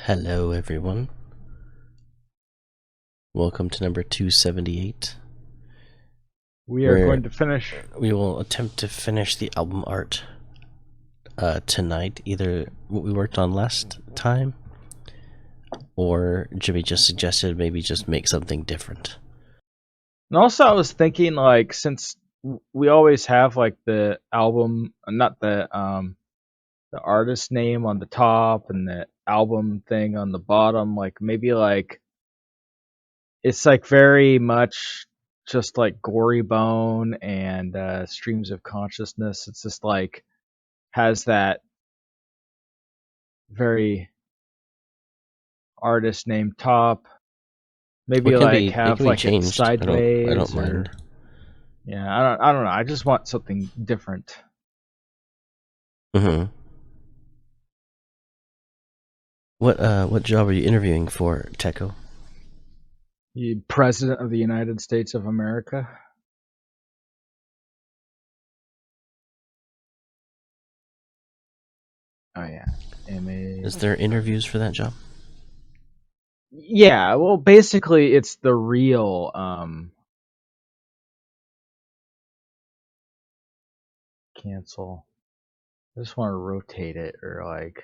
Hello, everyone. Welcome to number 278. We are going to finish. We will attempt to finish the album art tonight, either what we worked on last time, or Jimmy just suggested maybe just make something different. And also, I was thinking, like, since we always have like the album, not the artist name on the top and the album thing on the bottom, like maybe like it's like very much just like Gory Bone and Streams of Consciousness. It's just like has that very artist name top. Maybe like It have can be like it changed. I sideways don't mind. Yeah, I don't know. I just want something different. Mm-hmm. What job are you interviewing for, Techo? The President of the United States of America. Oh yeah, image. Is there interviews for that job? Yeah, well, basically, it's the real. Cancel. I just want to rotate it or like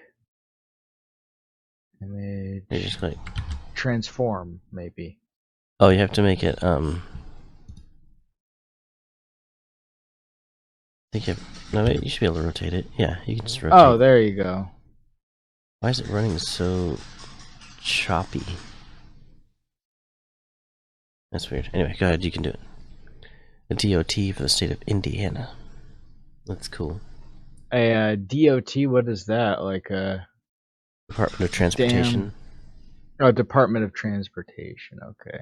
image. You're just like Transform maybe. Oh, you have to make it I think you should be able to rotate it. Yeah, you can just rotate. Oh, there you go. Why is it running so choppy? That's weird. Anyway, go ahead, you can do it. A DOT for the state of Indiana. That's cool. A DOT, what is that? Like a Department of Transportation. Oh, Department of Transportation. Okay.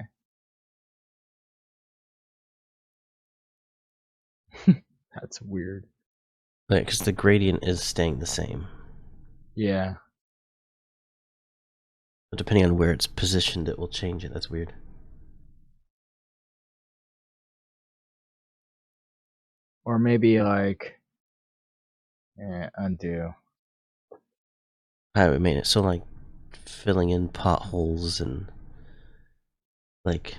That's weird. Right, because the gradient is staying the same. Yeah. But depending on where it's positioned, it will change it. That's weird. Or maybe like undo. Highway maintenance. So like filling in potholes and like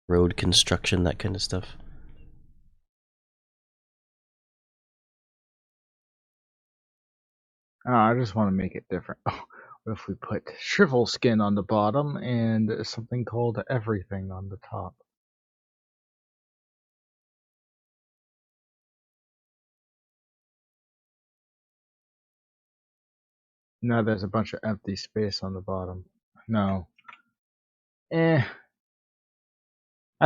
road construction, that kind of stuff. Oh, I just want to make it different. What if we put shrivel skin on the bottom and something called everything on the top? No, there's a bunch of empty space on the bottom. No. I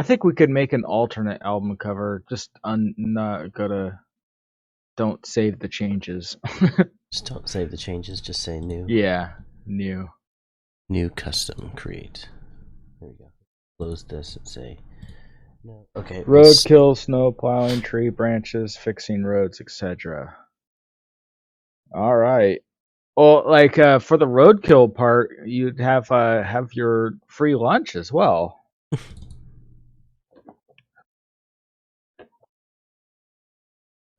think we could make an alternate album cover. Just not go to. Don't save the changes. Just don't save the changes. Just say new. Yeah, new. New custom create. There we go. Close this and say no. Okay. Roadkill, snow plowing, tree branches, fixing roads, etc. All right. Well, like for the roadkill part, you'd have your free lunch as well.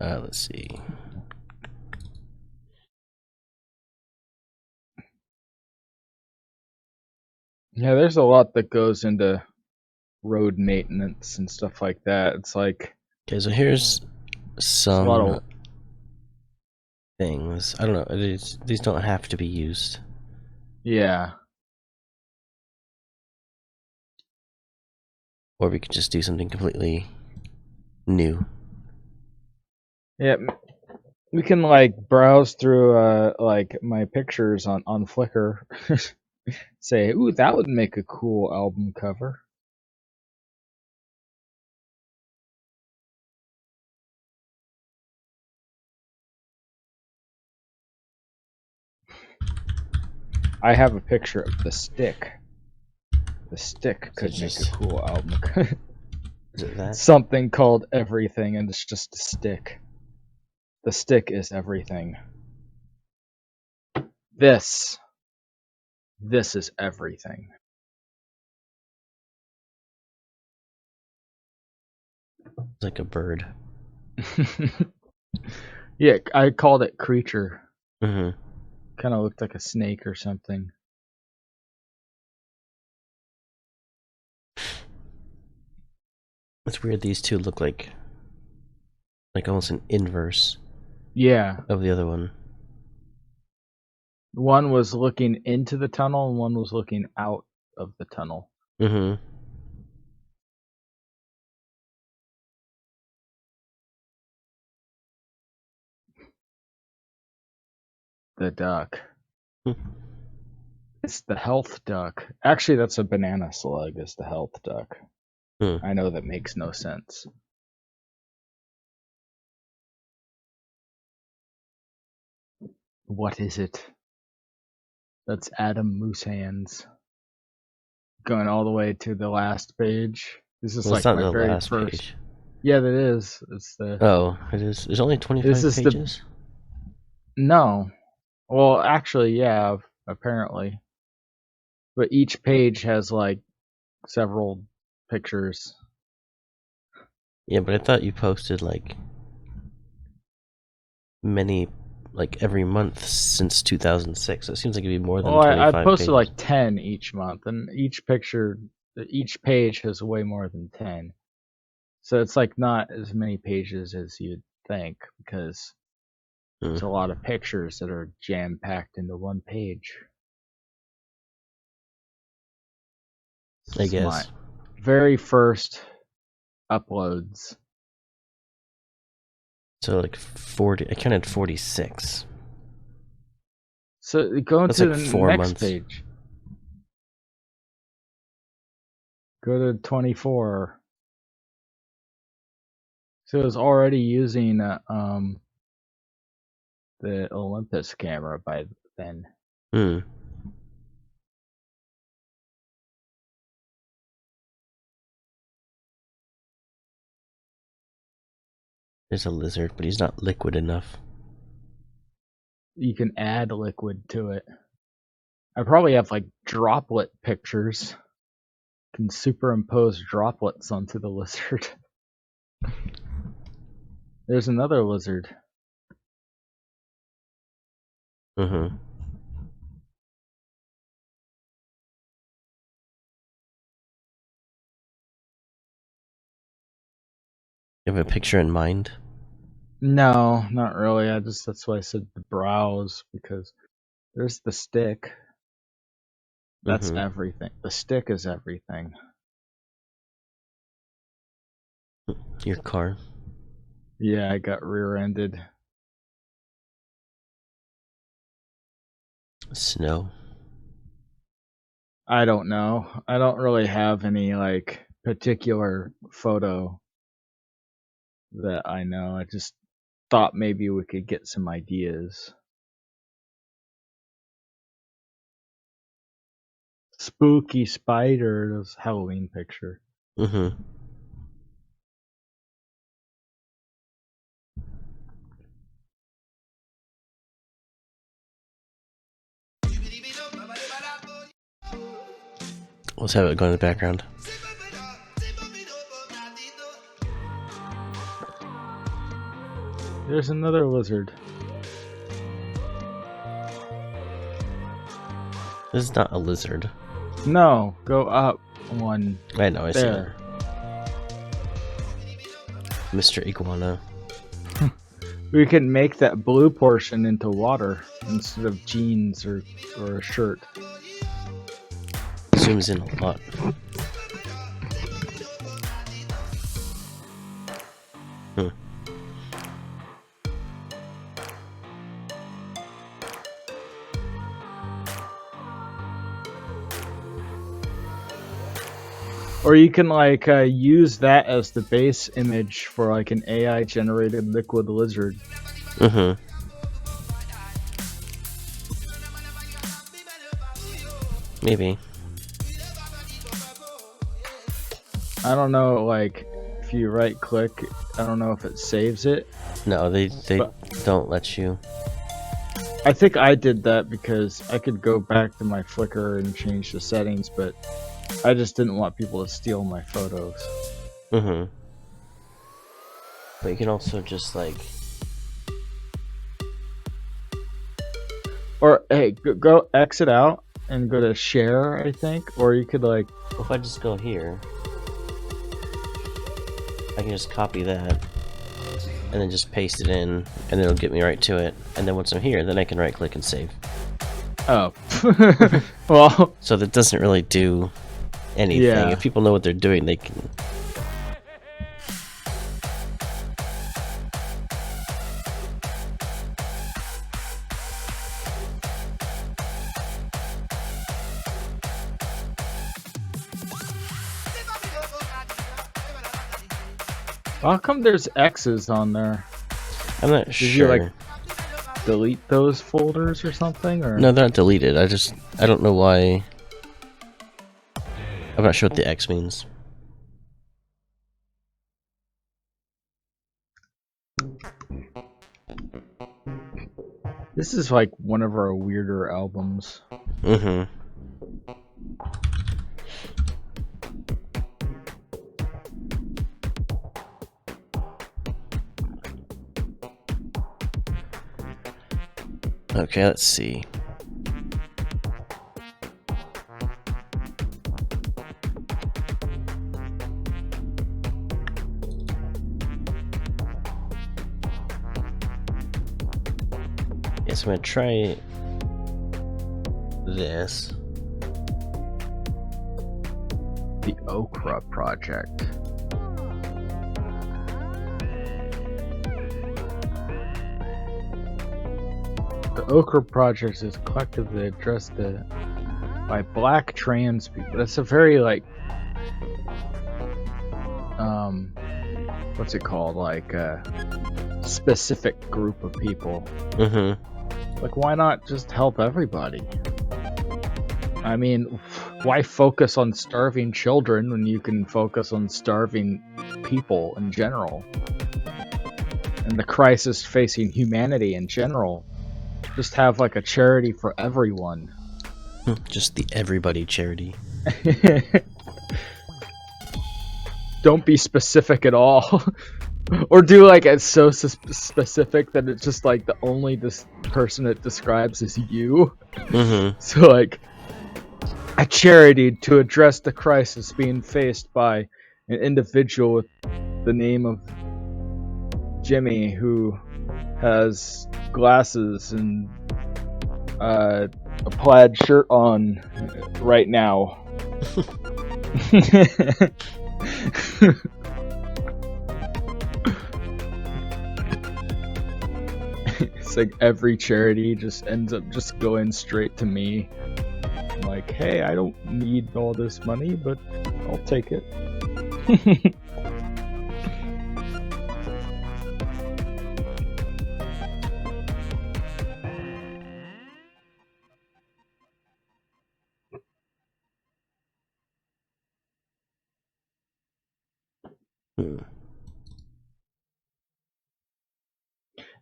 Let's see. Yeah, there's a lot that goes into road maintenance and stuff like that. It's like Okay, so here's some a lot of things. I don't know. These don't have to be used. yeah. Or we could just do something completely new. Yeah, we can like browse through like my pictures on Flickr. Say, ooh, that would make a cool album cover. I have a picture of the stick. The stick could make a cool album cover. Is it that? Something called Everything, and it's just a stick. The stick is everything. This is everything. It's like a bird. Yeah, I called it Creature. Mm-hmm. Kind of looked like a snake or something. It's weird these two look like almost an inverse Yeah. of the other one. One was looking into the tunnel and one was looking out of the tunnel. Mm-hmm. The duck. Hmm. It's the health duck. Actually, that's a banana slug, is the health duck. Hmm. I know that makes no sense. What is it? That's Adam Moosehands. Going all the way to the last page. This is Well, it's like not my the very last first. page. Yeah, that is. It's the. Oh, it is. There's only 25 This is pages? No. Well, actually, yeah, apparently. But each page has like several pictures. Yeah, but I thought you posted many, every month since 2006. So it seems like it'd be more than Well, 25 I posted pages. like 10 each month, and each page has way more than 10. So it's like not as many pages as you'd think, because there's a lot of pictures that are jam-packed into one page. I This is my guess. very first uploads. So 40. I counted 46. So go That's to like the 4 next months. page. Go to 24. So it was already using the Olympus camera by then. Hmm. There's a lizard, but he's not liquid enough. You can add liquid to it. I probably have like droplet pictures. Can superimpose droplets onto the lizard. There's another lizard. Mm-hmm. You have a picture in mind? No, not really. That's why I said the brows, because there's the stick. That's everything. The stick is everything. Your car. Yeah, I got rear-ended. Snow. I don't know. I don't really have any like particular photo that I know. I just thought maybe we could get some ideas. Spooky spider, this Halloween picture. Mm-hmm. Let's have it go in the background. There's another lizard. This is not a lizard. No, go up one. I know, I see it. There. Mr. Iguana. We can make that blue portion into water instead of jeans or a shirt. Zooms in a lot. Or you can like use that as the base image for like an AI generated liquid lizard. Mm-hmm. Maybe. I don't know, like if you right click, I don't know if it saves it. No, they don't let you. I think I did that because I could go back to my Flickr and change the settings, but I just didn't want people to steal my photos. Mm-hmm. But you can also just Or hey, go exit out and go to share, I think, or you could like. Well, if I just go here, I can just copy that and then just paste it in, and it'll get me right to it. And then once I'm here, then I can right click and save. Oh, well. So that doesn't really do anything. Yeah. If people know what they're doing, they can. How come there's X's on there? I'm not Did sure. you like delete those folders or something? Or No, they're not deleted. I don't know why. I'm not sure what the X means. This is like one of our weirder albums. Mm-hmm. Okay, let's see. Yes, I'm gonna try this. The Okra Project. The Okra Project is collectively addressed by black trans people. That's a very like what's it called? Like a specific group of people. Mm-hmm. Like, why not just help everybody? I mean, why focus on starving children when you can focus on starving people in general? And the crisis facing humanity in general. Just have like a charity for everyone. Just the everybody charity. Don't be specific at all. Or do like it's so specific that it's just like the only person it describes is you. Mm-hmm. So like a charity to address the crisis being faced by an individual with the name of Jimmy, who has glasses and a plaid shirt on right now. It's like every charity just ends up just going straight to me. I'm like, hey, I don't need all this money, but I'll take it.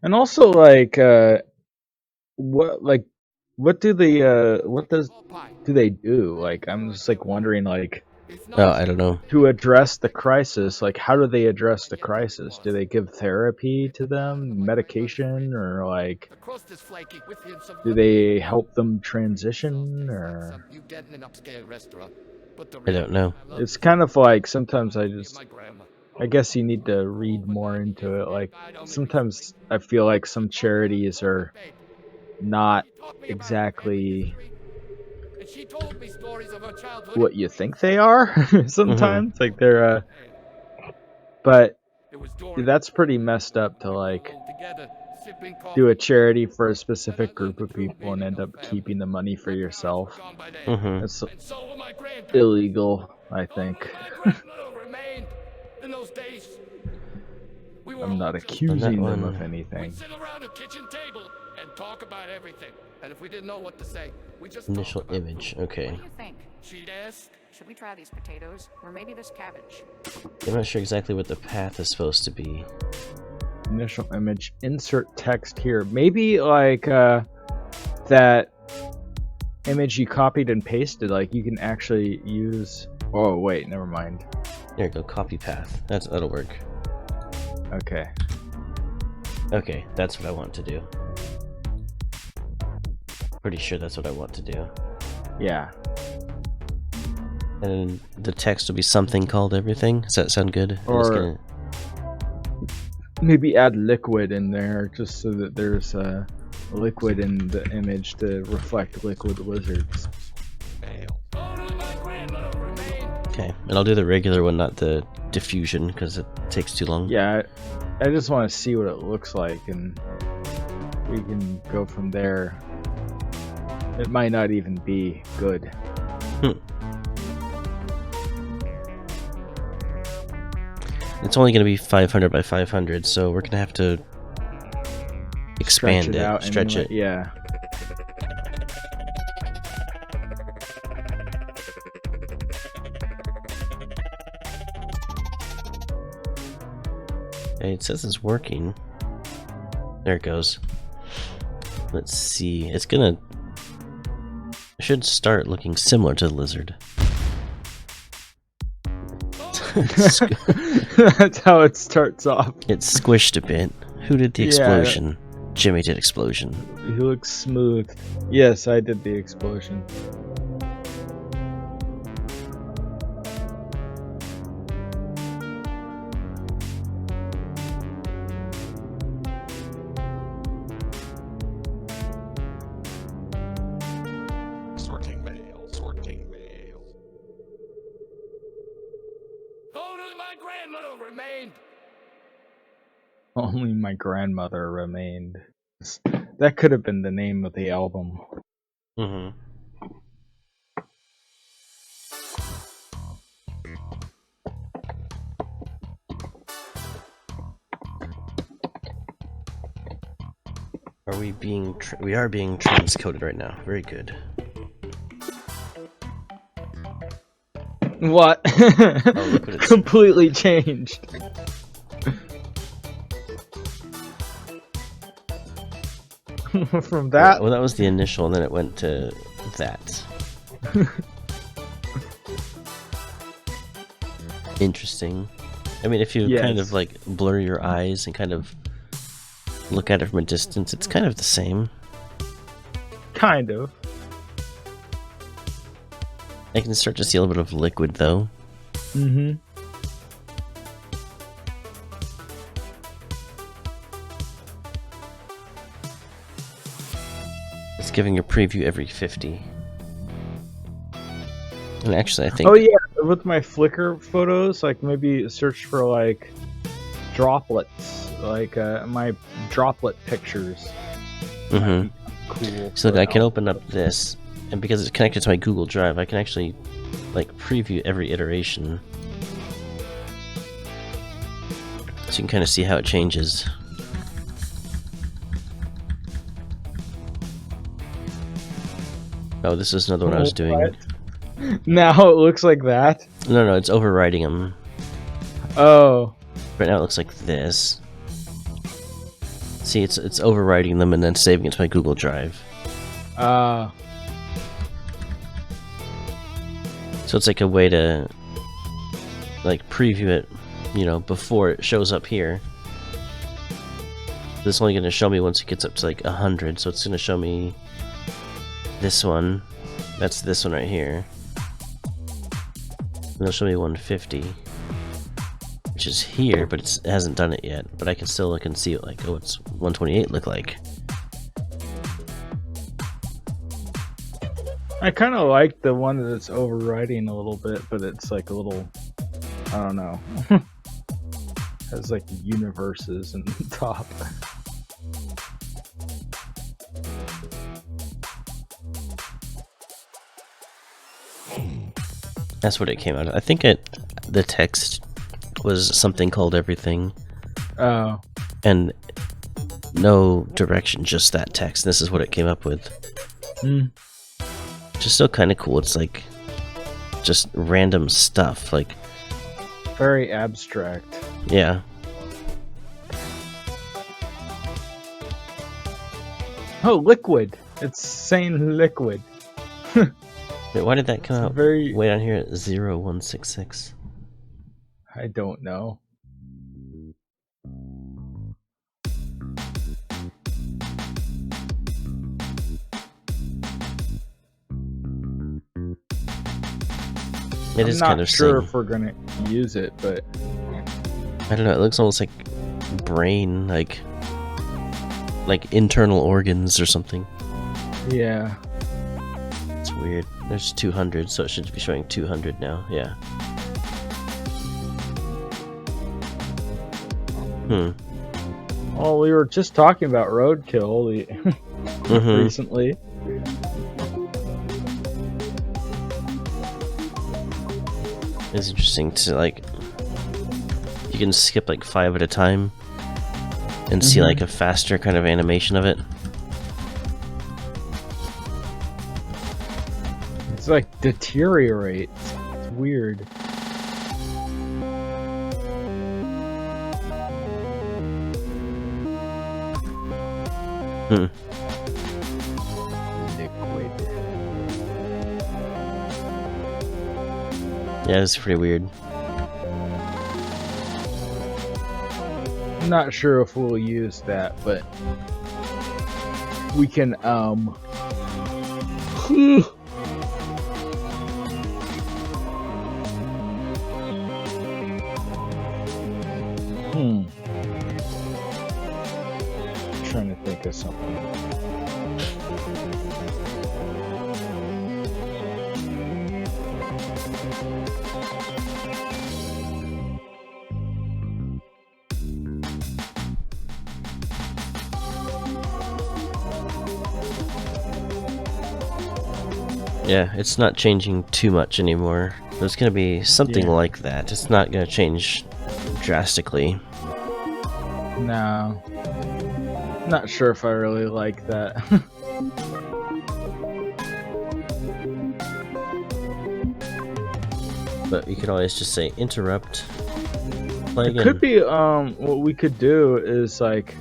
And also, like, what do they do? Like, I'm just like wondering, like, Oh, I don't know. to address the crisis, like, how do they address the crisis? Do they give therapy to them, medication, or like, do they help them transition, or? I don't know. It's kind of like sometimes I guess you need to read more into it. Like, sometimes I feel like some charities are not exactly what you think they are. Sometimes, like they're, but that's pretty messed up to like do a charity for a specific group of people and end up keeping the money for yourself. Mm-hmm. That's illegal, I think. I'm not accusing them of anything. Initial image, okay. What do you think? Should we try these potatoes? Or maybe this cabbage? I'm not sure exactly what the path is supposed to be. Initial image, insert text here. Maybe like that image you copied and pasted, like you can actually use. Oh wait, never mind. There you go, copy path. That'll work. Okay. Okay, that's what I want to do. Pretty sure that's what I want to do. Yeah. And the text will be something called everything. Does that sound good? I'm just Or- gonna- Maybe add liquid in there just so that there's a liquid in the image to reflect liquid lizards. Okay, and I'll do the regular one, not the diffusion, because it takes too long. Yeah, I just want to see what it looks like, and we can go from there. It might not even be good. It's only going to be 500 by 500, so we're going to have to expand it, stretch anyway. it. Yeah. Okay, it says it's working. There it goes. Let's see. It's gonna... It should start looking similar to the lizard. That's how it starts off. It squished a bit. Who did the Yeah. explosion? Jimmy did explosion. He looks smooth. Yes, I did the explosion. Sorting mail, sorting mail. Only my grandmother remained. Only my grandmother remained. That could have been the name of the album. Mm-hmm. Are we being... we are being transcoded right now. Very good. What? look what it's- Completely changed. From that, Well, that was the initial, and then it went to that. Interesting. I mean, if you kind Yes. of like blur your eyes and kind of look at it from a distance, it's kind of the same. kind of. I can start to see a little bit of liquid, though. Mm-hmm. It's giving a preview every 50. And actually, I think... Oh yeah, with my Flickr photos, like maybe search for like droplets, like my droplet pictures. Mhm. Cool. So look, for I can now. open up this, and because it's connected to my Google Drive, I can actually like preview every iteration. So you can kind of see how it changes. Oh, this is another one I was doing. What? Now it looks like that. No, it's overriding them. Oh, Right now it looks like this. See, it's overriding them and then saving it to my Google Drive. uh, So it's like a way to like preview it, you know, before it shows up here. This is only going to show me once it gets up to like 100, so it's going to show me this one. That's this one right here. And it'll show me 150, which is here, but it hasn't done it yet. But I can still look and see it, like, oh, it's 128 look like. I kind of like the one that's overriding a little bit, but it's like a little, I don't know, has like universes in the top. That's what it came out of. I think the text was something called everything, Oh, and no direction, just that text. This is what it came up with. mm. Which is still kind of cool. It's like just random stuff. Like, Very abstract. yeah. Oh, liquid. It's saying liquid. Wait, why did that come It's out very. way down here at 0166? I don't know. It I'm is not kind of sure same. if we're gonna use it, but I don't know. It looks almost like brain, like internal organs or something. yeah. It's weird. There's 200, so it should be showing 200 now. Yeah. Well, we were just talking about roadkill Mhm. recently. It's interesting to like. You can skip like 5 at a time, and see like a faster kind of animation of it. It's like deteriorates. It's weird. Hmm. Liquid. Yeah, it's pretty weird. I'm not sure if we'll use that, but we can trying to think of something. Yeah, it's not changing too much anymore. There's gonna be something Yeah. like that. It's not gonna change drastically. No. Not sure if I really like that. But you could always just say interrupt. Play It again. could be what we could do is like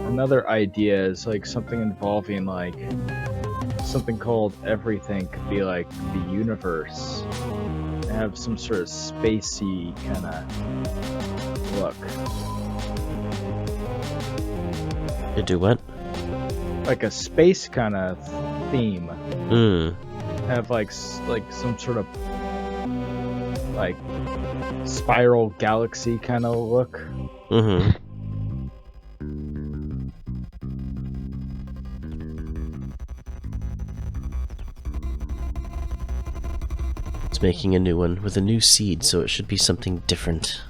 another idea is like something involving like something called everything could be like the universe. Have some sort of spacey kind of look. You do what? Like a space kind of theme. Hmm. Have like some sort of like spiral galaxy kind of look. Mm-hmm. It's making a new one with a new seed, so it should be something different.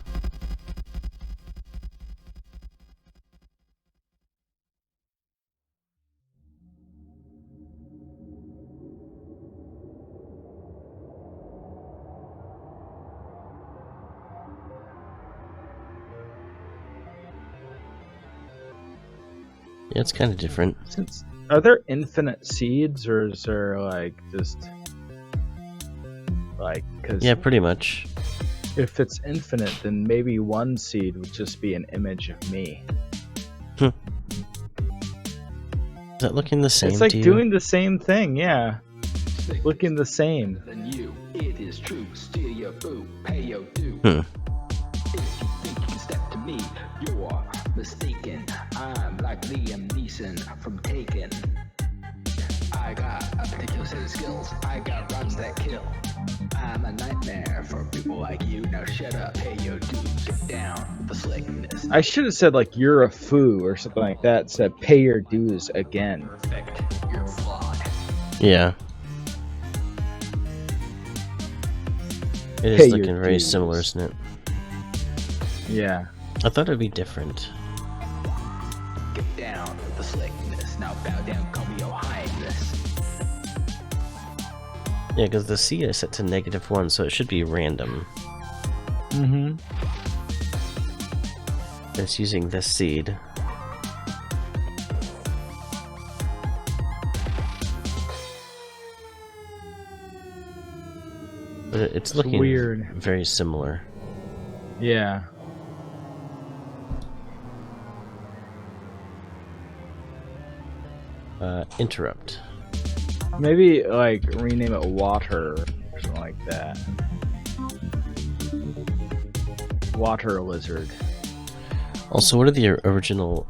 Yeah, it's kind of different. Since are there infinite seeds or is there like just like because Yeah, pretty much. if it's infinite then maybe one seed would just be an image of me. Is that looking the same It's like to you? doing the same thing, yeah. Looking the same. Than you, it is true. Steal your food, pay your due. Hmm. If you think you can step to me, you're mistaken. I'm like Liam Neeson from Taken. I got a particular set of skills. I got runs that kill. I'm a nightmare for people like you. Now shut up, pay your dues. Get down with the slickness. I should have said like you're a foo or something like that. Said pay your dues again. Perfect. You're flawed. Yeah. It Pay is your looking very dues. similar, isn't it? Yeah. I thought it'd be different. Get down with the slickness. Now bow down, call me your highness. Yeah, because the seed is set to -1, so it should be random. Mm-hmm. It's using this seed. But it's looking weird. very similar. Yeah. Interrupt. Maybe like rename it water or something like that. Water lizard. Also, what are the original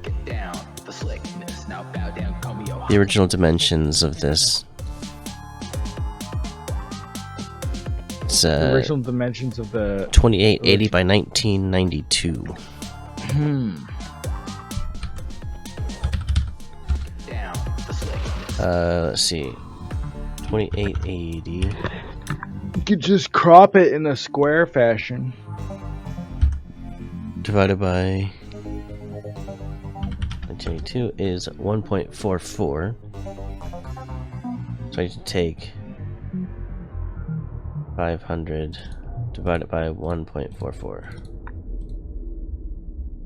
Get down with the slickness. Now bow down, call me your the original dimensions of this? The original dimensions of the 2880 by 1992. Down the slate. Let's see. 2880 You could just crop it in a square fashion. divided by 1982 is 1.44. So I need to take 500 divided by 1.44.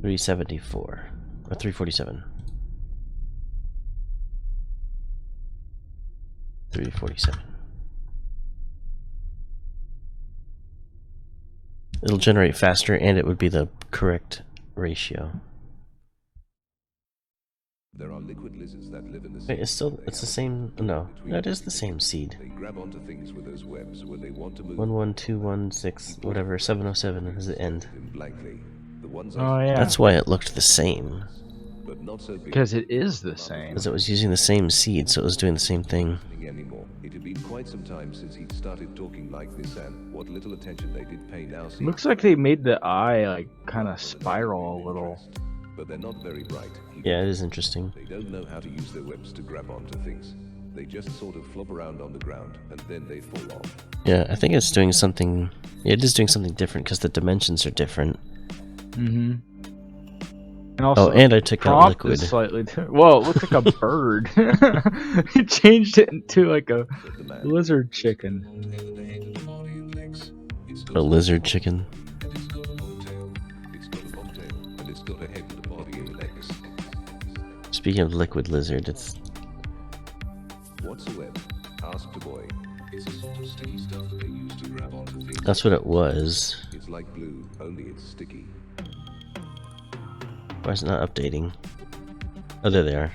374 or 347. 347. It'll generate faster, and it would be the correct ratio. There are liquid lizards that live in the Wait, it's the same. No, that is the same seed. They grab onto things with those webs when they want to move 11216 whatever 707 is the end. them blankly. The ones Oh yeah, That's why it looked the same, but not so big because it is the same. because it was using the same seed, so it was doing the same thing. anymore. It had been quite some time since he'd started talking like this, and what little attention they did pay now seemed Looks like they made the eye like kind of spiral a little. but they're not very bright. Yeah, it is interesting. They don't know how to use their webs to grab onto things. They just sort of flop around on the ground, and then they fall off. Yeah, I think it's doing something. Yeah, it is doing something different because the dimensions are different. Mm-hmm. And also, Oh, and I took out prompt liquid. is slightly. Whoa, it looks like a bird. He changed it into like a Said the man. lizard chicken. A lizard chicken. It's got a bobtail, and it's got a head and a body and legs. Speaking of liquid lizard, it's What's a web? Asked the boy. It's a sort of sticky stuff that they use to grab onto things. that's what it was. It's like glue, only it's sticky. Why is it not updating? Oh, there they are.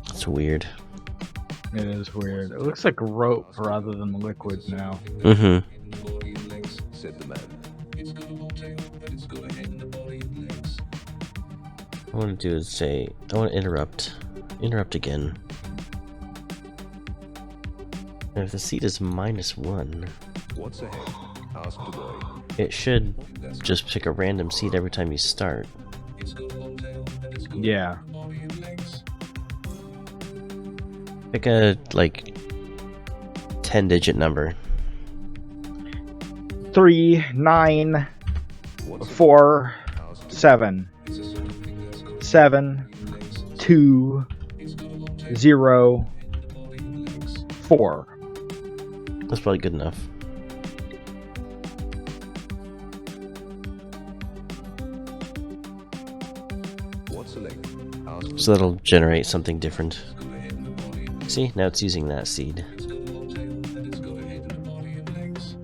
That's weird. It is weird. It looks like rope rather than liquid now. Mm-hmm. Body and legs, said the man. It's got a bobtail, and it's got a head and a body and legs. What I want to do is say, I want to interrupt again. And if the seed is -1, What's a head? Asked the boy. it should just pick a random seed every time you start. It's got a bobtail, and it's got Yeah. a body and legs. Pick a, like, 10-digit number. 3, 9, What's a 4, Asked the 7, It's a sort of thing that's got 7, legs. 2, It's got a bobtail, 0, and a body and legs. 4. That's probably good enough. What's a leg? Asked So that'll generate something different. It's got a head and a body and legs. See, now it's using that seed. It's got a bobtail, and it's got a head and a body and legs.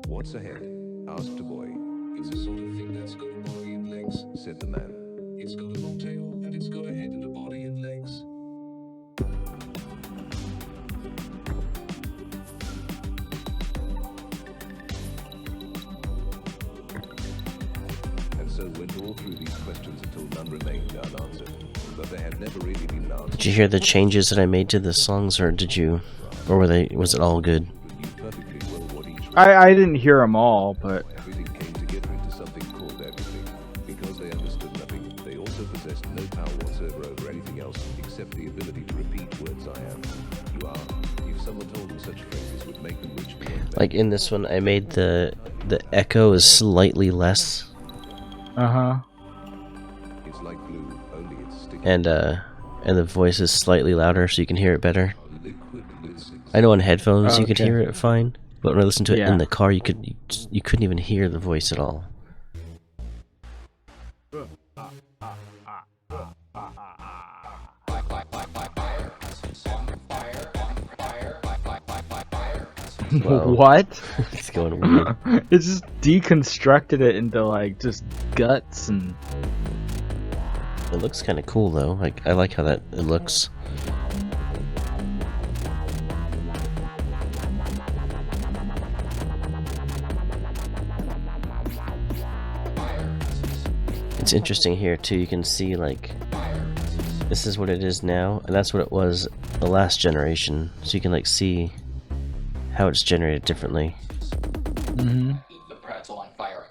What's a head? Asked a boy. It's a sort of thing that's got a body and legs, said the man. It's got a bobtail, and it's got a head and a body and legs. And so went all through these questions until none remained unanswered. But they had never really been answered. Did you hear the changes that I made to the songs, or did you, or was it all good? Who knew perfectly well what each I didn't hear them all, but everything came together into something called everything. Because they understood nothing, they also possessed no power whatsoever over anything else except the ability to repeat words I am, you are. If someone told them such phrases would make them rich beyond Like in this one, I made the echo is slightly less, It's like glue, only it's sticky. and the voice is slightly louder, so you can hear it better. Liquid lizards. I know on headphones Oh, you could okay. hear it fine, but when I listened to it Yeah. in the car, you couldn't even hear the voice at all. Whoa. what? It's going weird. It just deconstructed it into like just guts and It looks kind of cool though. Like I like how that it looks. it's interesting here too. You can see like this is what it is now, and that's what it was the last generation. So you can like see how it's generated differently. Mm-hmm. The pretzel on fire.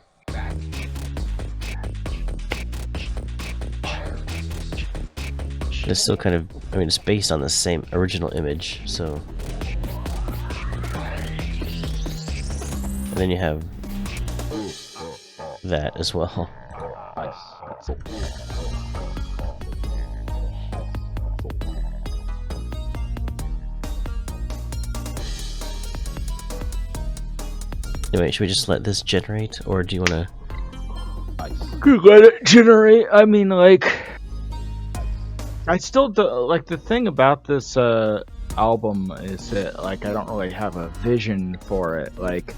It's still kind of, I mean, it's based on the same original image, so. And then you have that as well. Anyway, should we just let this generate, or do you want to? Let it generate. I mean, like, I still do, like the thing about this album is that like I don't really have a vision for it. Like,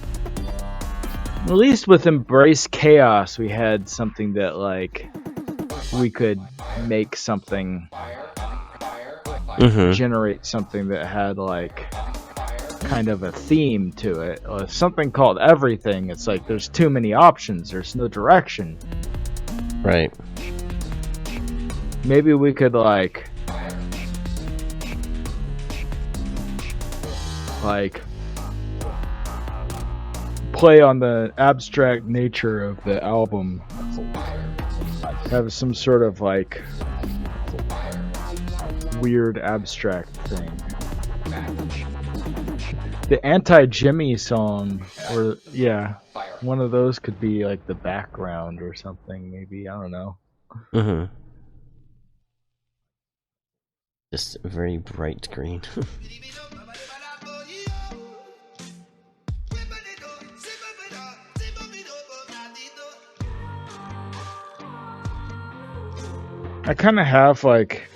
at least with Embrace Chaos, we had something that like we could make something, generate something that had like kind of a theme to it. Something called Everything. It's like there's too many options. There's no direction. Right. Maybe we could like play on the abstract nature of the album. Have some sort of like weird abstract thing. The Anti-Jimmy song, or yeah, one of those could be like the background or something. Maybe, I don't know. Just very bright green. I kind of have like,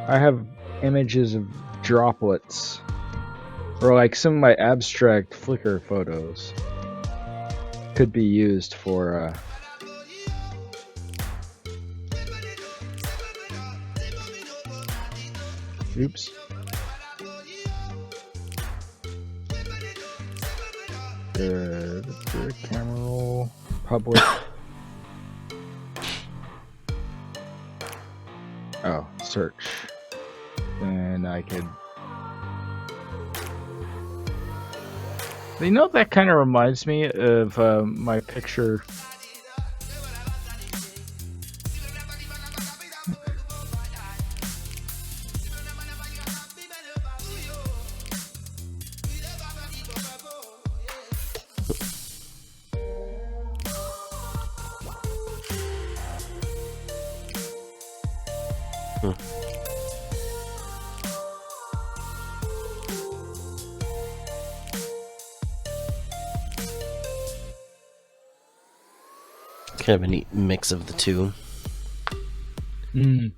I have images of droplets, or like some of my abstract Flickr photos could be used for oops. The camera roll, public. Oh, search. Then I could. You know, that kind of reminds me of my picture. Kind of a neat mix of the two. Mm.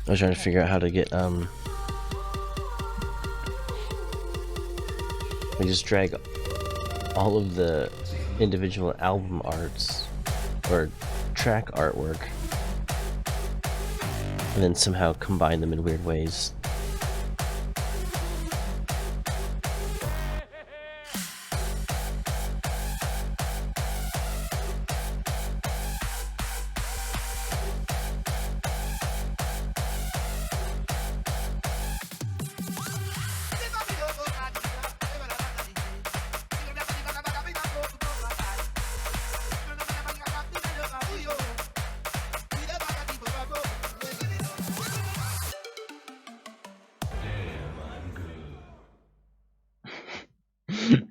I was trying to figure out how to get we just drag all of the individual album arts or track artwork and then somehow combine them in weird ways.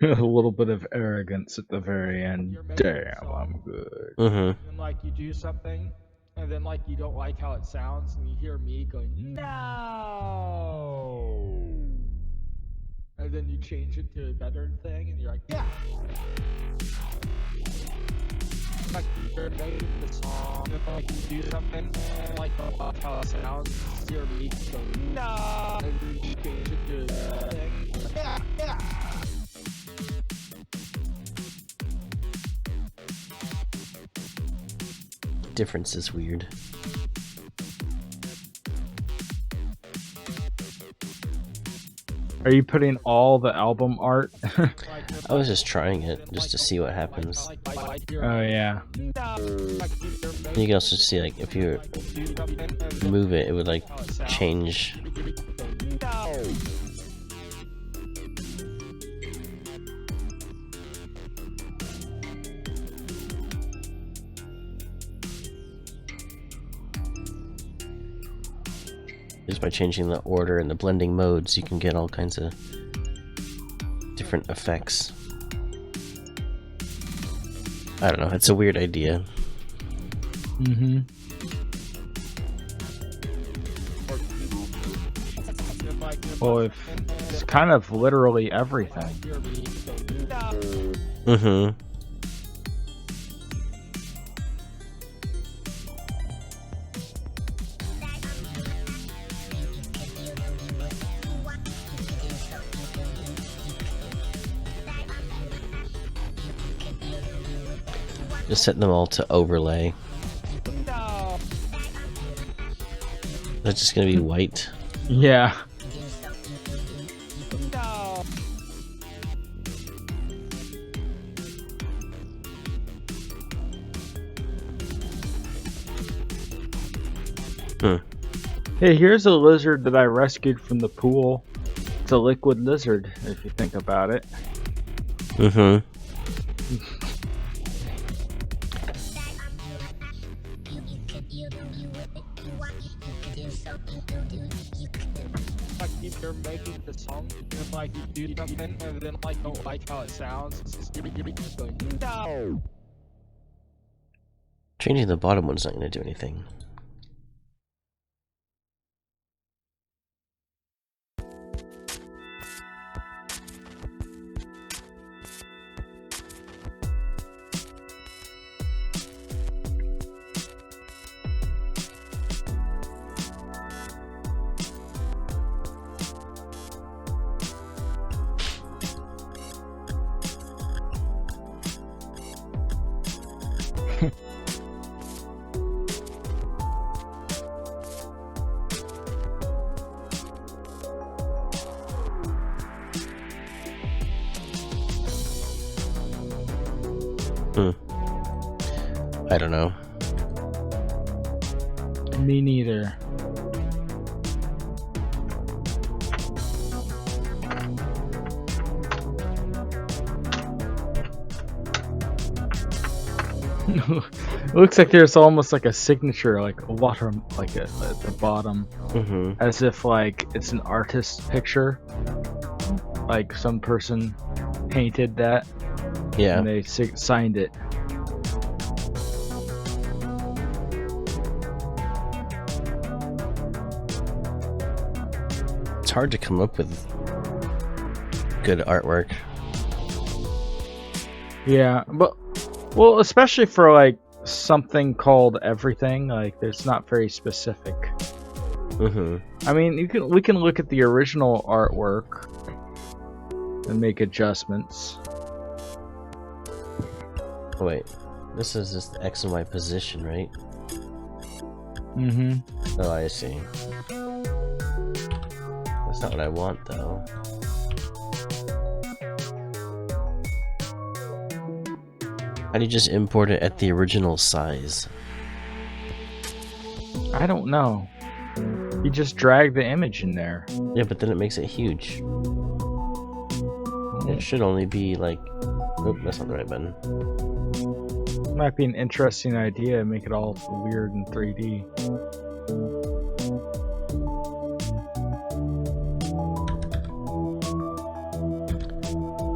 A little bit of arrogance at the very end. Damn, I'm good. Mm-hmm. And like you do something, and then like you don't like how it sounds, and you hear me going no, and then you change it to a better thing, and you're like yeah. Like you're making the song, and like you do something, and like don't like how it sounds, you hear me go no, and then you change it to a thing. Yeah, yeah. Difference is weird. Are you putting all the album art? I was just trying it just to see what happens. Oh yeah. You can also see like if you move it, it would like change. Just by changing the order and the blending modes, you can get all kinds of different effects. I don't know, it's a weird idea. Mm-hmm. Well, it's kind of literally everything. Mm-hmm. Just set them all to overlay. That's just gonna be white. Yeah. Hey, here's a lizard that I rescued from the pool. It's a liquid lizard, if you think about it. Mm-hmm. If you're making the song, and like you do something and then like don't like how it sounds, it's just like, no. Changing the bottom one's not gonna do anything. I don't know. Me neither. Looks like there's almost like a signature, like a water, like at the bottom, Mm-hmm. as if like it's an artist's picture, like some person painted that Yeah. and they signed it. It's hard to come up with good artwork. Yeah, but well, especially for like something called everything, like it's not very specific. Mm-hmm. I mean, we can look at the original artwork and make adjustments. Oh, wait. This is just the X and Y position, right? Mm-hmm. Oh, I see. That's not what I want, though. How do you just import it at the original size? I don't know. You just drag the image in there. Yeah, but then it makes it huge. It should only be like... Oop, that's not the right button. Might be an interesting idea. Make it all weird in 3D.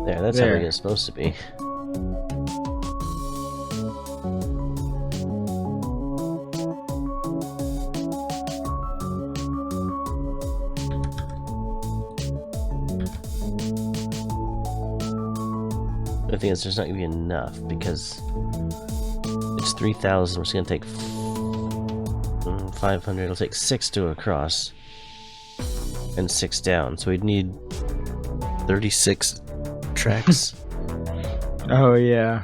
There, that's There. how it's supposed to be. The thing is, there's not gonna be enough because it's 3,000. We're just gonna take 500. It'll take 6 to across and 6 down. So we'd need 36 tracks. Oh yeah.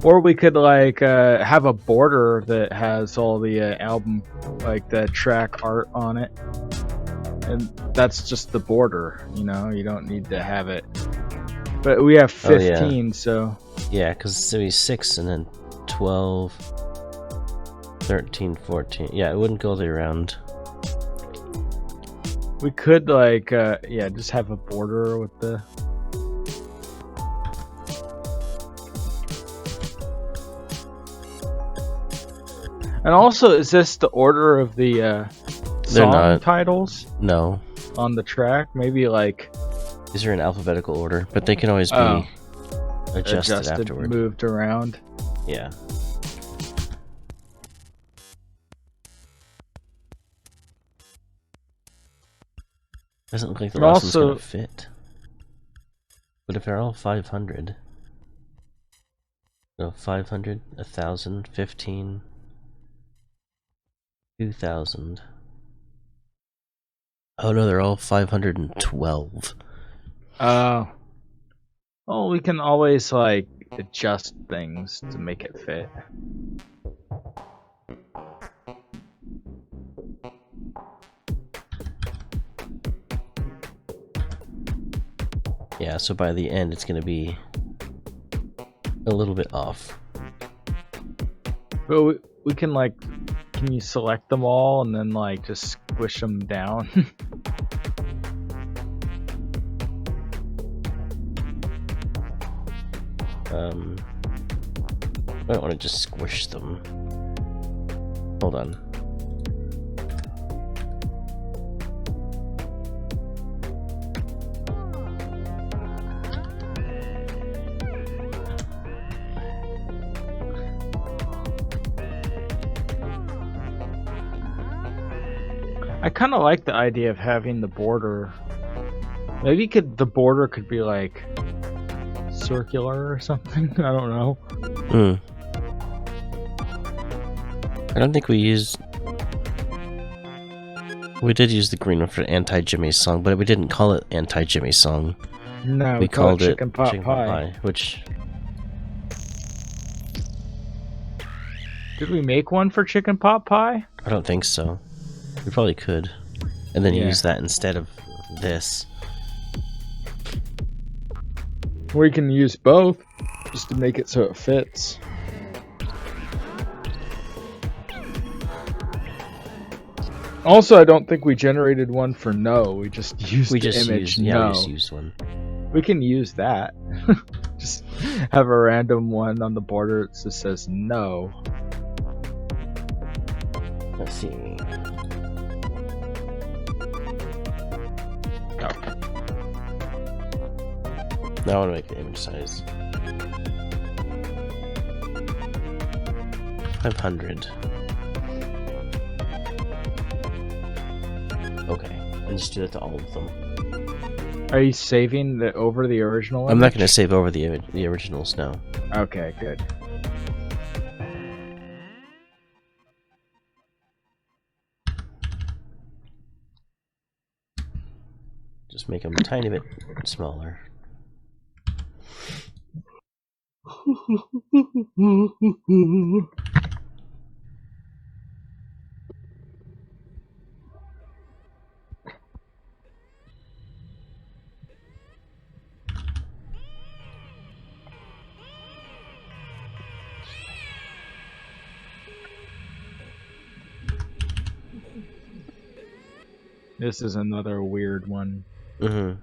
Or we could like have a border that has all the album, like the track art on it. and that's just the border. You know, you don't need to have it. But we have Oh, yeah. 15, so Yeah, because it's gonna be 6 and then 12, 13, 14. Yeah, it wouldn't go the way around. we could like yeah, just have a border with the. And also, is this the order of the song not. titles No, on the track? Maybe like these are in alphabetical order, but they can always be Oh. adjusted afterward. moved around. Yeah. Doesn't look like the And last one's gonna also- fit. But if they're all 500, no, 500, 1,000, 15, 2,000. Oh no, they're all 512. Oh. Well, we can always like adjust things to make it fit. Yeah, so by the end it's gonna be a little bit off. But we can like, can you select them all and then like just squish them down? I don't want to just squish them. Hold on. I kind of like the idea of having the border. Maybe the border could be like circular or something. I don't know. Hmm. I don't think we used. We did use the green one for Anti-Jimmy Song, but we didn't call it Anti-Jimmy Song. No, We called it chicken pot pie. which Did we make one for chicken pot pie? I don't think so. We probably could, and then Yeah. use that instead of this. We can use both just to make it so it fits. Also, I don't think we generated one for no. We just used We the just image used, yeah, no. we just used one. We can use that. Just have a random one on the border that just says no. Let's see. Now I want to make the image size 500. Okay, and just do that to all of them. Are you saving the over the original? I'm not image? going to save over the originals now. Okay, good. Just make them a tiny bit smaller. This is another weird one. Mm-hmm.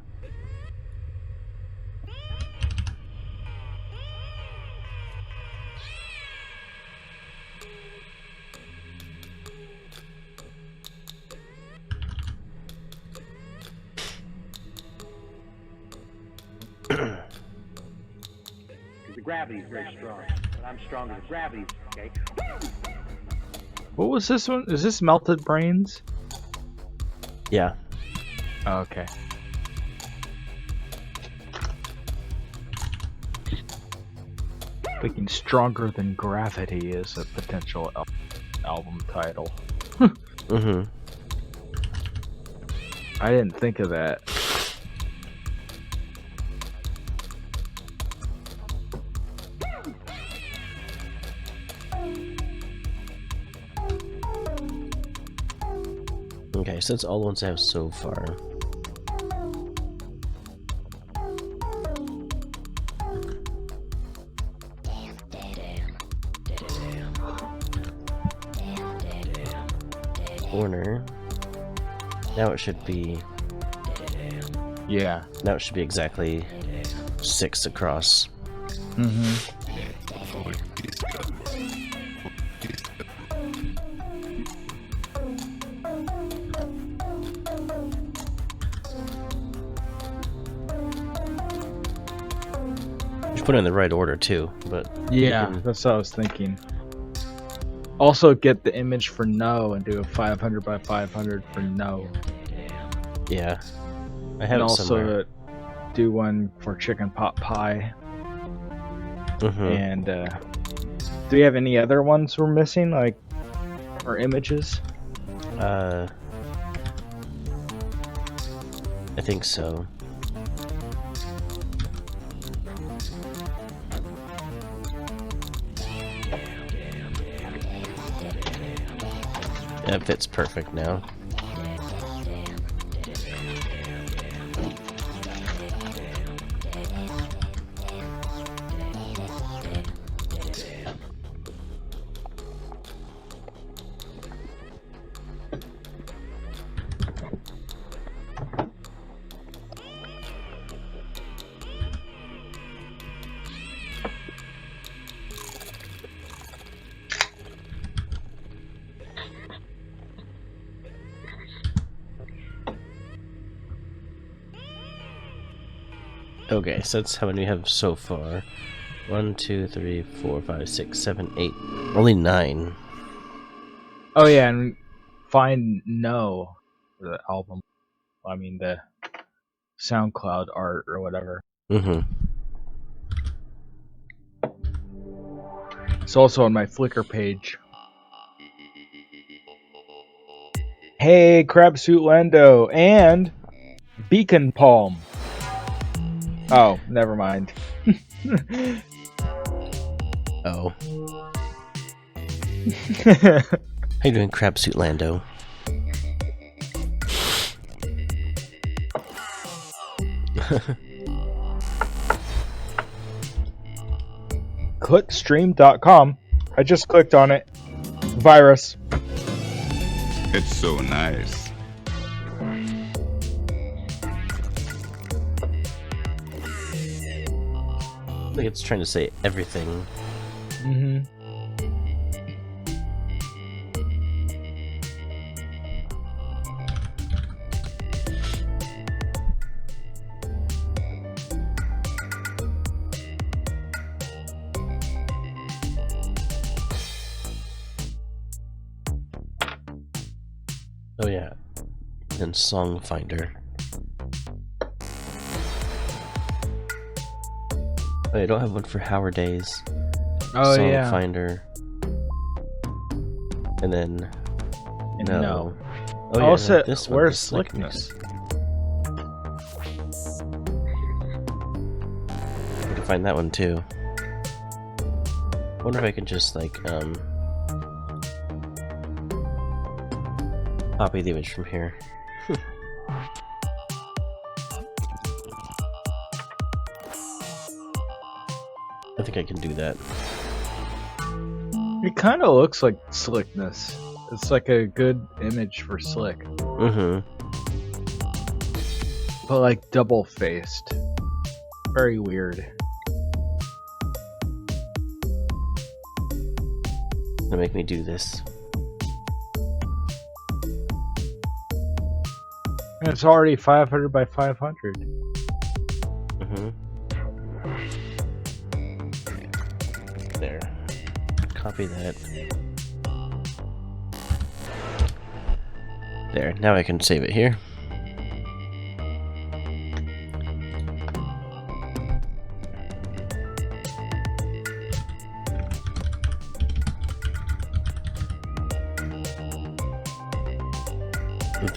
The gravity is very strong, but I'm stronger than gravity, okay? What was this one? Is this Melted Brains? Yeah. Oh, okay. Thinking Stronger Than Gravity is a potential album title. Mm-hmm. I didn't think of that. Okay, so that's all the ones I have so far. Corner. Now it should be. Yeah. Now it should be exactly 6 across. You should put it in the right order too, but Yeah, you can- that's what I was thinking. Also, get the image for no and do a 500 by 500 for no. yeah, I have And it also somewhere. do one for chicken pot pie. Mhm. And do we have any other ones we're missing, like, or images? I think so. That fits perfect now. Okay, so that's how many we have so far. 1, 2, 3, 4, 5, 6, 7, 8. Only 9. Oh yeah, and find no for the album. I mean the SoundCloud art or whatever. Mm-hmm. It's also on my Flickr page. Hey, Crabsuit Lando and Beacon Palm. Oh, never mind. Oh. How you doing, Crabsuit Lando? Clickstream.com. I just clicked on it. Virus. It's so nice. I think it's trying to say everything. Mm-hmm. Oh yeah. And Song Finder. Oh, I don't have one for Howard Days. Oh Song yeah. Finder. And then And no. no. Oh yeah, Also, no, this one, where's the Slickness? I can find that one too. Wonder if I can just like copy the image from here. I think I can do that. It kind of looks like Slickness. It's like a good image for Slick, Mm-hmm. but like double faced. Very weird. Gonna make me do this. And it's already 500 by 500. Mm-hmm. There. Copy that. There. Now I can save it here.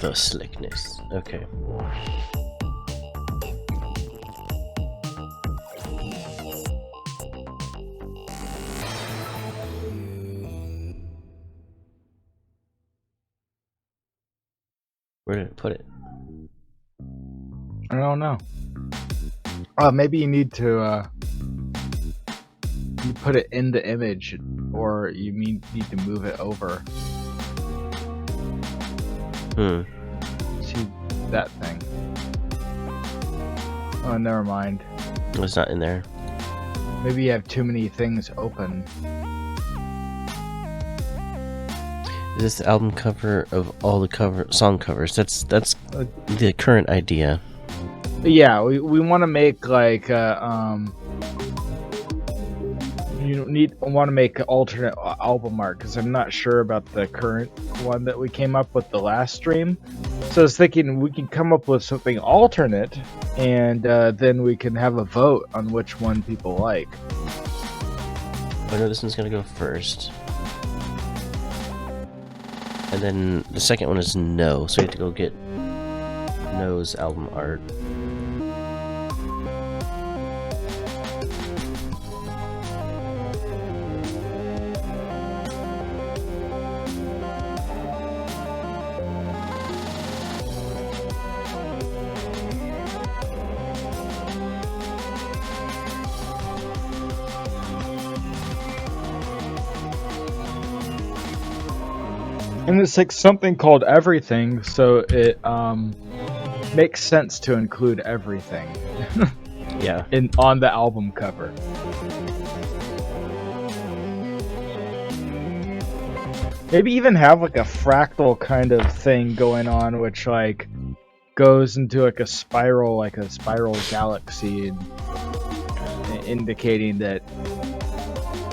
The Slickness. Okay. Where did it put it? I don't know. Maybe you need to you put it in the image, or you need to move it over. See that thing? Oh, never mind. It's not in there. Maybe you have too many things open. Is this the album cover of all the song covers? That's the current idea. Yeah, we want to make like want to make an alternate album art, because I'm not sure about the current one that we came up with the last stream. So I was thinking we can come up with something alternate, and then we can have a vote on which one people like. I know this one's gonna go first. And then the second one is No, so you have to go get No's album art. And it's like something called Everything, so it makes sense to include everything. Yeah. On the album cover. Maybe even have like a fractal kind of thing going on, which like goes into like a spiral galaxy, indicating that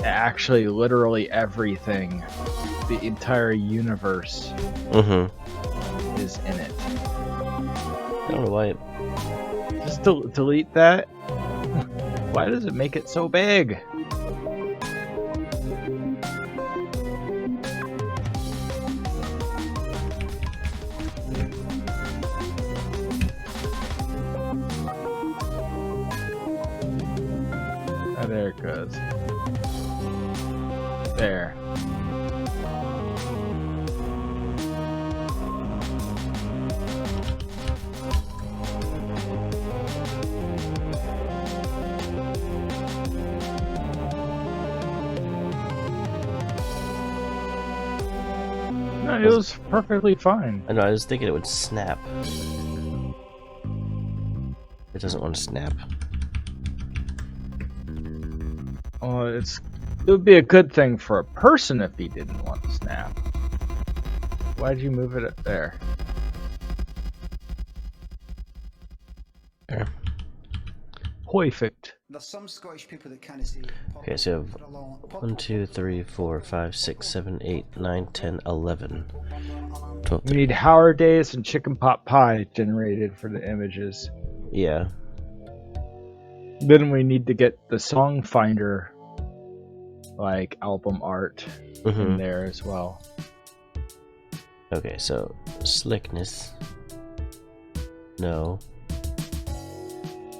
actually literally everything, the entire universe, is in it. I don't know why. Just delete that. Why does it make it so big? Oh, there it goes. There. No, it was perfectly fine. I know, I was thinking it would snap. It doesn't want to snap. Well, it would be a good thing for a person if he didn't want to snap. Why'd you move it up there? There. Perfect. There's some Scottish people that kind of say. Okay, so you have 1, 2, 3, 4, 5, 6, 7, 8, 9, 10, 11. 12, We need Howard Days and Chicken Pot Pie generated for the images. yeah. Then we need to get the Song Finder, like, album art in there as well. Okay, so slickness. No.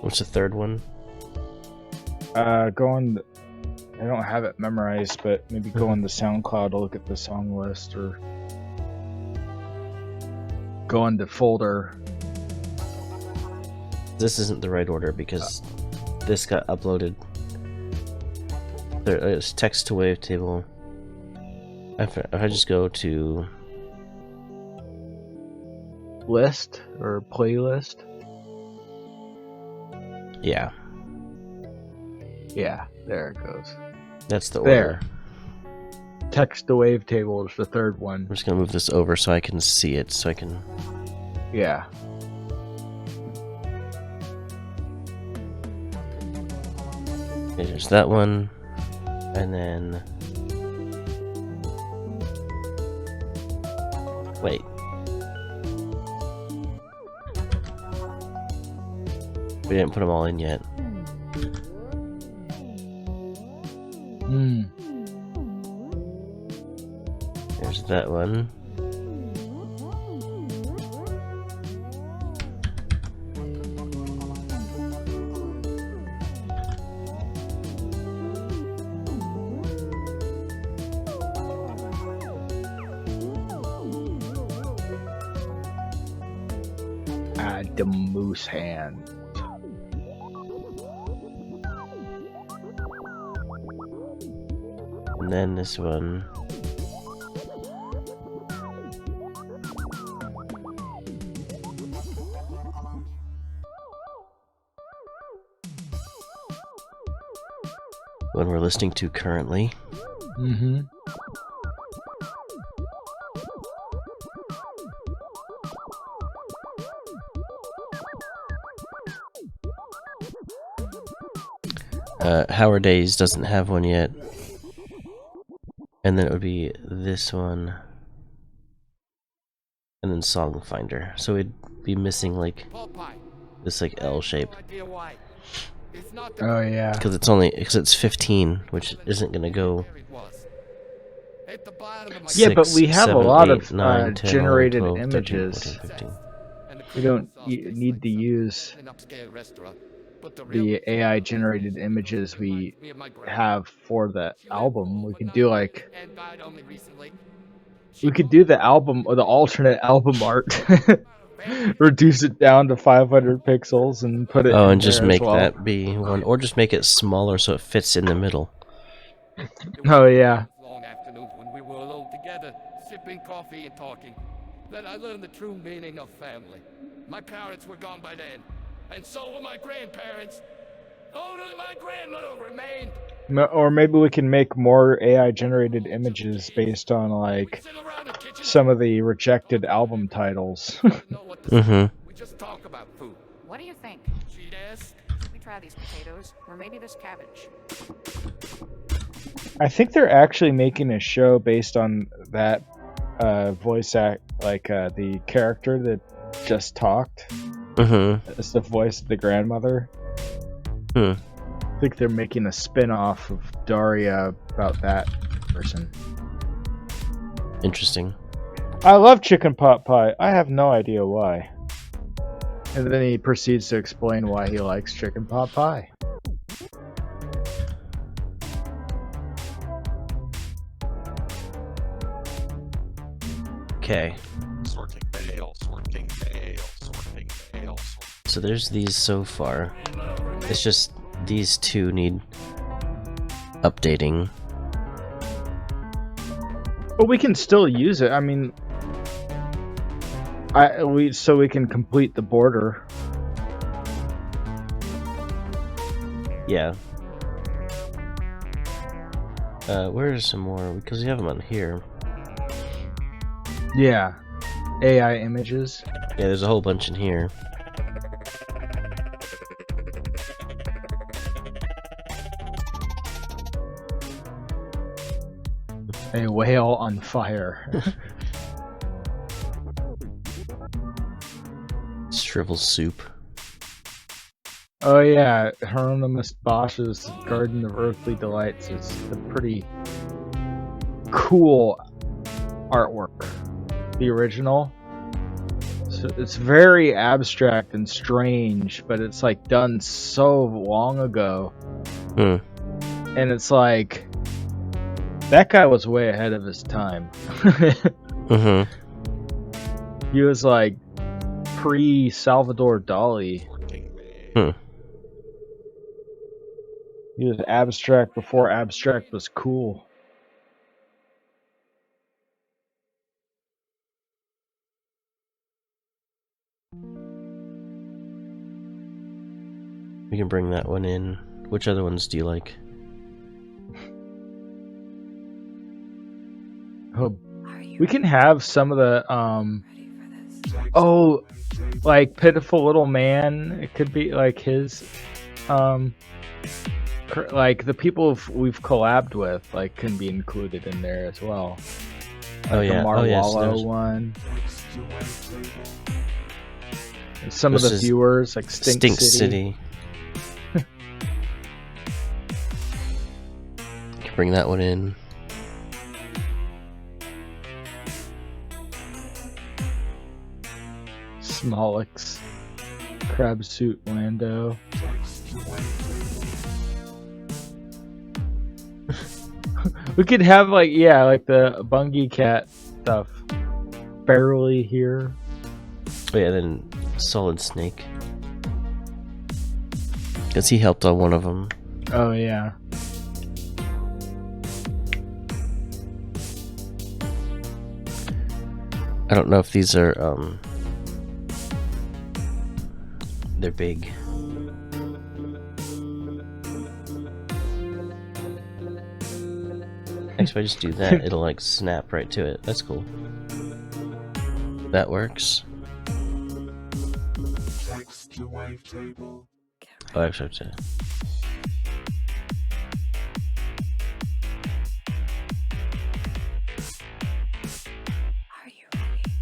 What's the third one? Go on. I don't have it memorized, but maybe go on the SoundCloud to look at the song list, or go on the folder. This isn't the right order because this got uploaded. There's text to wavetable. If I just go to List or playlist. yeah, Yeah, there it goes. that's the There. order. Text to wavetable is the third one. I'm just gonna move this over so I can see it, so I can. Yeah. Okay, there's that one, and then wait. We didn't put them all in yet. There's that one. Ah, the moose hand. And then this one. One we're listening to currently. Mm-hmm. Howard Days doesn't have one yet. And then it would be this one. And then Song Finder. So we'd be missing like this like L shape. Oh yeah. Because it's 15, which isn't gonna go. Yeah, but we have 7, a lot 8, of 9, 10, generated 11, 12, 13, images. 14, 15. We don't need to use the AI generated images we have for the album. We could do like the album or the alternate album art. Reduce it down to 500 pixels and put it. Oh, in and just there make as well. that be one, or just make it smaller so it fits in the middle. Oh yeah. Long afternoons when we were alone together, sipping coffee and talking. Then I learned the true meaning of family. My parents were gone by then, and so were my grandparents. Only my grandmother remained. Or maybe we can make more AI generated images based on like some of the rejected album titles. Mm-hmm. We just talk about food. What do you think? She'd ask, Should we try these potatoes? Or maybe this cabbage? I think they're actually making a show based on that voice act, like the character that just talked. Mm-hmm. It's the voice of the grandmother. Hmm. I think they're making a spin-off of Daria about that person. Interesting. I love chicken pot pie. I have no idea why. And then he proceeds to explain why he likes chicken pot pie. Okay. sorting mail, sorting mail, sorting mail. So there's these so far. It's just these two need updating. But we can still use it. I mean, so we can complete the border. Yeah. Where's some more? Because we have them on here. Yeah. AI images. Yeah, there's a whole bunch in here. A whale on fire. Shrivel soup. Oh yeah, Hieronymus Bosch's Garden of Earthly Delights is a pretty cool artwork. The original. So it's very abstract and strange, but it's like done so long ago. Hmm. And it's like that guy was way ahead of his time. Mm-hmm. He was like pre-Salvador Dali. Hmm. He was abstract before abstract was cool. We can bring that one in. Which other ones do you like? Oh, we can have some of the oh, like Pitiful Little Man. It could be like his like the people we've collabed with like can be included in there as well. Like Oh yeah, the oh yes. Marwallo there's- one. And some This of the is viewers like Stink City. Can bring that one in. Smolix, Crab Suit Lando. We could have like like the Bungie Cat stuff. Barely here. Oh yeah, then Solid Snake. Because he helped on one of them. Oh yeah. I don't know if these are, they're big. Actually, if I just do that, it'll like snap right to it. That's cool. That works. Oh, I actually have to. Are you ready?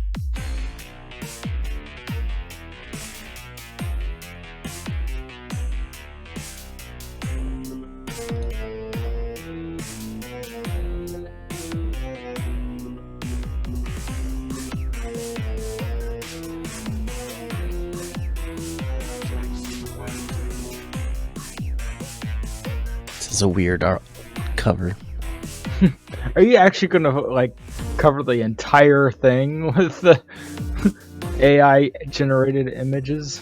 This is a weird art cover. Are you actually gonna like cover the entire thing with the AI generated images?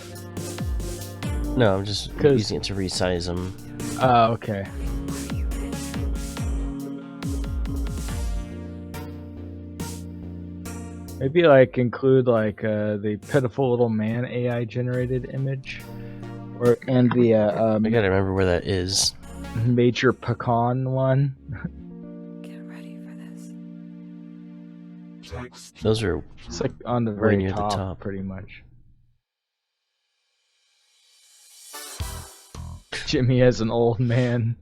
No, I'm just 'Cause- using it to resize them. Oh, okay. Maybe like include like the pitiful little man AI generated image, or and the I gotta remember where that is. Major Pecan one. Get ready for this. Those are It's like on the Way very near the top, top. pretty much. Jimmy as an old man.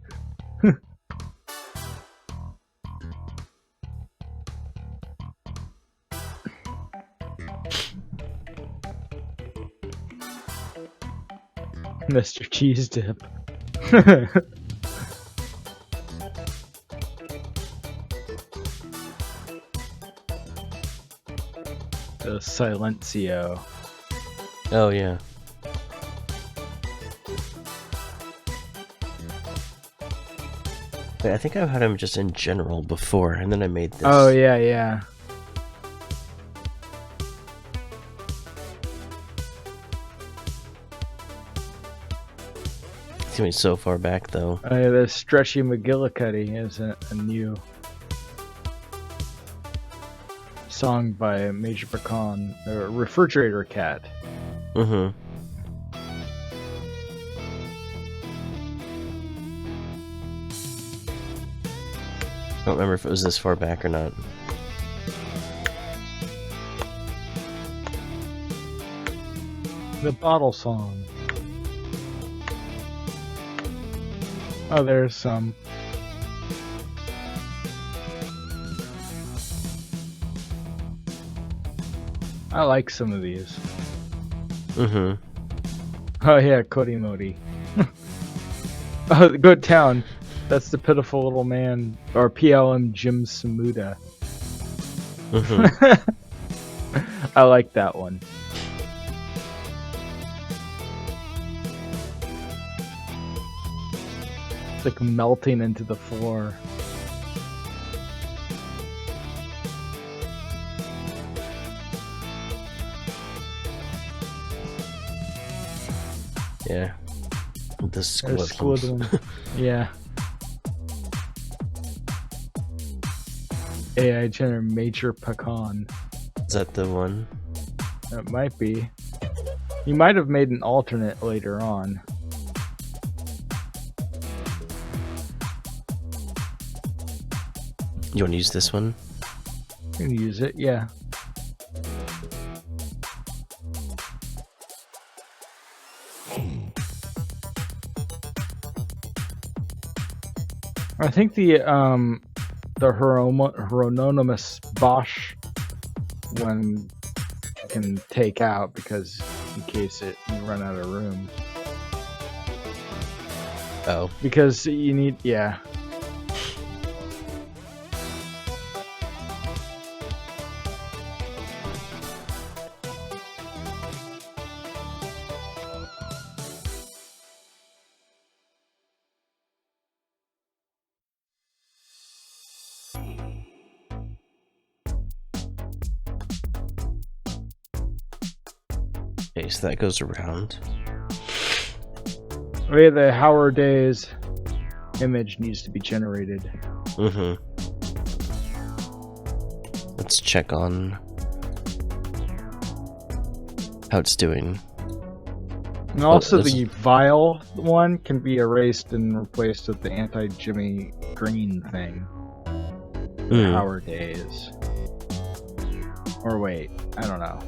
Mr. Cheese Dip. The Silencio. Oh yeah. Wait, I think I've had him just in general before, and then I made this. Oh yeah, yeah. It's gonna be so far back though. The Stretchy McGillicuddy is a new song by Major Pecan, the Refrigerator Cat. Mm-hmm. I don't remember if it was this far back or not. The Bottle Song. Oh, there's some. I like some of these. Mm-hmm. Oh yeah, Cody Modi. Oh, the Good Town. That's the pitiful little man, or PLM Jim Samuda. Mm-hmm. I like that one. It's like melting into the floor. Yeah. The There's squid. Squidward. Yeah. AI generated Major Pecan. Is that the one? That might be. You might have made an alternate later on. You want to use this one? You can use it, yeah. I think the Hieronymus Bosch one can take out because in case you run out of room. Oh. Because you need, yeah. Okay, so that goes around. Okay, the Howard Days image needs to be generated. Mm-hmm. Let's check on how it's doing. And also there's- the Vile one can be erased and replaced with the anti-Jimmy Green thing. Mm. Howard Days. Or wait, I don't know.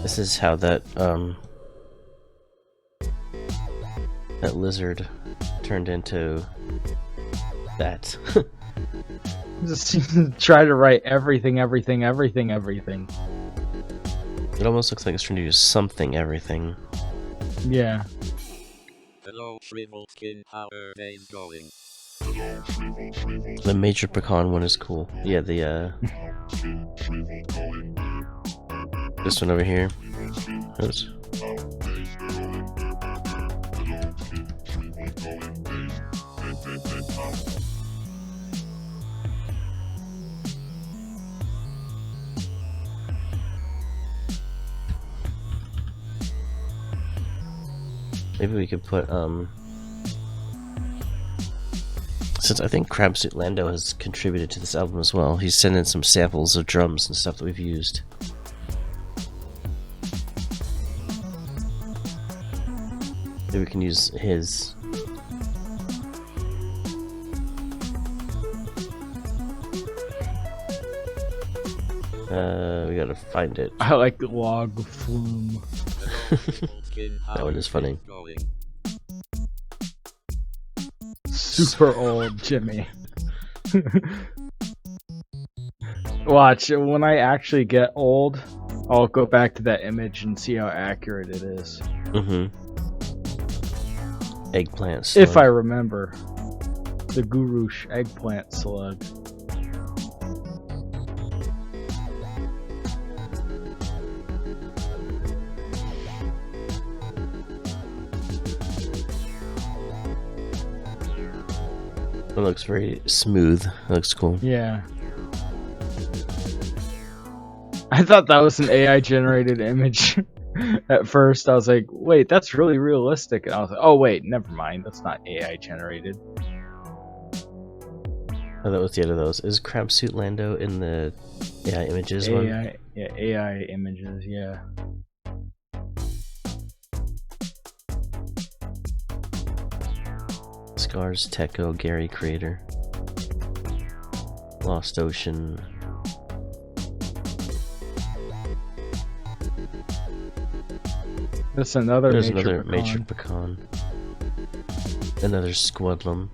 This is how that that lizard turned into that. Just try to write everything. It almost looks like it's trying to do something everything. Yeah. Hello, Shrivel Skin. How are days going? The Major Pecan one is cool. Yeah, the this one over here. Oops. Maybe we could put since I think Crabsuit Lando has contributed to this album as well. He's sent in some samples of drums and stuff that we've used. Maybe we can use his. We gotta find it. I like Log Flume. That one is funny. Super old Jimmy. Watch, when I actually get old, I'll go back to that image and see how accurate it is. Mm-hmm. Eggplant If slug. I remember. The Gurush eggplant slug. It looks very smooth. It looks cool. Yeah. I thought that was an AI generated image. At first, I was like, wait, that's really realistic. And I was like, oh, wait, never mind. That's not AI generated. Oh, that was the other of those. Is Crabsuit Lando in the AI images one? Yeah, AI images, yeah. Scars, Techo, Gary Creator, Lost Ocean. That's another There's Major another Pecan. Major Pecan. Another Squadlum.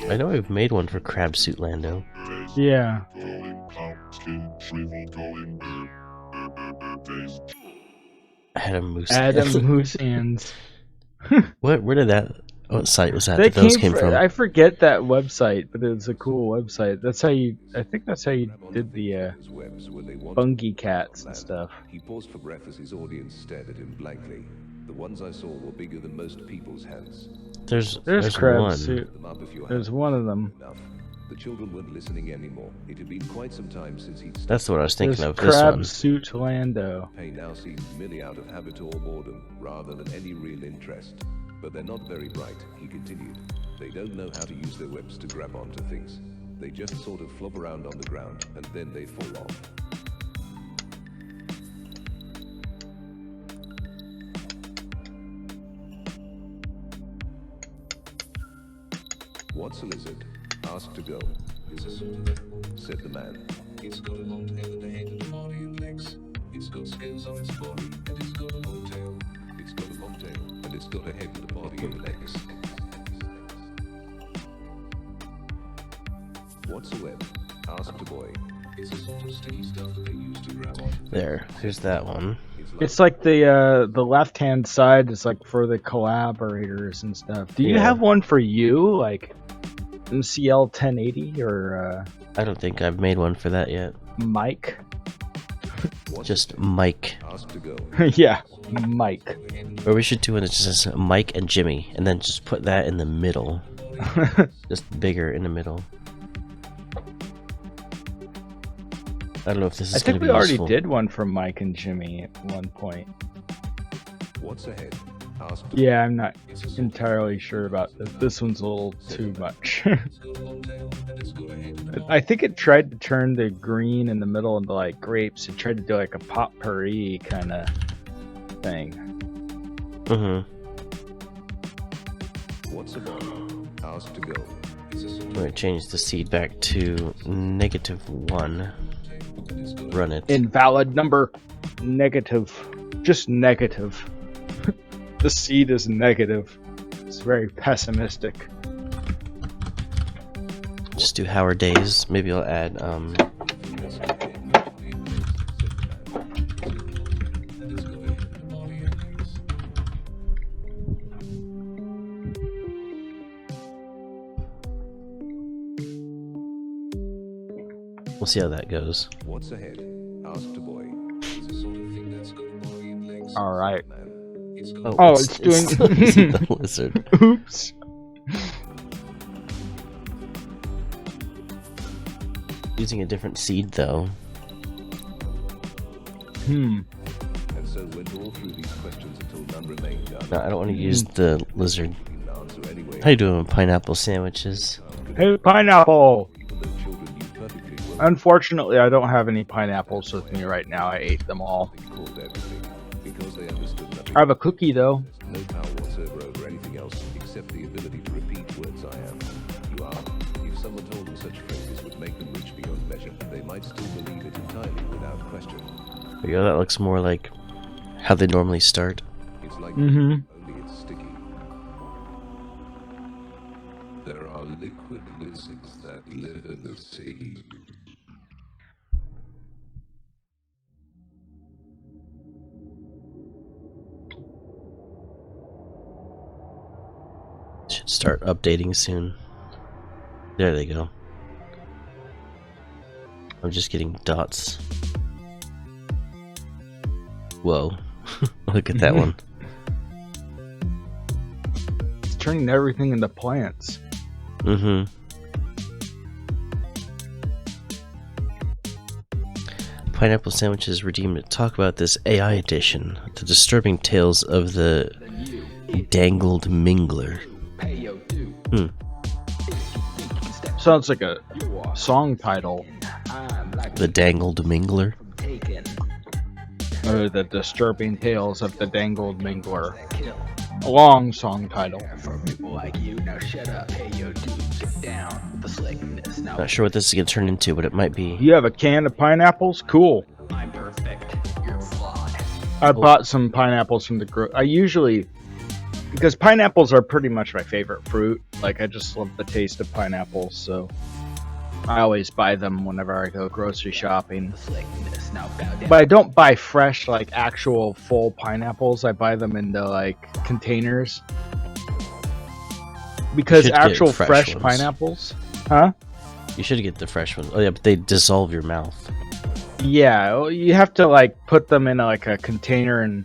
I know I've made one for Crabsuit Lando. Yeah. Adam Moose. Adam Moose Hands. What? Where did that? What site was that? They that those came from? I forget that website, but it's a cool website. That's how you. I think that's how you did the Bungie cats and stuff. He paused for breath as his audience stared at him blankly. The ones I saw were bigger than most people's hands. There's Crab one. Suit. There's one of them. The children weren't listening anymore. It had been quite some time since he'd stopped. That's what I was thinking There's of. This one. Crabsuit Lando. Pain now seems merely out of habit or boredom, rather than any real interest. But they're not very bright, he continued. They don't know how to use their webs to grab onto things. They just sort of flop around on the ground, and then they fall off. What's a lizard? Asked to go. Is a sort of animal, said the man. It's got a long tail and a head and a body and legs. It's got scales on its body, and it's got a long tail. It's got a long tail, and it's got a head and a body and legs. What's a web? Asked a boy. It's a sort of sticky stuff that they use to grab on. There's that one. It's like the left hand side is like for the collaborators and stuff. Do you Yeah. have one for you, like MCL 1080 or I don't think I've made one for that yet. Mike? Just Mike. Asked to go. Yeah, Mike. Or we should do one that just says Mike and Jimmy, and then just put that in the middle. Just bigger in the middle. I don't know if this I is going think to be we already useful. did one from Mike and Jimmy at one point. What's ahead? Ask to Yeah, I'm not entirely sure about this. This one's a little too much. I think it tried to turn the green in the middle into like grapes. It tried to do like a potpourri kind of thing. Mm-hmm. What's a boy? Ask to go. I'm going to change the seed back to -1. Run it. Invalid number. Negative. Just negative. The seed is negative. It's very pessimistic. Just do Howard Days. Maybe I'll add we'll see how that goes. What's ahead? Ask to boy. All right. Oh, it's doing it's the lizard. Oops. Using a different seed though. And so went all through these questions until none remained. No, I don't want to use the lizard. Answer anyway. How you doing, pineapple sandwiches? Hey, pineapple! Even though children knew perfectly well Unfortunately, I don't have any pineapples with me right now. I ate them all. they called everything because they understood nothing. I have a cookie though. No power whatsoever over anything else except the ability to repeat words I am. You are. If someone told them such phrases would make them rich beyond measure, they might still believe it entirely without question. There you go, that looks more like how they normally start. It's like Mm-hmm. only it's sticky. There are liquid lizards that live in the sea. Should start updating soon. There they go. I'm just getting dots. Whoa. Look at that one. It's turning everything into plants. Mm-hmm. Pineapple Sandwiches redeemed to talk about this AI edition, the disturbing tales of the dangled mingler. Hmm. Sounds like a song title. The dangled mingler. Or the disturbing tales of the dangled mingler. A long song title. Not sure what this is gonna turn into, but it might be. You have a can of pineapples? Cool. I bought some pineapples from the I usually, because pineapples are pretty much my favorite fruit. Like, I just love the taste of pineapples, so I always buy them whenever I go grocery shopping. But I don't buy fresh, like, actual full pineapples. I buy them into, like, containers. Because Should get actual fresh fresh ones. pineapples... Huh? You should get the fresh ones. Oh yeah, but they dissolve your mouth. Yeah, well, you have to, like, put them in, like, a container and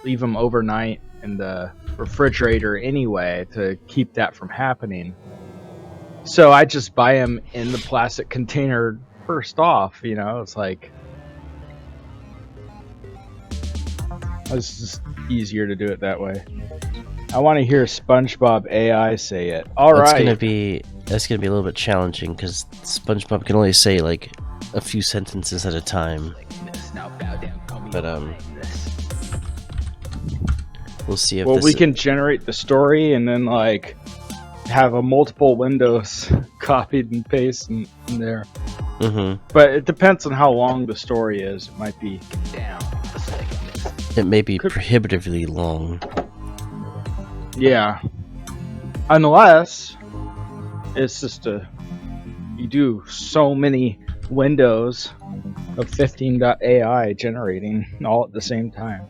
leave them overnight in the refrigerator anyway to keep that from happening. So I just buy them in the plastic container first off, you know? It's like... It's just easier to do it that way. I want to hear SpongeBob AI say it. Alright. That's gonna be a little bit challenging because SpongeBob can only say like a few sentences at a time. But we'll see if Well, this we can generate the story and then, like, have a multiple windows copied and pasted in there. Mm-hmm. But it depends on how long the story is. It might be... It may be prohibitively long. Yeah. Unless it's just you do so many windows of 15.ai generating all at the same time.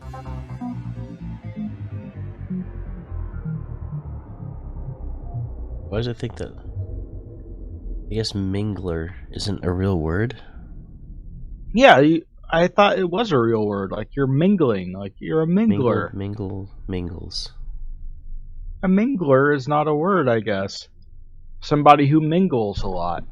Why does it think that? I guess mingler isn't a real word. Yeah, I thought it was a real word. Like, you're mingling. Like, you're a mingler. Mingles. A mingler is not a word, I guess. Somebody who mingles a lot.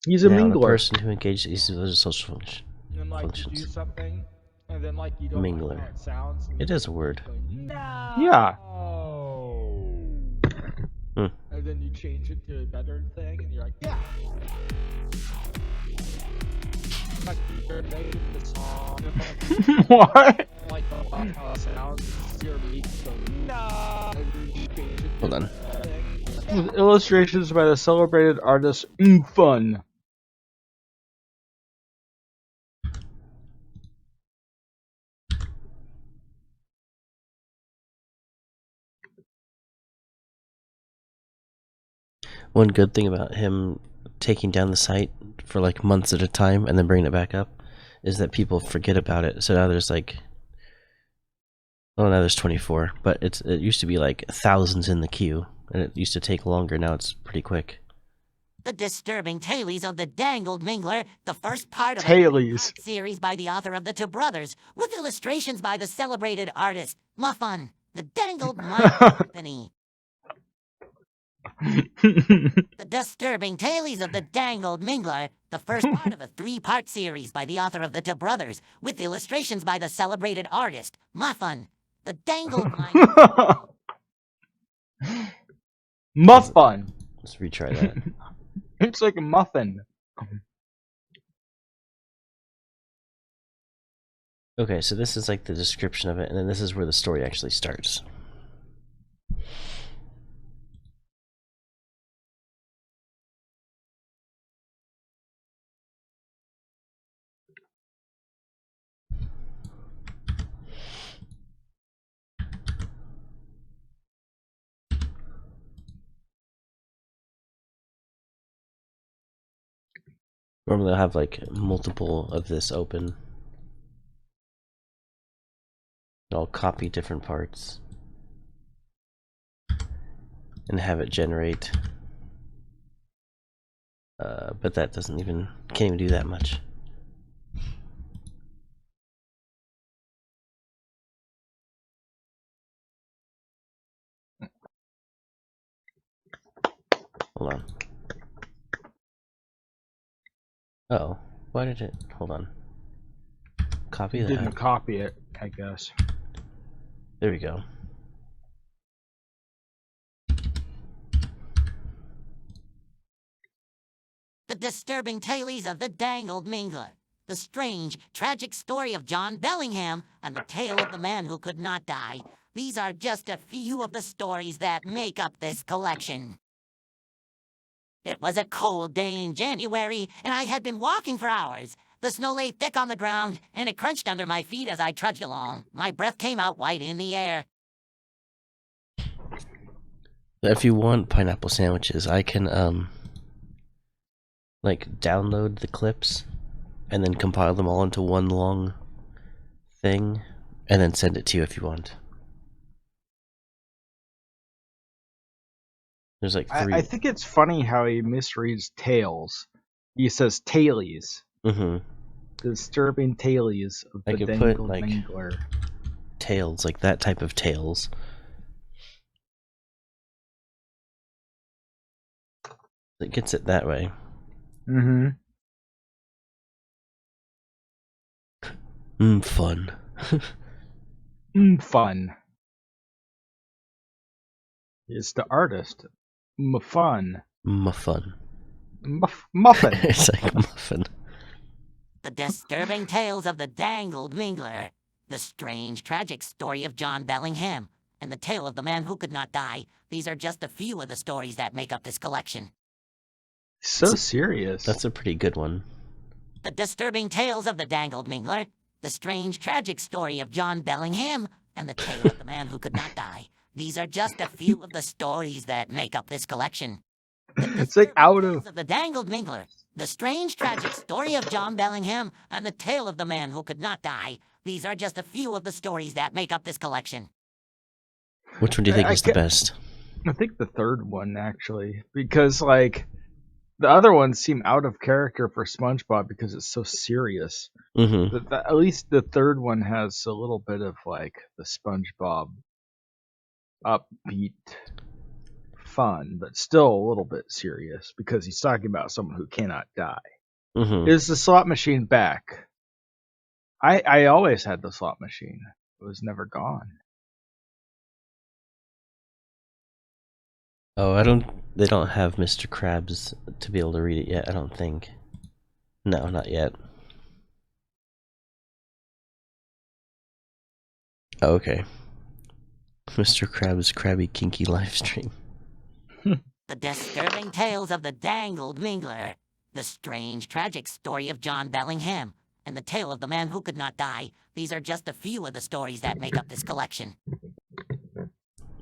He's a Noun, a mingler. person who engages in those social functions. And like you do Functions. something, and then like you don't like Mingler. how it sounds. and It you is a word. go, no. Yeah. Hmm. And then you change it to a better thing, and you're like, yeah. Like you're making the song. What? Like how it sounds. Your meat go, no. And then you change it to Hold on. a thing. With illustrations by the celebrated artist Fun. One good thing about him taking down the site for like months at a time and then bringing it back up is that people forget about it. So now there's like, oh, now there's 24, but it used to be like thousands in the queue, and it used to take longer. Now it's pretty quick. The Disturbing Tales of the Dangled Mingler, the first part of a Tailies. series by the author of The Two Brothers, with illustrations by the celebrated artist Muffun, the Dangled Mine Company. The Disturbing Tales of the Dangled Mingler, the first part of a 3-part series by the author of The Two Brothers, with illustrations by the celebrated artist Muffun, the Dangled Mine Muffin. Let's retry that. It's like a muffin. Okay, so this is like the description of it, and then this is where the story actually starts. Normally I'll have like multiple of this open. I'll copy different parts and have it generate. But that can't even do that much. Hold on. Oh, why did it? Hold on. Copy that. Didn't copy it, I guess. There we go. The Disturbing Tales of the Dangled Mingler, the strange, tragic story of John Bellingham, and the tale of the man who could not die. These are just a few of the stories that make up this collection. It was a cold day in January, and I had been walking for hours. The snow lay thick on the ground, and it crunched under my feet as I trudged along. My breath came out white in the air. If you want pineapple sandwiches, I can like download the clips and then compile them all into one long thing and then send it to you if you want. There's like 3. I think it's funny how he misreads tails. He says tailies. Mm-hmm. Disturbing tailies of I the could put Dangled like Mingler. tails, like that type of tails. It gets it that way. Mm-hmm. Fun. Fun. It's the artist. Muffin. Muffin. Muffin. It's like muffin. The Disturbing Tales of the Dangled Mingler, the strange, tragic story of John Bellingham, and the tale of the man who could not die. These are just a few of the stories that make up this collection. So serious. That's a pretty good one. The Disturbing Tales of the Dangled Mingler, the strange, tragic story of John Bellingham, and the tale of the man who could not die. These are just a few of the stories that make up this collection. It's like out Tales of the Dangled Mingler, the strange, tragic story of John Bellingham, and the tale of the man who could not die. These are just a few of the stories that make up this collection. Which one do you think is the best? I think the third one, actually. Because, like, the other ones seem out of character for SpongeBob because it's so serious. Mm-hmm. At least the third one has a little bit of, like, the SpongeBob upbeat, fun, but still a little bit serious because he's talking about someone who cannot die. Mm-hmm. Is the slot machine back? I always had the slot machine. It was never gone. Oh, they don't have Mr. Krabs to be able to read it yet, I don't think. No, not yet. Oh, okay. Mr. Krabs' Krabby Kinky livestream. The disturbing tales of the Dangled Mingler, the strange, tragic story of John Bellingham, and the tale of the man who could not die. These are just a few of the stories that make up this collection.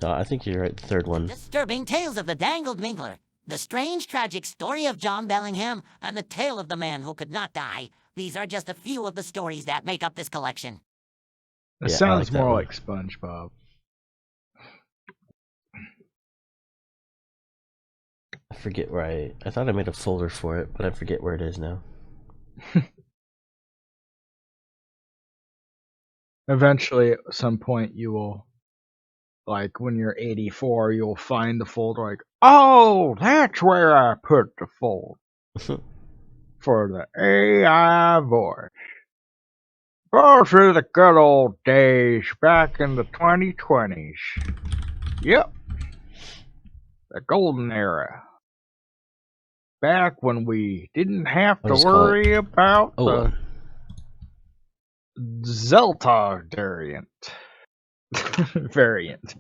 No, I think you're right, the third one. Disturbing tales of the Dangled Mingler, the strange, tragic story of John Bellingham, and the tale of the man who could not die. These are just a few of the stories that make up this collection. It Yeah, I sounds like that more one. like SpongeBob. I forget where I thought I made a folder for it, but I forget where it is now. Eventually, at some point, you will, like when you're 84, you'll find the folder like, oh, that's where I put the folder for the AI voice. Go through the good old days back in the 2020s. Yep. The golden era. Back when we didn't have I'll to just call worry about Oh, the Zelta variant. variant.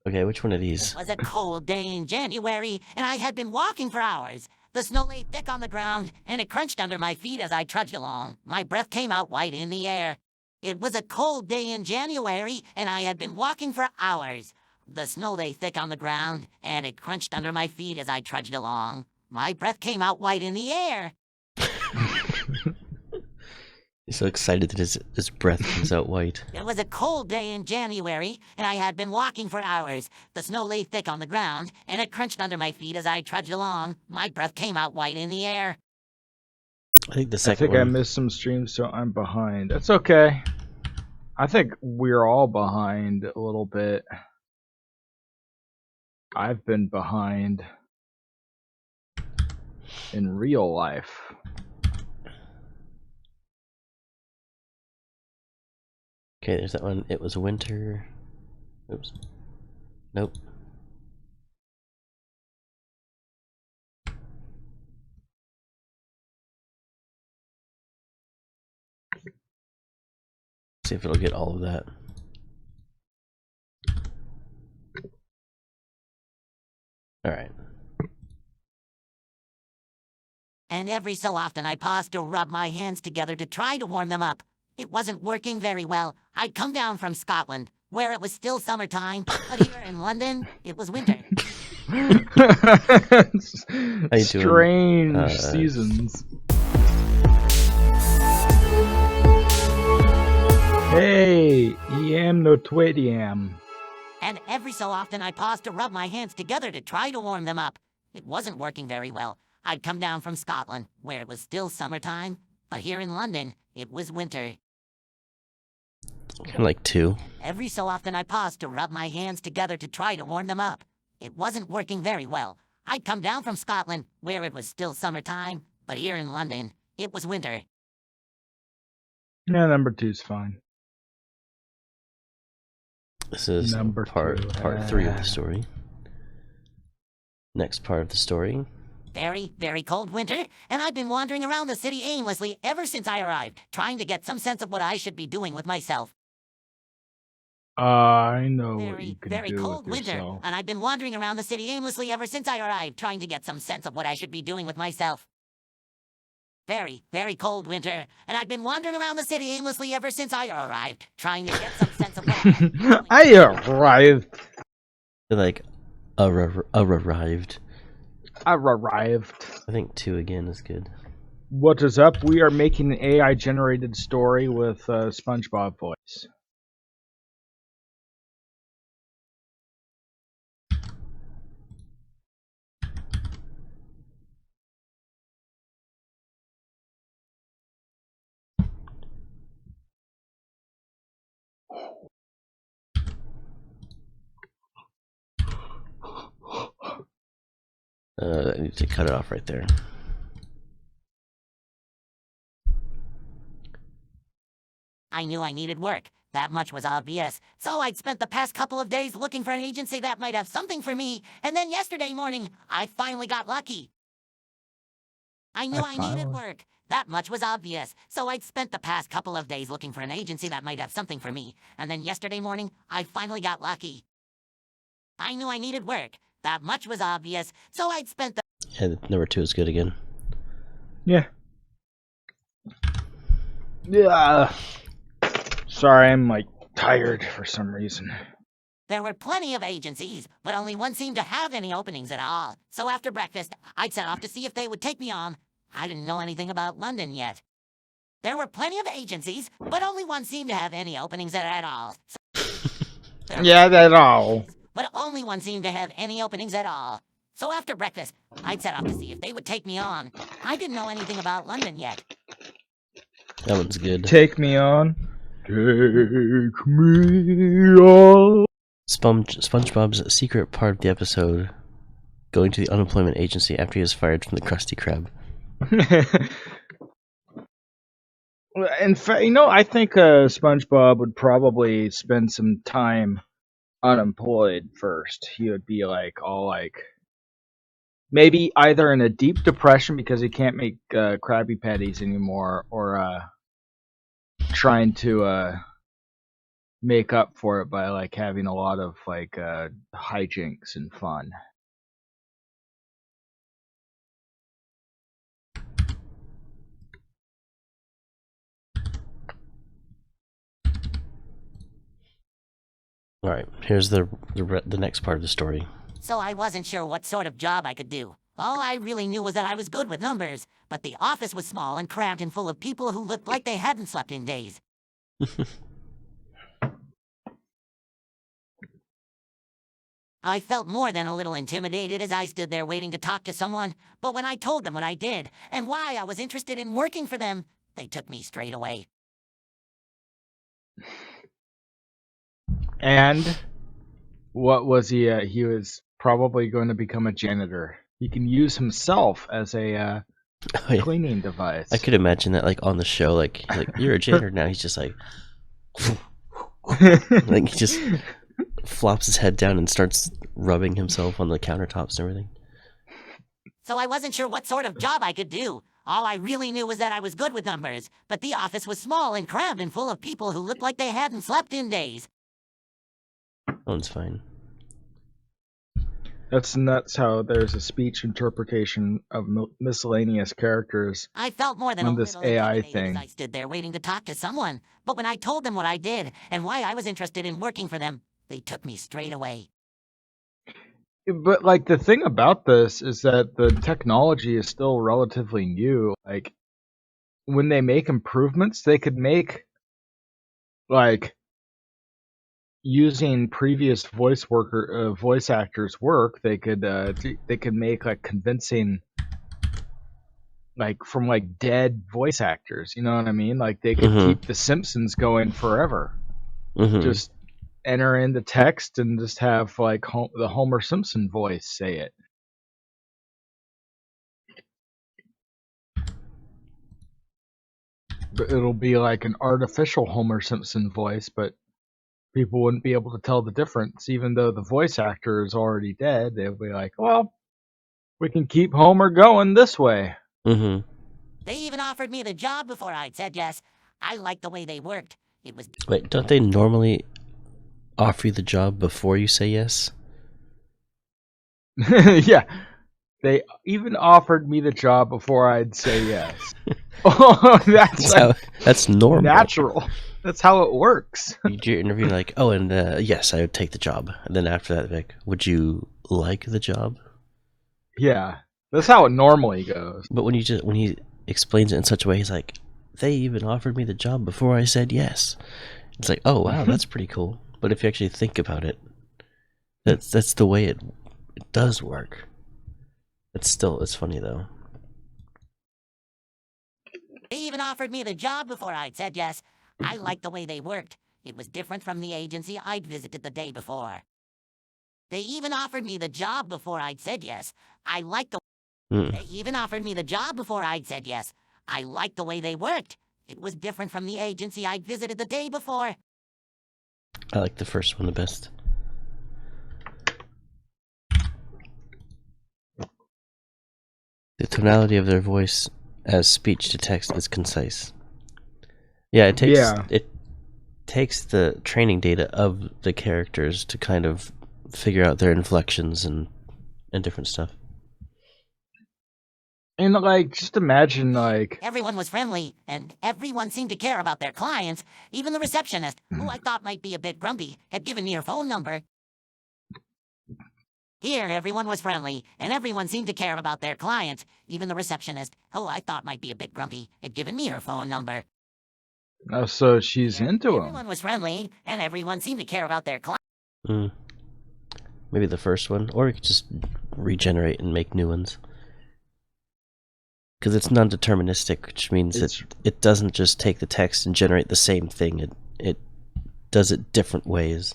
okay, which one of these? It was a cold day in January, and I had been walking for hours. The snow lay thick on the ground, and it crunched under my feet as I trudged along. My breath came out white in the air. It was a cold day in January, and I had been walking for hours. The snow lay thick on the ground, and it crunched under my feet as I trudged along. My breath came out white in the air. He's so excited that his breath comes out white. It was a cold day in January, and I had been walking for hours. The snow lay thick on the ground, and it crunched under my feet as I trudged along. My breath came out white in the air. I think the I second think I one. missed some streams, so I'm behind. That's okay. I think we're all behind a little bit. I've been behind in real life. Okay, there's that one. It was winter. Oops. Nope. See if it'll get all of that. Alright. And every so often I paused to rub my hands together to try to warm them up. It wasn't working very well. I'd come down from Scotland, where it was still summertime, but here in London, it was winter. Strange seasons. Hey, EM no twediam. And every so often I paused to rub my hands together to try to warm them up. It wasn't working very well. I'd come down from Scotland, where it was still summertime, but here in London, it was winter. Kind of like 2. Every so often I paused to rub my hands together to try to warm them up. It wasn't working very well. I'd come down from Scotland, where it was still summertime, but here in London, it was winter. Yeah, number 2's fine. This is Number part 3 of the story. Next part of the story. Very, very cold winter, and I've been wandering around the city aimlessly ever since I arrived, trying to get some sense of what I should be doing with myself. I know what you Very, can very do cold with winter, yourself. and I've been wandering around the city aimlessly ever since I arrived, trying to get some sense of what I should be doing with myself. Very, very cold winter, and I've been wandering around the city aimlessly ever since I arrived, trying to get some sense of what I should be doing. I arrived. Like, arrived. I arrived. I think 2 again is good. What is up? We are making an AI-generated story with SpongeBob voice. I need to cut it off right there. I knew I needed work. That much was obvious. So I'd spent the past couple of days looking for an agency that might have something for me, and then yesterday morning, I finally got lucky. I knew I needed work. That much was obvious. So I'd spent the past couple of days looking for an agency that might have something for me, and then yesterday morning, I finally got lucky. I knew I needed work. That much was obvious. So I'd spent the... And number 2 is good again. Yeah. Yeah. Sorry, I'm like tired for some reason. There were plenty of agencies, but only one seemed to have any openings at all. So after breakfast, I'd set off to see if they would take me on. I didn't know anything about London yet. There were plenty of agencies, but only one seemed to have any openings at all. Yeah, at all. But only one seemed to have any openings at all. So after breakfast, I'd set off to see if they would take me on. I didn't know anything about London yet. That one's good. Take me on. Take me on. SpongeBob's secret part of the episode: going to the unemployment agency after he is fired from the Krusty Krab. In fact, you know, I think SpongeBob would probably spend some time unemployed first. He would be like all like maybe either in a deep depression because he can't make Krabby Patties anymore, or trying to make up for it by like having a lot of like hijinks and fun. All right, here's the next part of the story. So I wasn't sure what sort of job I could do. All I really knew was that I was good with numbers, but the office was small and cramped and full of people who looked like they hadn't slept in days. I felt more than a little intimidated as I stood there waiting to talk to someone, but when I told them what I did and why I was interested in working for them, they took me straight away. And what was he? He was probably going to become a janitor. He can use himself as a cleaning device. I could imagine that, like on the show, like you're a janitor now. He's just like, like he just flops his head down and starts rubbing himself on the countertops and everything. So I wasn't sure what sort of job I could do. All I really knew was that I was good with numbers, but the office was small and cramped and full of people who looked like they hadn't slept in days. That one's fine. That's nuts how there's a speech interpretation of miscellaneous characters. I felt more than on a this little AI intimidated thing. as I stood there waiting to talk to someone. But when I told them what I did and why I was interested in working for them, they took me straight away. But like the thing about this is that the technology is still relatively new. Like when they make improvements, they could make like using previous voice actors' work. They could make like convincing, like from like dead voice actors. You know what I mean? Like they could keep The Simpsons going forever. Just enter in the text and just have like the Homer Simpson voice say it. But it'll be like an artificial Homer Simpson voice, but people wouldn't be able to tell the difference. Even though the voice actor is already dead, they'll be like, well, we can keep Homer going this way. They even offered me the job before I'd said yes. I liked the way they worked. It was... Wait, don't they normally offer you the job before you say yes? Yeah. They even offered me the job before I'd say yes. Oh, that's normal. Natural. That's how it works. You do your interview like, oh, and yes, I would take the job. And then after that, like, would you like the job? Yeah, that's how it normally goes. But when he explains it in such a way, he's like, they even offered me the job before I said yes. It's like, oh wow, that's pretty cool. But if you actually think about it, that's the way it does work. It's funny though. They even offered me the job before I'd said yes. I liked the way they worked. It was different from the agency I'd visited the day before. They even offered me the job before I'd said yes. I liked the Mm. They even offered me the job before I'd said yes. I liked the way they worked. It was different from the agency I'd visited the day before. I like the first one the best. The tonality of their voice as speech to text is concise. Yeah, it takes the training data of the characters to kind of figure out their inflections and different stuff. And like, just imagine like Everyone was friendly, and everyone seemed to care about their clients. Even the receptionist, who I thought might be a bit grumpy, had given me her phone number. Here, everyone was friendly, and everyone seemed to care about their clients. Even the receptionist, who I thought might be a bit grumpy, had given me her phone number. oh, so she's into him. Everyone was friendly, and everyone seemed to care about their clients. Mm. Maybe the first one, or you could just regenerate and make new ones. Because it's non-deterministic, which means it doesn't just take the text and generate the same thing. It does it different ways.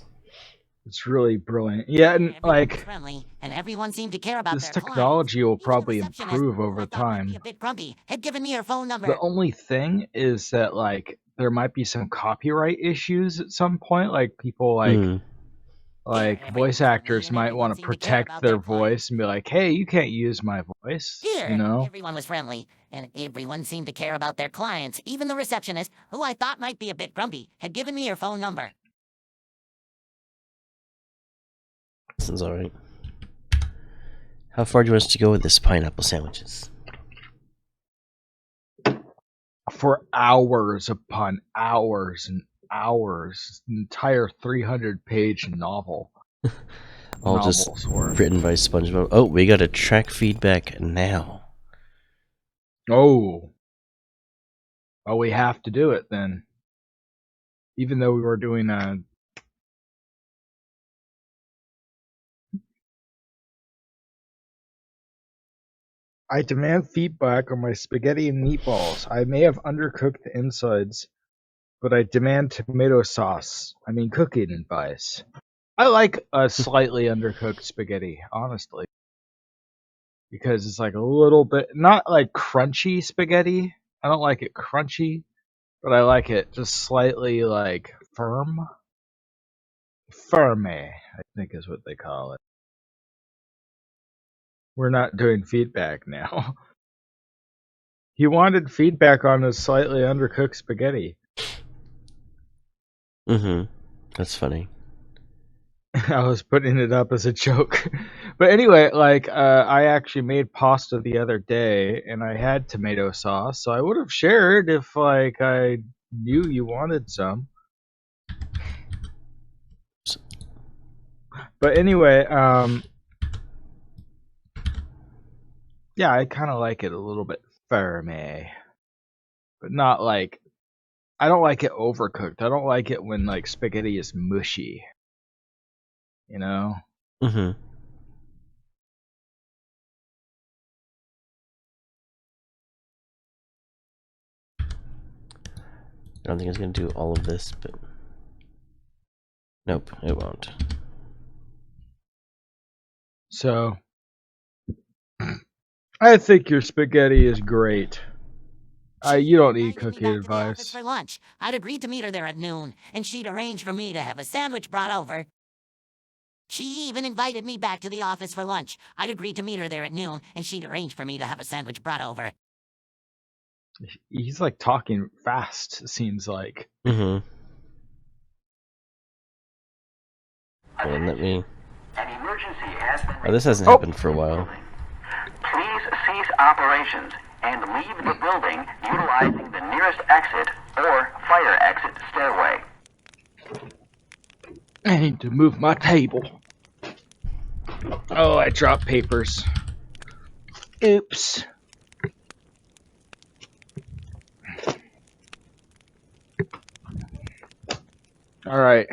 It's really brilliant. Yeah, and like friendly, and everyone seemed to care about this their technology will probably receptionist, improve over time. a bit grumpy, had given me her phone number. The only thing is that like there might be some copyright issues at some point. Like people like voice actors might want to protect their voice and be like, "Hey, you can't use my voice." Here, You know? everyone was friendly, and everyone seemed to care about their clients. Even the receptionist, who I thought might be a bit grumpy, had given me her phone number. Sounds alright. How far do you want us to go with this pineapple sandwiches? For hours upon hours and hours, an entire 300-page novel. All just written by SpongeBob. Oh, we got a track feedback now. Oh, we have to do it then. Even though we were doing a. I demand feedback on my spaghetti and meatballs. I may have undercooked the insides, but I demand tomato sauce. I mean cooking advice. I like a slightly undercooked spaghetti, honestly. Because it's like a little bit, not like crunchy spaghetti. I don't like it crunchy, but I like it just slightly like firm. Firme, I think is what they call it. We're not doing feedback now. He wanted feedback on his slightly undercooked spaghetti. Mm-hmm. That's funny. I was putting it up as a joke. But anyway, like, I actually made pasta the other day, and I had tomato sauce, so I would have shared if, like, I knew you wanted some. But anyway, yeah, I kind of like it a little bit firm, but not like, I don't like it overcooked. I don't like it when, like, spaghetti is mushy. You know? Mm-hmm. I don't think it's going to do all of this, but... Nope, it won't. So, I think your spaghetti is great. You don't need cooking advice. For lunch, I'd agreed to meet her there at noon, and she'd arranged for me to have a sandwich brought over. She even invited me back to the office for lunch. I'd agreed to meet her there at noon, and she'd arranged for me to have a sandwich brought over. He's like talking fast, it seems like. Mm-hmm. And let me... An emergency has been... Oh, this hasn't happened for a while. Please cease operations and leave the building utilizing the nearest exit or fire exit stairway. I need to move my table. Oh, I dropped papers. Oops. All right.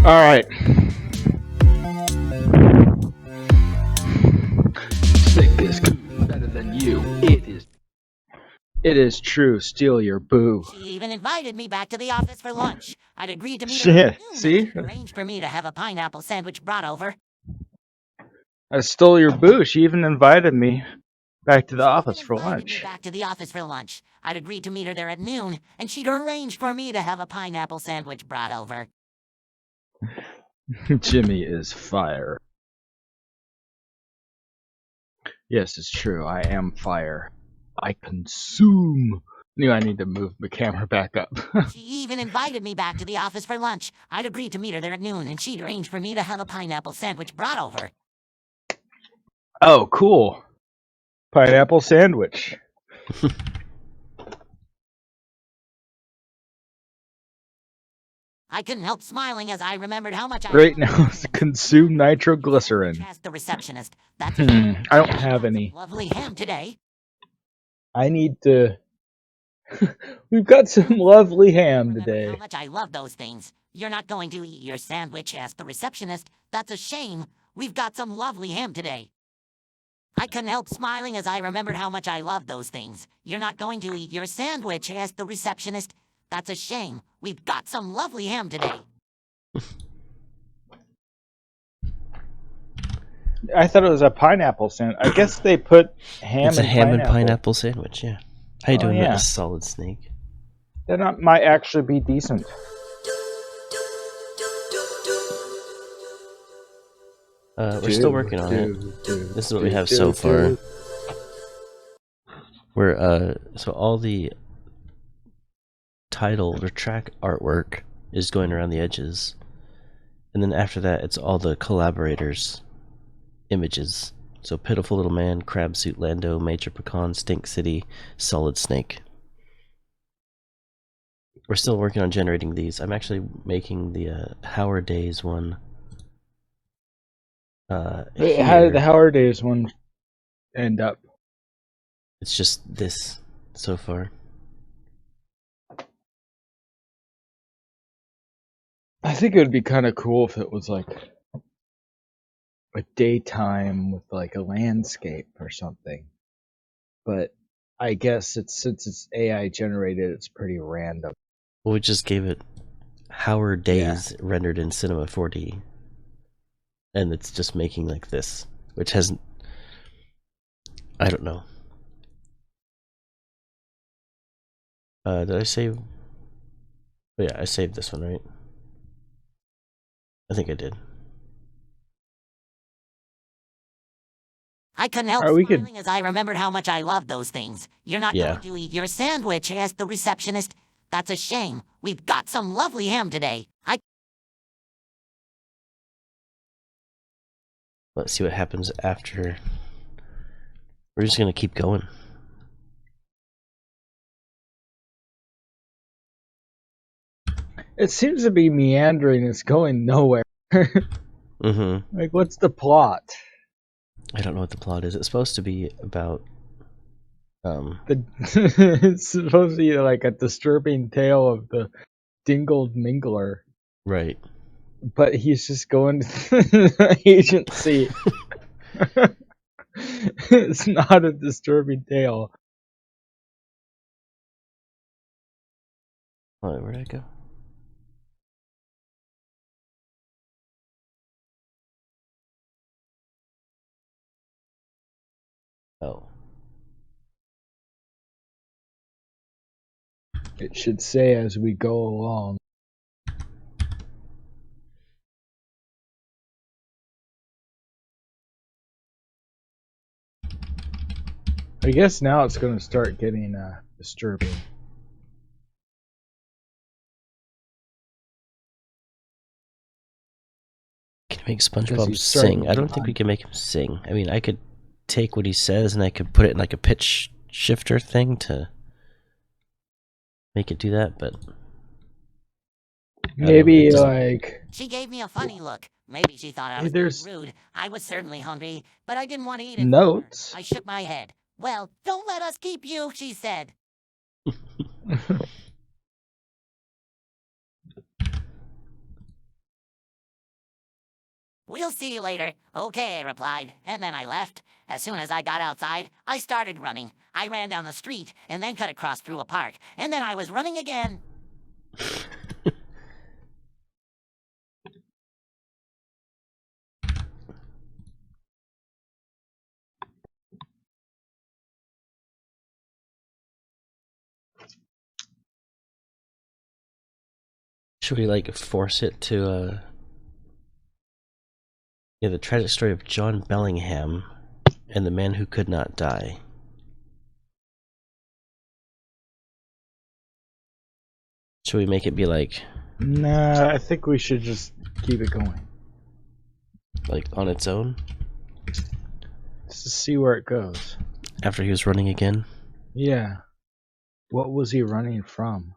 All right. Stick is cool, better than you. It is true. Steal your boo. She even invited me back to the office for lunch. I'd agreed to meet her. Shit. at noon, See? and she'd arranged for me to have a pineapple sandwich brought over. I stole your boo. She even invited me back to the office for Invited me lunch. back to the office for lunch. I'd agreed to meet her there at noon, and she'd arranged for me to have a pineapple sandwich brought over. Jimmy is fire. Yes, it's true. I am fire. I consume. Knew I need to move the camera back up. She even invited me back to the office for lunch. I'd agreed to meet her there at noon, and she'd arranged for me to have a pineapple sandwich brought over. Oh, cool. Pineapple sandwich. I couldn't help smiling as I remembered how much I Right now is consume nitroglycerin. asked the receptionist. That's I don't have any. lovely ham today. I need to. We've got some lovely ham today. How much I love those things. You're not going to eat your sandwich, asked the receptionist. That's a shame. We've got some lovely ham today. I couldn't help smiling as I remembered how much I love those things. You're not going to eat your sandwich, asked the receptionist. That's a shame. We've got some lovely ham today. I thought it was a pineapple sandwich. I guess they put ham It's a and ham pineapple. and pineapple sandwich, yeah. How you Oh, doing, yeah. Solid Snake? That might actually be decent. We're still working on it. This is what we have so far. We're so all the title or track artwork is going around the edges, and then after that it's all the collaborators images. So Pitiful Little Man, Crab Suit Lando, Major Pecan, Stink City, Solid Snake. We're still working on generating these. I'm actually making the Howard Days one. How here. did the Howard Days one end up? It's just this so far. I think it would be kind of cool if it was like a daytime with like a landscape or something. But I guess since it's AI generated, it's pretty random. Well, we just gave it Howard Days rendered in Cinema 4D. And it's just making like this, which hasn't... I don't know. Did I save... Oh yeah, I saved this one, right? I think I did. I couldn't help smiling as I remembered how much I love those things. You're not going to eat your sandwich, asked the receptionist. That's a shame. We've got some lovely ham today. Let's see what happens after. We're just gonna keep going. It seems to be meandering. It's going nowhere. Mm-hmm. Like, what's the plot? I don't know what the plot is. It's supposed to be about... It's supposed to be like a disturbing tale of the Dingled Mingler. Right. But he's just going to the agency. It's not a disturbing tale. Oh, where'd I go? Oh. It should say as we go along. I guess now it's going to start getting disturbing. Can you make SpongeBob sing? I don't think we can make him sing. I mean, I could take what he says and I could put it in like a pitch shifter thing to make it do that, but maybe like... She gave me a funny look. Maybe she thought I Hey, was being there's rude. I was certainly hungry, but I didn't want to eat it. notes. I shook my head. Well, don't let us keep you, she said. We'll see you later. Okay, I replied, and then I left. As soon as I got outside, I started running. I ran down the street and then cut across through a park, and then I was running again. Should we like force it to yeah, the tragic story of John Bellingham and the man who could not die. Should we make it be like Nah, I think we should just keep it going. Like on its own? Just to see where it goes. After he was running again? Yeah. What was he running from?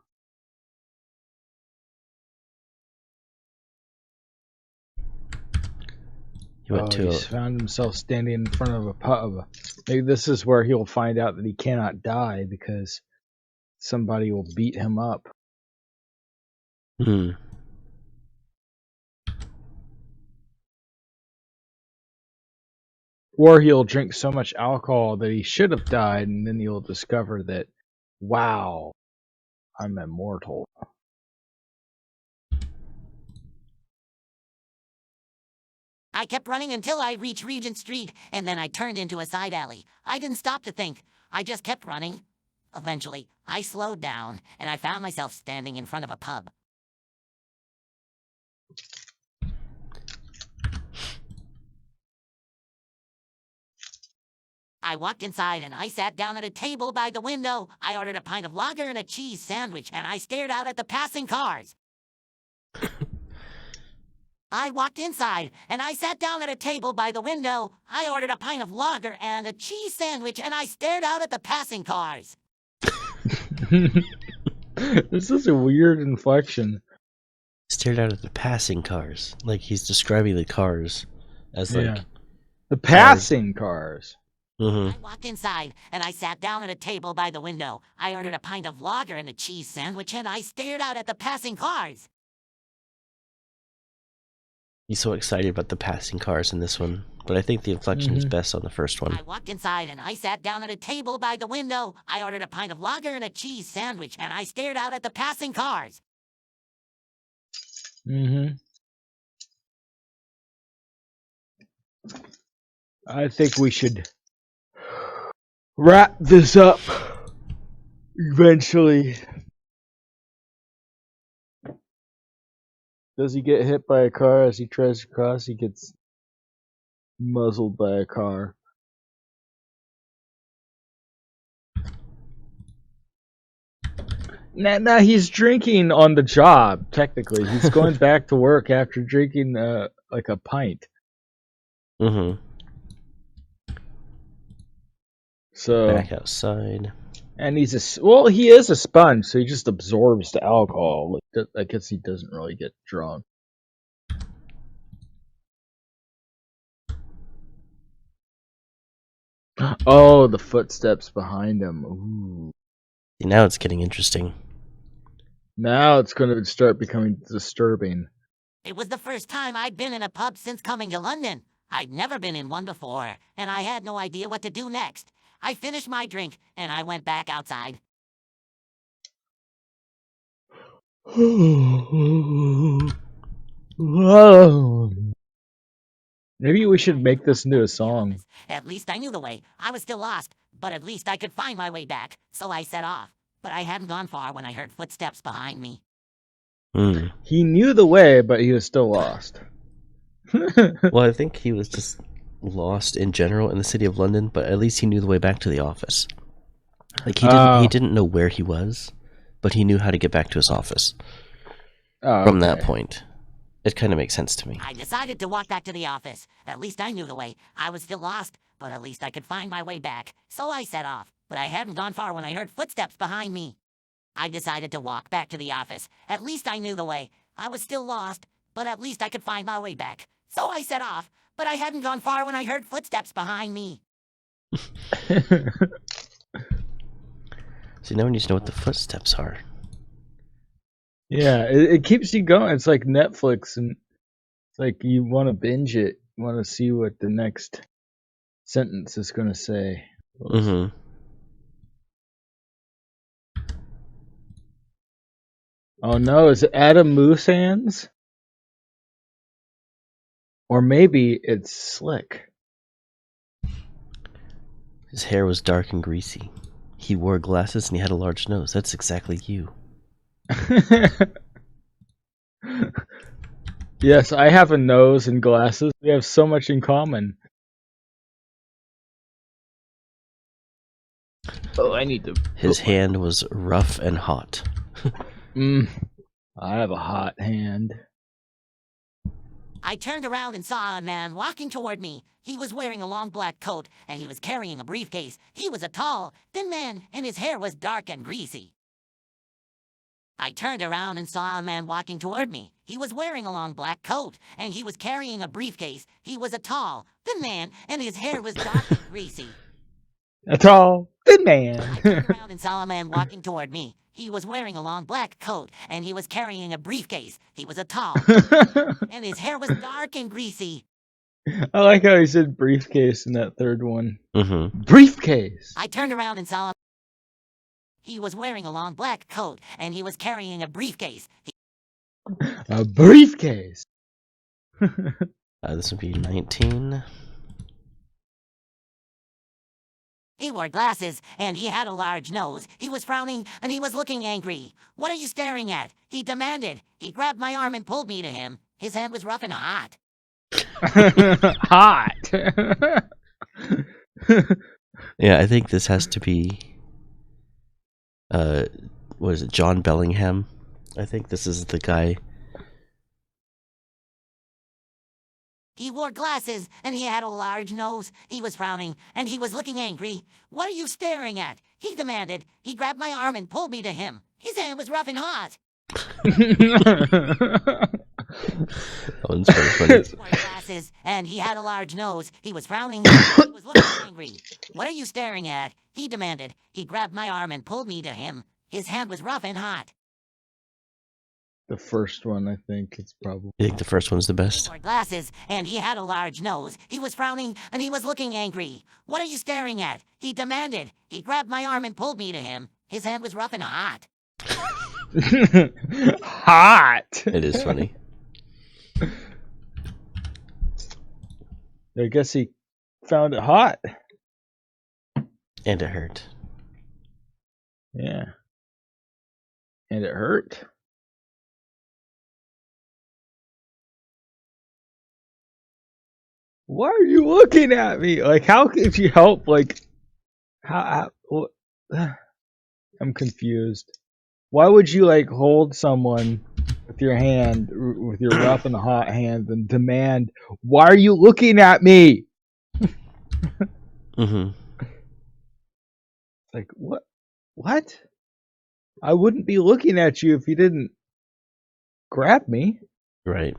He went to He's found himself standing in front of a pub. Maybe this is where he'll find out that he cannot die because somebody will beat him up. Or he'll drink so much alcohol that he should have died, and then he'll discover that, wow, I'm immortal. I kept running until I reached Regent Street, and then I turned into a side alley. I didn't stop to think. I just kept running. Eventually, I slowed down, and I found myself standing in front of a pub. I walked inside and I sat down at a table by the window. I ordered a pint of lager and a cheese sandwich, and I stared out at the passing cars. I walked inside and I sat down at a table by the window. I ordered a pint of lager and a cheese sandwich, and I stared out at the passing cars. This is a weird inflection. Stared out at the passing cars. Like he's describing the cars as like the passing cars. Mm-hmm. I walked inside and I sat down at a table by the window. I ordered a pint of lager and a cheese sandwich, and I stared out at the passing cars. He's so excited about the passing cars in this one, but I think the inflection is best on the first one. I walked inside and I sat down at a table by the window. I ordered a pint of lager and a cheese sandwich, and I stared out at the passing cars. I think we should wrap this up eventually. Does he get hit by a car as he tries to cross? He gets muzzled by a car. Now he's drinking on the job, technically. He's going back to work after drinking like a pint. So back outside. And he is a sponge, so he just absorbs the alcohol. I guess he doesn't really get drunk. Oh, the footsteps behind him. Ooh. Now it's getting interesting. Now it's going to start becoming disturbing. It was the first time I'd been in a pub since coming to London. I'd never been in one before, and I had no idea what to do next. I finished my drink, and I went back outside. Maybe we should make this into a song. At least I knew the way. I was still lost, but at least I could find my way back. So I set off. But I hadn't gone far when I heard footsteps behind me. He knew the way, but he was still lost. Well, I think he was just lost in general in the city of London, but at least he knew the way back to the office. Like he didn't know where he was, but he knew how to get back to his office. From that point. It kind of makes sense to me. I decided to walk back to the office. At least I knew the way. I was still lost, but at least I could find my way back. So I set off, but I hadn't gone far when I heard footsteps behind me. I decided to walk back to the office. At least I knew the way. I was still lost, but at least I could find my way back. So I set off, but I hadn't gone far when I heard footsteps behind me. See, no one needs to know what the footsteps are. Yeah, it keeps you going. It's like Netflix, and it's like you want to binge it. You want to see what the next sentence is going to say. Mm-hmm. Oh no, is it Adam Moose Hands? Or maybe it's Slick. His hair was dark and greasy. He wore glasses and he had a large nose. That's exactly you. Yes, I have a nose and glasses. We have so much in common. Oh, I need to... His hand was rough and hot. I have a hot hand. I turned around and saw a man walking toward me. He was wearing a long black coat, and he was carrying a briefcase. He was a tall, thin man, and his hair was dark and greasy. I turned around and saw a man walking toward me. He was wearing a long black coat, and he was carrying a briefcase. He was a tall, thin man, and his hair was dark and greasy. A tall, thin man. I turned around and saw a man walking toward me. He was wearing a long black coat, and he was carrying a briefcase. He was a tall, and his hair was dark and greasy. I like how he said briefcase in that third one. Mm-hmm. Briefcase! I turned around and saw him. He was wearing a long black coat, and he was carrying a briefcase. A briefcase! This would be 19. He wore glasses, and he had a large nose. He was frowning, and he was looking angry. "What are you staring at?" he demanded. He grabbed my arm and pulled me to him. His hand was rough and hot. Hot! Yeah, I think this has to be... what is it? John Bellingham? I think this is the guy... He wore glasses, and he had a large nose. He was frowning, and he was looking angry. "What are you staring at?" he demanded. He grabbed my arm and pulled me to him. His hand was rough and hot. That one's very funny. He wore glasses, and he had a large nose. He was frowning, and he was looking angry. "What are you staring at?" he demanded. He grabbed my arm and pulled me to him. His hand was rough and hot. The first one, I think, it's probably... I think the first one's the best. He wore glasses, and he had a large nose. He was frowning, and he was looking angry. "What are you staring at?" he demanded. He grabbed my arm and pulled me to him. His hand was rough and hot. Hot! It is funny. I guess he found it hot. And it hurt. Yeah. And it hurt. Why are you looking at me? Like, how could you help? Like, what? I'm confused. Why would you, like, hold someone with your hand, with your rough and hot hand, and demand, "Why are you looking at me?" Mm-hmm. Like, what? What? I wouldn't be looking at you if you didn't grab me. Right.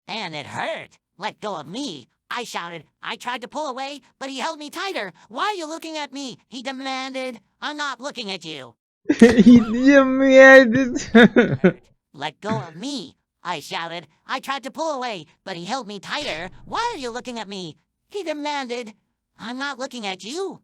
And it hurt. "Let go of me," I shouted. I tried to pull away, but he held me tighter. "Why are you looking at me?" he demanded. "I'm not looking at you." He demanded. "Let go of me," I shouted. I tried to pull away, but he held me tighter. "Why are you looking at me?" he demanded. "I'm not looking at you."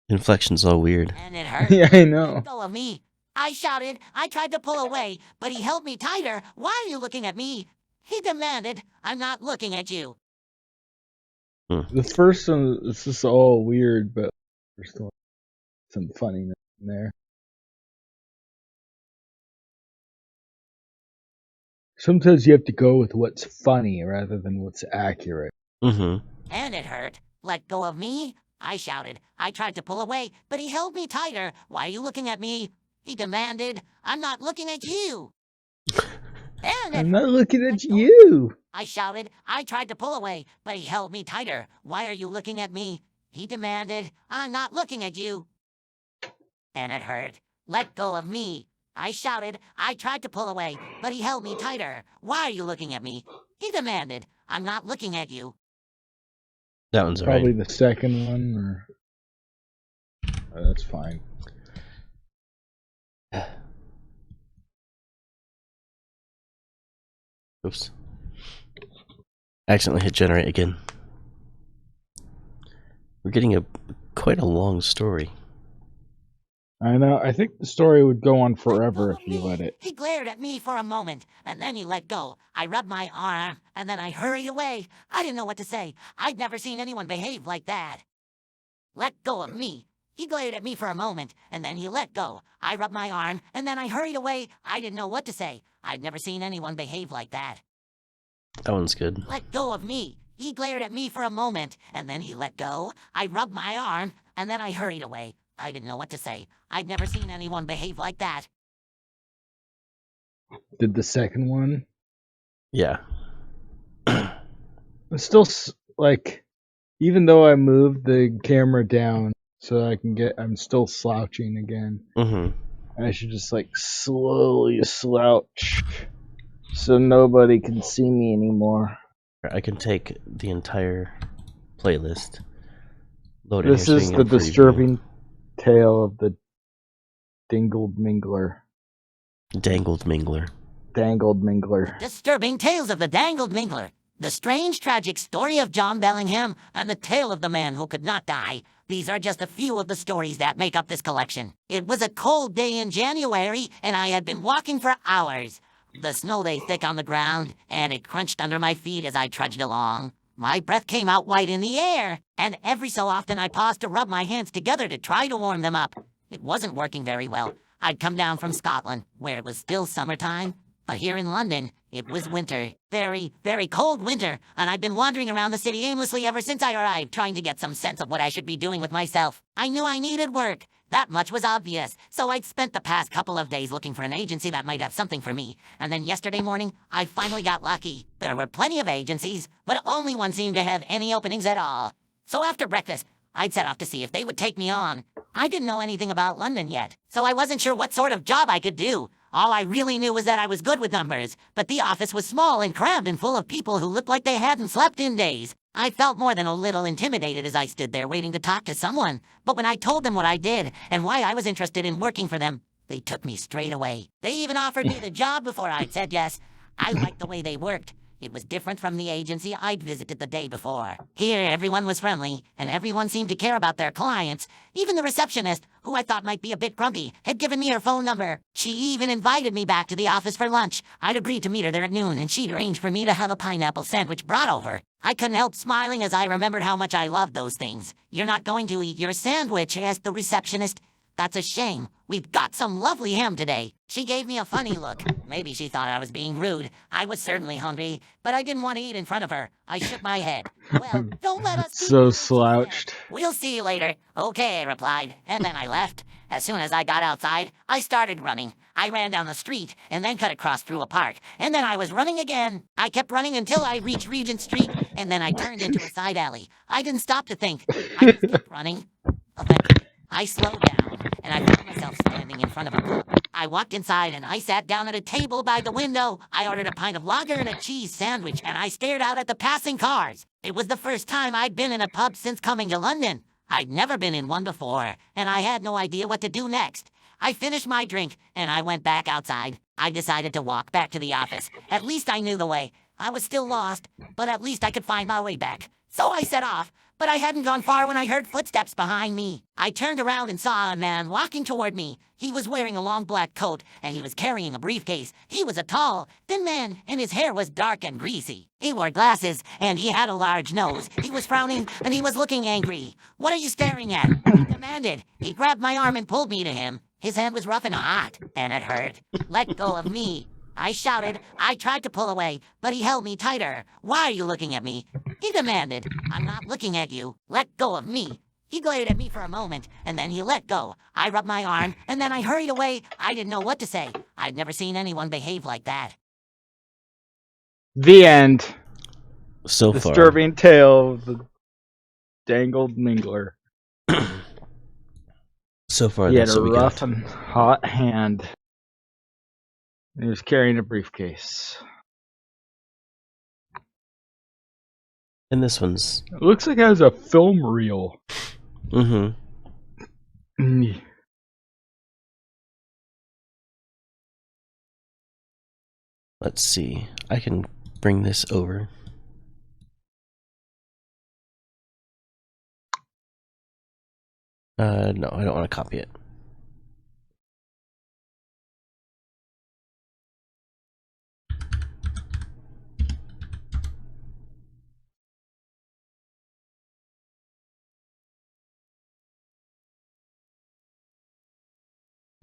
Inflection's all weird. And it hurt. Yeah, I know. "Let go of me," I shouted. I tried to pull away, but he held me tighter. "Why are you looking at me?" he demanded. "I'm not looking at you." The first one, this is all weird, but there's still some funniness in there. Sometimes you have to go with what's funny rather than what's accurate. Mm-hmm. And it hurt. "Let go of me," I shouted. I tried to pull away, but he held me tighter. "Why are you looking at me?" he demanded. "I'm not looking at you." And I'm not looking at you. I shouted. I tried to pull away, but he held me tighter. Why are you looking at me? He demanded. I'm not looking at you. And it hurt. Let go of me. I shouted. I tried to pull away, but he held me tighter. Why are you looking at me? He demanded. I'm not looking at you. That one's Probably right. the second one, or that's fine. Oops. Accidentally hit generate again. We're getting quite a long story. I know. I think the story would go on forever if you let it. He glared at me for a moment, and then he let go. I rubbed my arm, and then I hurried away. I didn't know what to say. I'd never seen anyone behave like that. Let go of me. He glared at me for a moment, and then he let go. I rubbed my arm, and then I hurried away. I didn't know what to say. I'd never seen anyone behave like that. That one's good. Let go of me. He glared at me for a moment, and then he let go. I rubbed my arm, and then I hurried away. I didn't know what to say. I'd never seen anyone behave like that. Did the second one? Yeah. It's still like, even though I moved the camera down so I can get, I'm still slouching again. Mm-hmm. I should just like slowly slouch so nobody can see me anymore. I can take the entire playlist. Load This in here is so you the can get a preview. disturbing tale of the Dingled Mingler. Dangled Mingler. Dangled Mingler. Disturbing tales of the Dangled Mingler. The strange, tragic story of John Bellingham and the tale of the man who could not die. These are just a few of the stories that make up this collection. It was a cold day in January, and I had been walking for hours. The snow lay thick on the ground, and it crunched under my feet as I trudged along. My breath came out white in the air, and every so often I paused to rub my hands together to try to warm them up. It wasn't working very well. I'd come down from Scotland, where it was still summertime, but here in London, it was winter. Very, very cold winter, and I'd been wandering around the city aimlessly ever since I arrived, trying to get some sense of what I should be doing with myself. I knew I needed work. That much was obvious, so I'd spent the past couple of days looking for an agency that might have something for me, and then yesterday morning, I finally got lucky. There were plenty of agencies, but only one seemed to have any openings at all. So after breakfast, I'd set off to see if they would take me on. I didn't know anything about London yet, so I wasn't sure what sort of job I could do. All I really knew was that I was good with numbers, but the office was small and crammed and full of people who looked like they hadn't slept in days. I felt more than a little intimidated as I stood there waiting to talk to someone, but when I told them what I did and why I was interested in working for them, they took me straight away. They even offered me the job before I'd said yes. I liked the way they worked. It was different from the agency I'd visited the day before. Here, everyone was friendly, and everyone seemed to care about their clients. Even the receptionist, who I thought might be a bit grumpy, had given me her phone number. She even invited me back to the office for lunch. I'd agreed to meet her there at noon, and she'd arranged for me to have a pineapple sandwich brought over. I couldn't help smiling as I remembered how much I loved those things. "You're not going to eat your sandwich?" asked the receptionist. "That's a shame. We've got some lovely ham today." She gave me a funny look. Maybe she thought I was being rude. I was certainly hungry, but I didn't want to eat in front of her. I shook my head. "Well, don't let us So slouched. We'll see you later." "Okay," I replied, and then I left. As soon as I got outside, I started running. I ran down the street, and then cut across through a park, and then I was running again. I kept running until I reached Regent Street, and then I turned into a side alley. I didn't stop to think. I just kept running. Eventually, I slowed down, and I found myself standing in front of a pub. I walked inside, and I sat down at a table by the window. I ordered a pint of lager and a cheese sandwich, and I stared out at the passing cars. It was the first time I'd been in a pub since coming to London. I'd never been in one before, and I had no idea what to do next. I finished my drink, and I went back outside. I decided to walk back to the office. At least I knew the way. I was still lost, but at least I could find my way back. So I set off, but I hadn't gone far when I heard footsteps behind me. I turned around and saw a man walking toward me. He was wearing a long black coat, and he was carrying a briefcase. He was a tall, thin man, and his hair was dark and greasy. He wore glasses, and he had a large nose. He was frowning, and he was looking angry. "What are you staring at?" he demanded. He grabbed my arm and pulled me to him. His hand was rough and hot, and it hurt. "Let go of me," I shouted. I tried to pull away, but he held me tighter. "Why are you looking at me?" he demanded. "I'm not looking at you. Let go of me." He glared at me for a moment, and then he let go. I rubbed my arm, and then I hurried away. I didn't know what to say. I'd never seen anyone behave like that. The end. So far. Disturbing tale of the dangled mingler. So far, He had that's a what we rough got. and hot hand. He was carrying a briefcase. And this one's. It looks like it has a film reel. Mm-hmm. Let's see. I can bring this over. No, I don't want to copy it.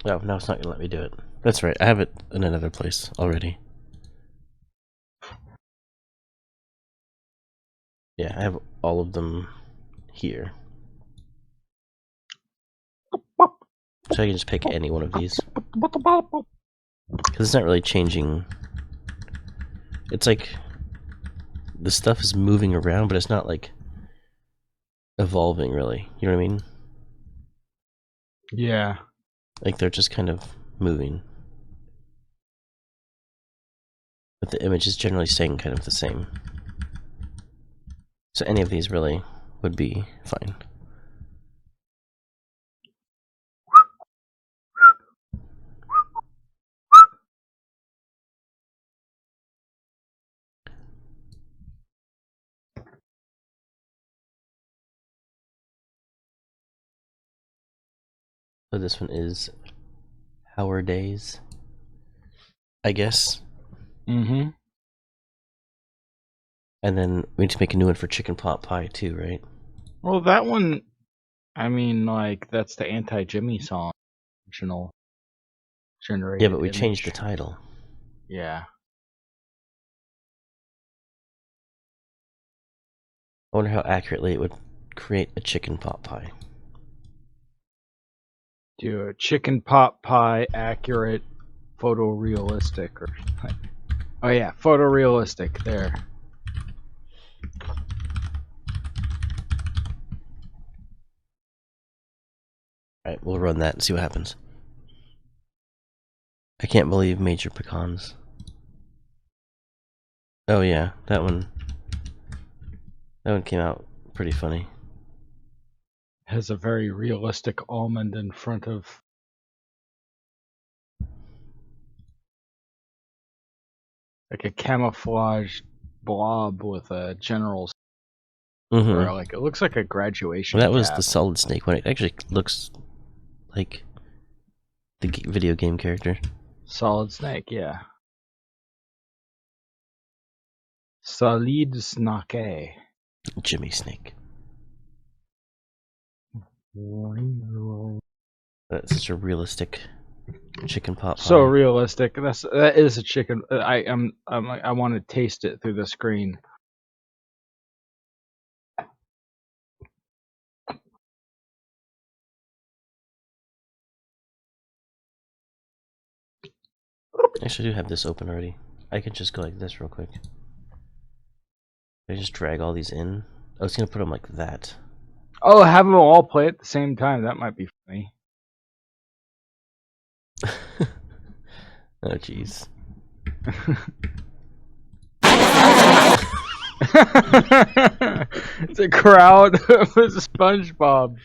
Oh, no, it's not gonna let me do it. That's right, I have it in another place already. Yeah, I have all of them here. So I can just pick any one of these. Because it's not really changing. It's like the stuff is moving around, but it's not like evolving really. You know what I mean? Yeah. Like they're just kind of moving. But the image is generally staying kind of the same. So any of these really would be fine. So this one is Our Days, I guess. Mm-hmm. And then we need to make a new one for Chicken Pot Pie too, right? Well, that one, I mean, like, that's the Anti-Jimmy song. Original. Generated Yeah, but we image. changed the title. Yeah. I wonder how accurately it would create a chicken pot pie. Do a chicken pot pie accurate photorealistic or like, oh yeah, photorealistic there. Alright, we'll run that and see what happens. I can't believe Major Pecans. Oh yeah, that one came out pretty funny. Has a very realistic almond in front of like a camouflage blob with a general's or like it looks like a graduation Well, that was cap. the Solid Snake one. It actually looks like the video game character. Solid Snake, yeah. Solid Snake. Jimmy Snake. That's such a realistic chicken pot pie. So realistic. That is a chicken. I want to taste it through the screen. Actually, I do have this open already. I can just go like this real quick. I just drag all these in. I was gonna put them like that. Oh, have them all play at the same time. That might be funny. Oh jeez. It's a crowd with SpongeBob.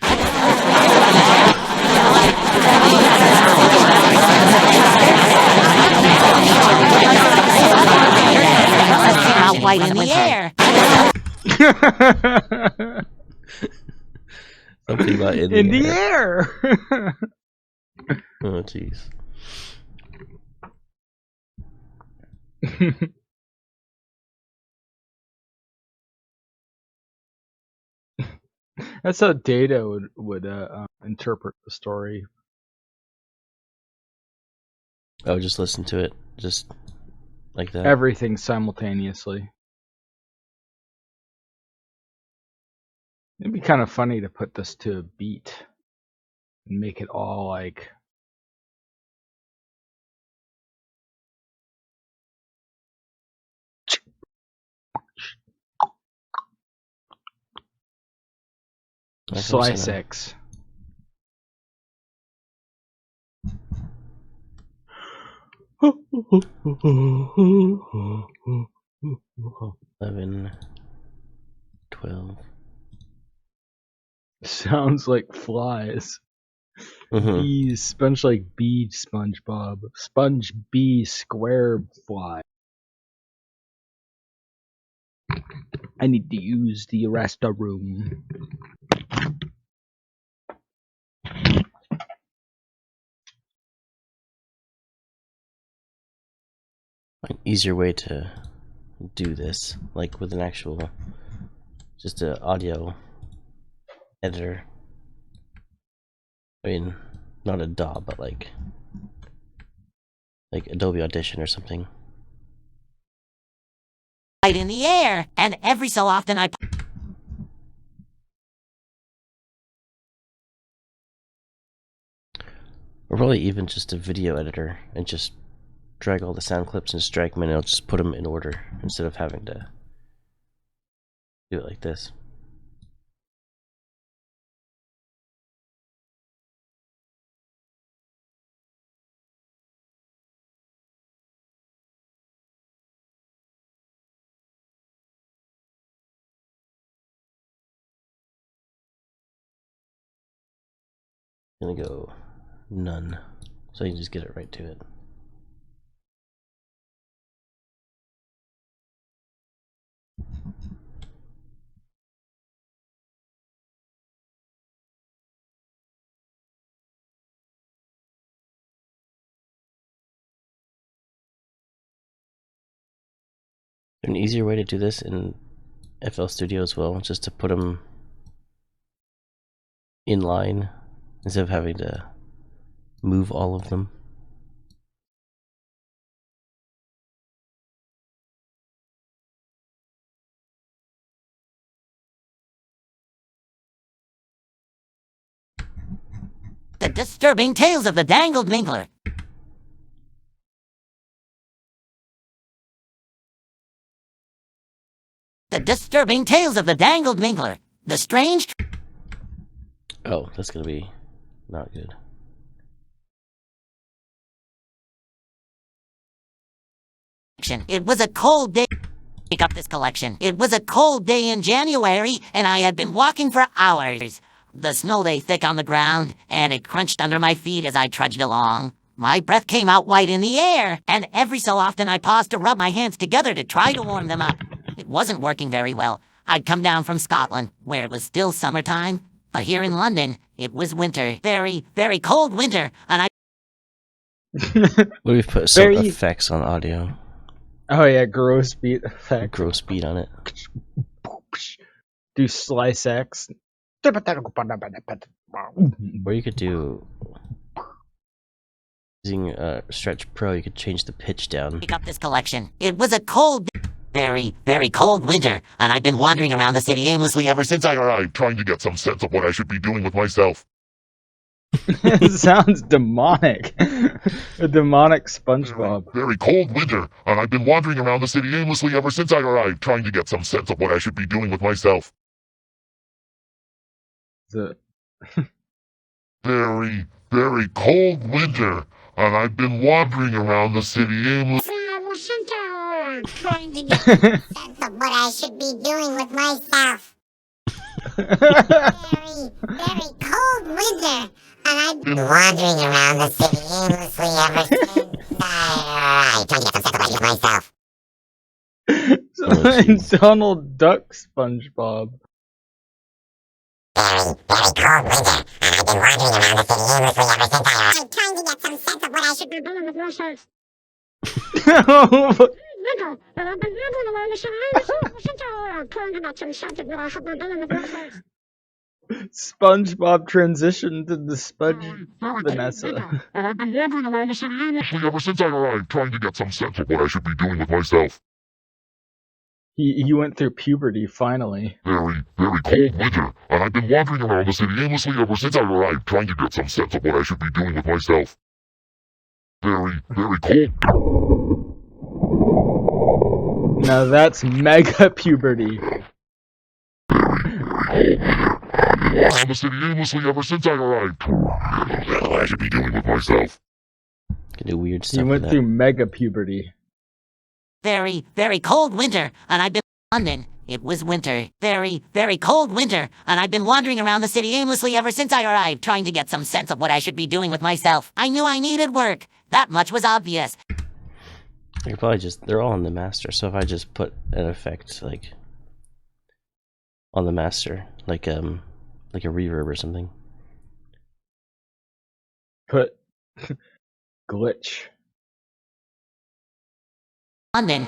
Out white in the air. Something about in the air. Oh jeez. That's how Data would interpret the story. Oh, just listen to it, just like that. Everything simultaneously. It'd be kind of funny to put this to a beat and make it all like. Slice X. $11, $12. Sounds like flies. Mhm. Bees, sponge like bee SpongeBob. Sponge bee square fly. I need to use the restroom. An easier way to do this, like with an actual, just an audio editor. I mean, not a DAW, but like Adobe Audition or something. Right in the air, and every so often I... Or probably even just a video editor and just drag all the sound clips and just drag them in and I'll just put them in order instead of having to do it like this. Gonna go none, so you can just get it right to it. An easier way to do this in FL Studio as well, just to put them in line instead of having to move all of them. The Disturbing Tales of the Dangled Mingler. The Disturbing Tales of the Dangled Mingler. The Strange... Oh, that's gonna be not good. It was a cold day. Pick up this collection. It was a cold day in January, and I had been walking for hours. The snow lay thick on the ground, and it crunched under my feet as I trudged along. My breath came out white in the air, and every so often I paused to rub my hands together to try to warm them up. It wasn't working very well. I'd come down from Scotland, where it was still summertime, but here in London, it was winter. Very, very cold winter, and I... We've put some effects on audio. Oh yeah, gross beat effect. Gross beat on it. Do Slice X. Or you could do... Using Stretch Pro, you could change the pitch down. Pick up this collection. It was a cold... Very, very cold winter, and I've been wandering around the city aimlessly ever since I arrived, trying to get some sense of what I should be doing with myself. It sounds demonic. A demonic SpongeBob. Very cold winter, and I've been wandering around the city aimlessly ever since I arrived, trying to get some sense of what I should be doing with myself. Very, very cold winter, and I've been wandering around the city aimlessly ever since I arrived, trying to get some sense of what I should be doing with myself. Very, very cold winter, and I've been wandering around the city aimlessly ever since I arrived, trying to get some sense of what I should be doing with myself. Donald Duck SpongeBob. Very, very cold winter, and I've been wandering around the city aimlessly ever since I arrived, trying to get some sense of what I should be doing with myself. Winter, and I've been wandering around the city aimlessly ever since I arrived, trying to get some sense of what I should be doing with myself. SpongeBob transitioned to the Spudge Vanessa. And I've been wandering around the city aimlessly ever since I arrived, trying to get some sense of what I should be doing with myself. He went through puberty finally. Very, very cold winter, and I've been wandering around the city aimlessly ever since I arrived, trying to get some sense of what I should be doing with myself. Very, very cold. Now that's mega puberty. Very, very cold winter. around the city aimlessly ever since I arrived. What I should be doing with myself. Can do weird He stuff. went with through mega puberty. Very, very cold winter, and I've been in London. It was winter. Very, very cold winter, and I've been wandering around the city aimlessly ever since I arrived, trying to get some sense of what I should be doing with myself. I knew I needed work. That much was obvious. You're probably they're all on the master, so if I just put an effect, like, on the master, like a reverb or something. Put glitch. London.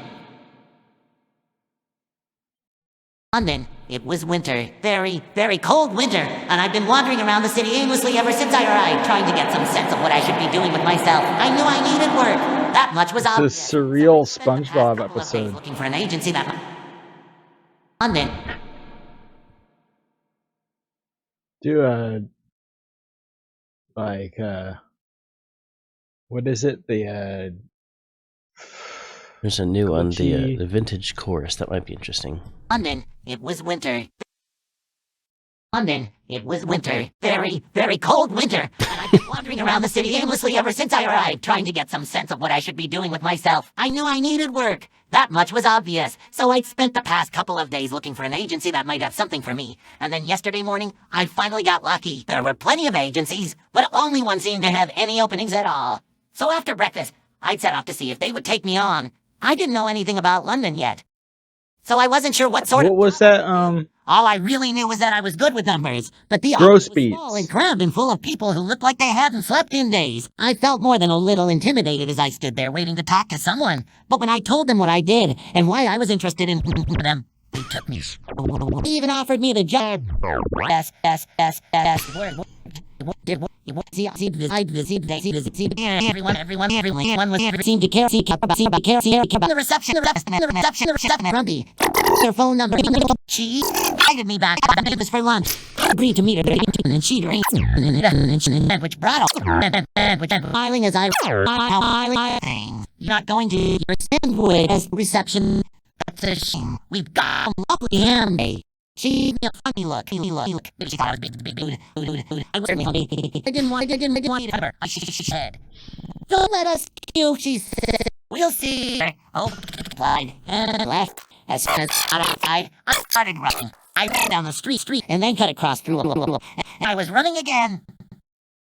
London. It was winter. Very, very cold winter, and I've been wandering around the city aimlessly ever since I arrived, trying to get some sense of what I should be doing with myself. I knew I needed work. That much was obvious. It's a surreal SpongeBob episode. Looking for an agency that... London. Do what is it? There's a new one, glitchy- the vintage chorus. That might be interesting. London. It was winter. London. It was winter. Very, very cold winter. And I've been wandering around the city aimlessly ever since I arrived, trying to get some sense of what I should be doing with myself. I knew I needed work. That much was obvious. So I'd spent the past couple of days looking for an agency that might have something for me. And then yesterday morning, I finally got lucky. There were plenty of agencies, but only one seemed to have any openings at all. So after breakfast, I'd set off to see if they would take me on. I didn't know anything about London yet, so I wasn't sure what sort of... What was that? All I really knew was that I was good with numbers, but the Gross office was beats. small and crammed and full of people who looked like they hadn't slept in days. I felt more than a little intimidated as I stood there waiting to talk to someone. But when I told them what I did and why I was interested in them, they took me. They even offered me the job. Everyone seemed to care about the reception, grumpy. Their phone number. She invited me back. It was for lunch. I agreed to meet her, and she drank sandwich brought sandwich smiling as I things. You're not going to your sandwich as reception. That's a shame. We've got a lovely ham day. She gave me a funny look. She thought I was big dude. I was certainly hungry. I didn't want to eat her. I said, "Don't let us kill," she said. "We'll see." Oh, replied, and I left. As soon as I got outside, I started running. I ran down the street, and then cut across through and I was running again.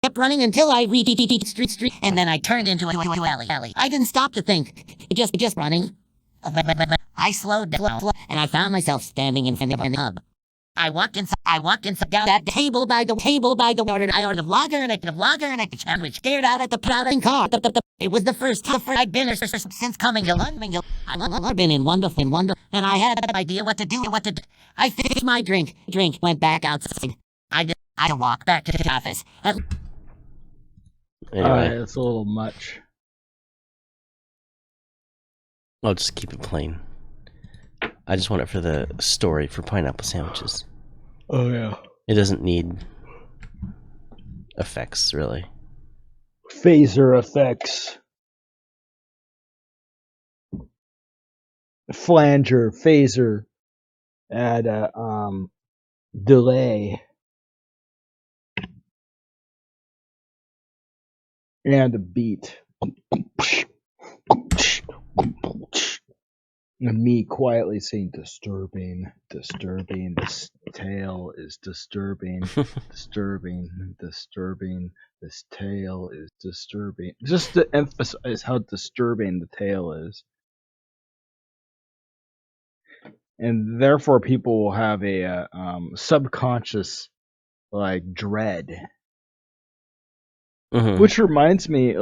Kept running until I reached street, and then I turned into an alley. I didn't stop to think. Just running. I slowed down, and I found myself standing in the hub. I walked inside down that table by the I ordered a lager and a sandwich. Stared out at the crowding car. It was the first time I'd been since coming to London. I've been in wonderful, and I had no idea what to do. I finished my drink, went back outside. I had to walk back to the office. Anyway, it's a little much. I'll just keep it plain. I just want it for the story for pineapple sandwiches. Oh yeah. It doesn't need effects, really. Phaser effects. Flanger, phaser. Add a delay. And a beat. And me quietly saying, disturbing. This tale is disturbing. Disturbing. This tale is disturbing. Just to emphasize how disturbing the tale is. And therefore people will have a subconscious dread. Mm-hmm. Which reminds me,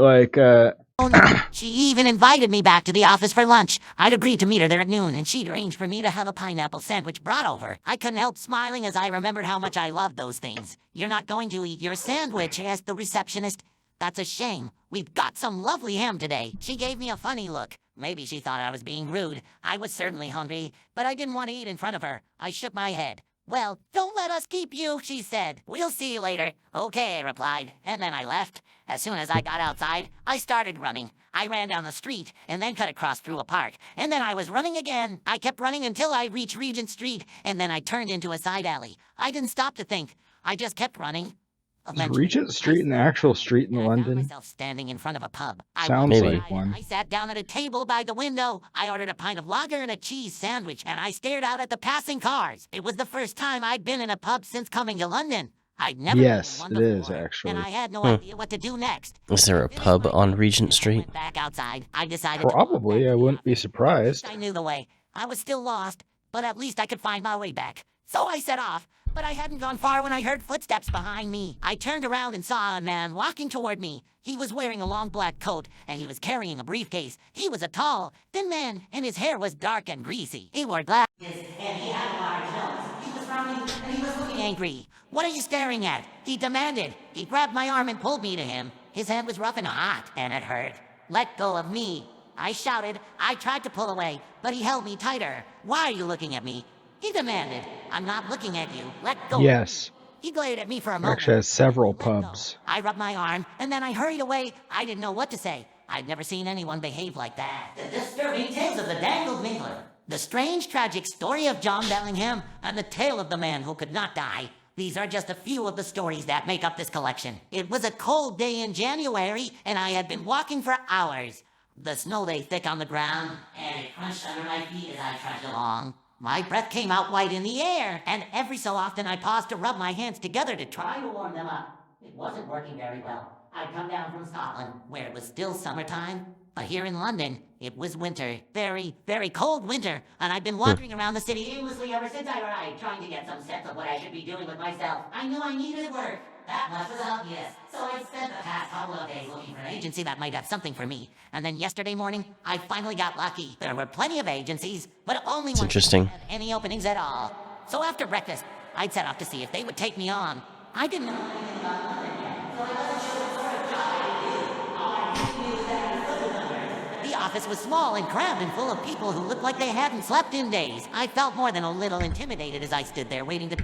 She even invited me back to the office for lunch. I'd agreed to meet her there at noon, and she'd arranged for me to have a pineapple sandwich brought over. I couldn't help smiling as I remembered how much I loved those things. "You're not going to eat your sandwich?" asked the receptionist. "That's a shame. We've got some lovely ham today." She gave me a funny look. Maybe she thought I was being rude. I was certainly hungry, but I didn't want to eat in front of her. I shook my head. "Well, don't let us keep you," she said. "We'll see you later." "Okay," I replied, and then I left. As soon as I got outside, I started running. I ran down the street and then cut across through a park. And then I was running again. I kept running until I reached Regent Street, and then I turned into a side alley. I didn't stop to think. I just kept running. Is Eventually, Regent Street an actual street in I found London? myself standing in front of a pub. I Sounds walked Maybe. like inside and one. I sat down at a table by the window. I ordered a pint of lager and a cheese sandwich, and I stared out at the passing cars. It was the first time I'd been in a pub since coming to London. I'd never Yes, been in it one is before, actually. and I had no idea what to do next. Is there a pub on Regent Street? Went back outside. I decided to walk Probably, back I to the wouldn't be office. surprised. I knew the way. I was still lost, but at least I could find my way back. So I set off, but I hadn't gone far when I heard footsteps behind me. I turned around and saw a man walking toward me. He was wearing a long black coat, and he was carrying a briefcase. He was a tall, thin man, and his hair was dark and greasy. He wore glasses, and he had a large nose. He was frowning, and he was looking angry. "What are you staring at?" he demanded. He grabbed my arm and pulled me to him. His hand was rough and hot, and it hurt. "Let go of me," I shouted. I tried to pull away, but he held me tighter. "Why are you looking at me?" he demanded. "I'm not looking at you. Let go." Yes. He glared at me for a moment. Actually has several pubs. I rubbed my arm, and then I hurried away. I didn't know what to say. I'd never seen anyone behave like that. The disturbing tales of the Dangled Mingler. The strange, tragic story of John Bellingham, and the tale of the man who could not die. These are just a few of the stories that make up this collection. It was a cold day in January, and I had been walking for hours. The snow lay thick on the ground, and it crunched under my feet as I trudged along. My breath came out white in the air, and every so often I paused to rub my hands together to try to warm them up. It wasn't working very well. I'd come down from Scotland, where it was still summertime, but here in London, it was winter. Very, very cold winter, and I'd been wandering around the city aimlessly ever since I arrived, trying to get some sense of what I should be doing with myself. I knew I needed work. That much was obvious. So I spent the past couple of days looking for an agency that might have something for me. And then yesterday morning, I finally got lucky. There were plenty of agencies, but only one interesting. didn't have any openings at all. So after breakfast, I'd set off to see if they would take me on. I didn't know anything about London yet, so I wasn't sure what sort of job I'd do. All I knew was that I was looking for it. The office was small and crammed and full of people who looked like they hadn't slept in days. I felt more than a little intimidated as I stood there waiting to...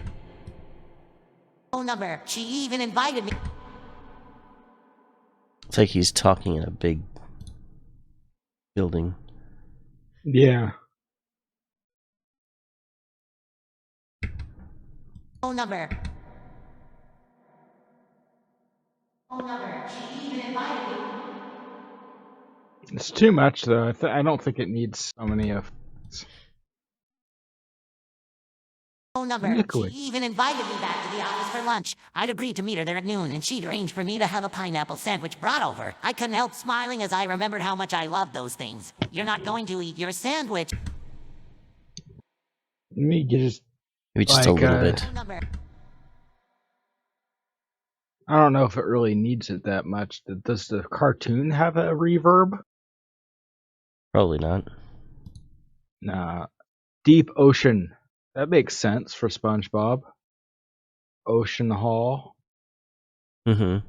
phone number. She even invited me. It's like he's talking in a big building. Yeah. Phone number. Phone number. She even invited me. It's too much, though. I don't think it needs so many of. Phone number. Liquid. She even invited me back to the office for lunch. I'd agreed to meet her there at noon, and she'd arranged for me to have a pineapple sandwich brought over. I couldn't help smiling as I remembered how much I loved those things. "You're not going to eat your sandwich." Let me just. Maybe just like, a little bit. Phone number. I don't know if it really needs it that much. Does the cartoon have a reverb? Probably not. Nah. Deep Ocean. That makes sense for SpongeBob. Ocean Hall. Mm-hmm.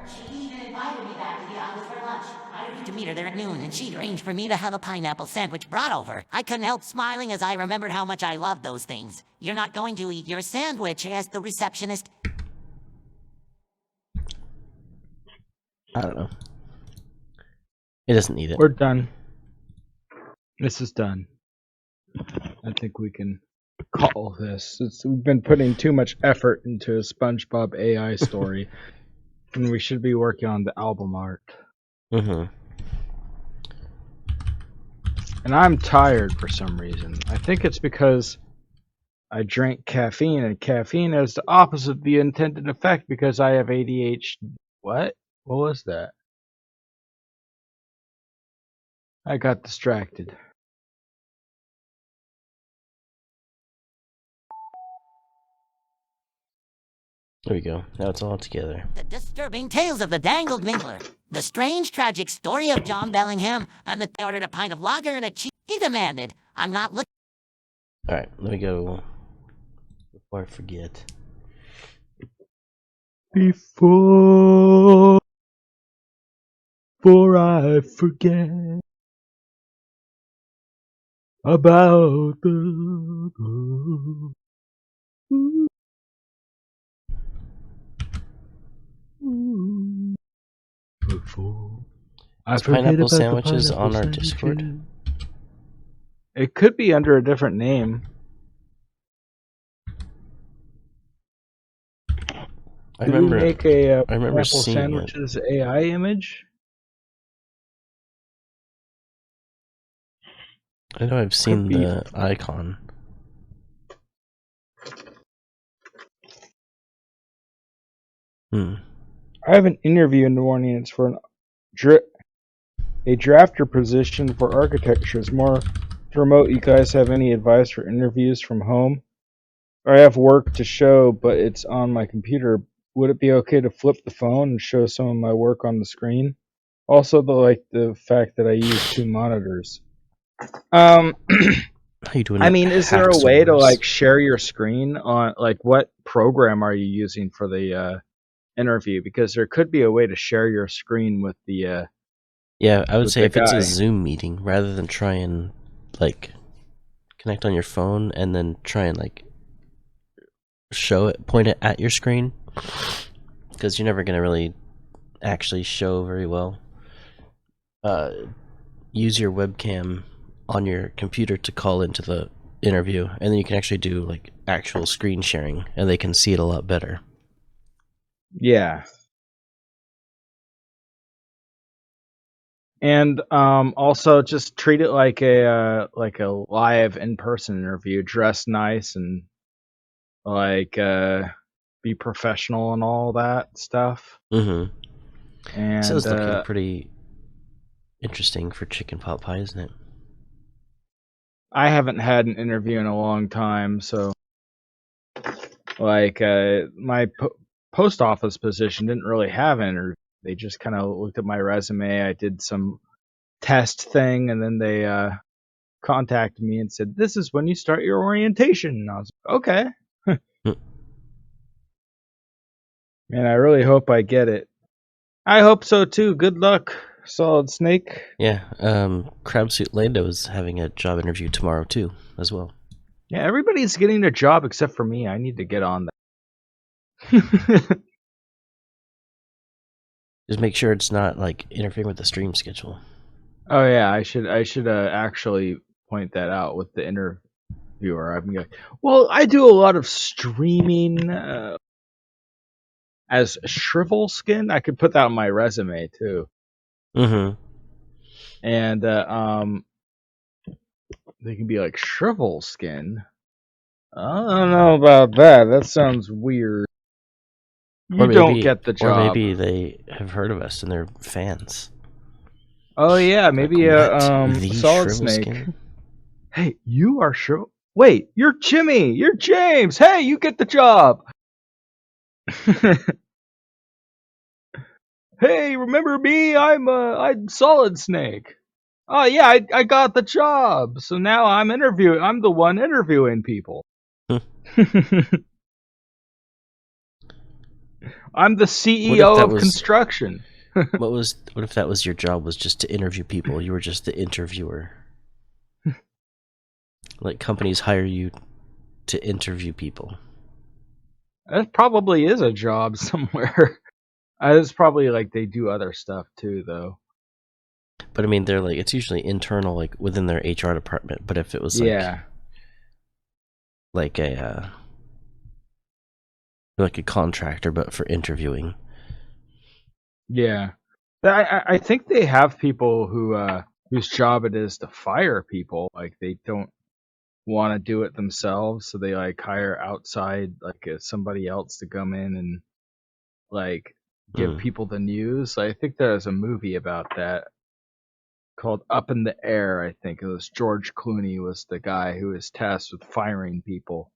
She even invited me back to the office for lunch. I agreed to meet her there at noon, and she'd arranged for me to have a pineapple sandwich brought over. I couldn't help smiling as I remembered how much I loved those things. "You're not going to eat your sandwich," asked the receptionist. I don't know. It doesn't need it. We're done. This is done. I think we can call this. We've been putting too much effort into a SpongeBob AI story, and we should be working on the album art. Mm-hmm. And I'm tired for some reason. I think it's because I drank caffeine, and caffeine has the opposite of the intended effect because I have ADHD. What? What was that? I got distracted. There we go. Now it's all together. The disturbing tales of the Dangled Mingler. The strange, tragic story of John Bellingham, and the ordered a pint of lager and a cheese. He demanded. "I'm not looking." Alright, let me go before I forget. Before I forget about the before I Is forget pineapple about the sandwiches pineapple on our sandwiches. Discord? It could be under a different name. I Did remember. we make a I remember pineapple seeing it. sandwiches AI image? I know I've seen be. the icon. I have an interview in the morning. It's for a drafter position for architecture. It's more remote. You guys have any advice for interviews from home? I have work to show, but it's on my computer. Would it be okay to flip the phone and show some of my work on the screen? Also, the fact that I use 2 monitors. How you doing? I mean, is there a way to like share your screen on like what program are you using for the interview? Because there could be a way to share your screen with the Yeah, I would with say the if it's guy. a Zoom meeting, rather than try and like connect on your phone and then try and like show it, point it at your screen, because you're never gonna really actually show very well. Use your webcam on your computer to call into the interview, and then you can actually do like actual screen sharing, and they can see it a lot better. Yeah. And also just treat it like a live in-person interview. Dress nice and like be professional and all that stuff. Mm-hmm. And This is looking pretty interesting for chicken pot pie, isn't it? I haven't had an interview in a long time, so like my post office position didn't really have an interview. They just kind of looked at my resume. I did some test thing, and then they contacted me and said, "This is when you start your orientation." And I was like, "Okay." Man, I really hope I get it. I hope so too. Good luck, Solid Snake. Yeah, Crabsuit Lando is having a job interview tomorrow too, as well. Yeah, everybody's getting a job except for me. I need to get on that. Just make sure it's not like interfering with the stream schedule. Oh yeah, I should actually point that out with the interviewer. I'm like, well, I do a lot of streaming as Shrivel Skin. I could put that on my resume too. Mm-hmm. And they can be like Shrivel Skin. I don't know about that. That sounds weird. You don't get the job. Or maybe they have heard of us and they're fans. Oh yeah, maybe what? a The Solid Shrivel Snake. Skin? Hey, you are Shrivel. Wait, you're Jimmy. You're James. Hey, you get the job. Hey, remember me? I'm Solid Snake. Oh yeah, I got the job. So now I'm the one interviewing people. I'm the CEO of construction. What if that was your job, was just to interview people? You were just the interviewer. Like companies hire you to interview people. That probably is a job somewhere. It's probably like they do other stuff too, though. But I mean, they're like, it's usually internal, like within their HR department. But if it was like a contractor, but for interviewing. Yeah, I think they have people who whose job it is to fire people. Like they don't want to do it themselves, so they like hire outside like somebody else to come in and like give people the news. I think there's a movie about that called Up in the Air. I think it was George Clooney was the guy who was tasked with firing people.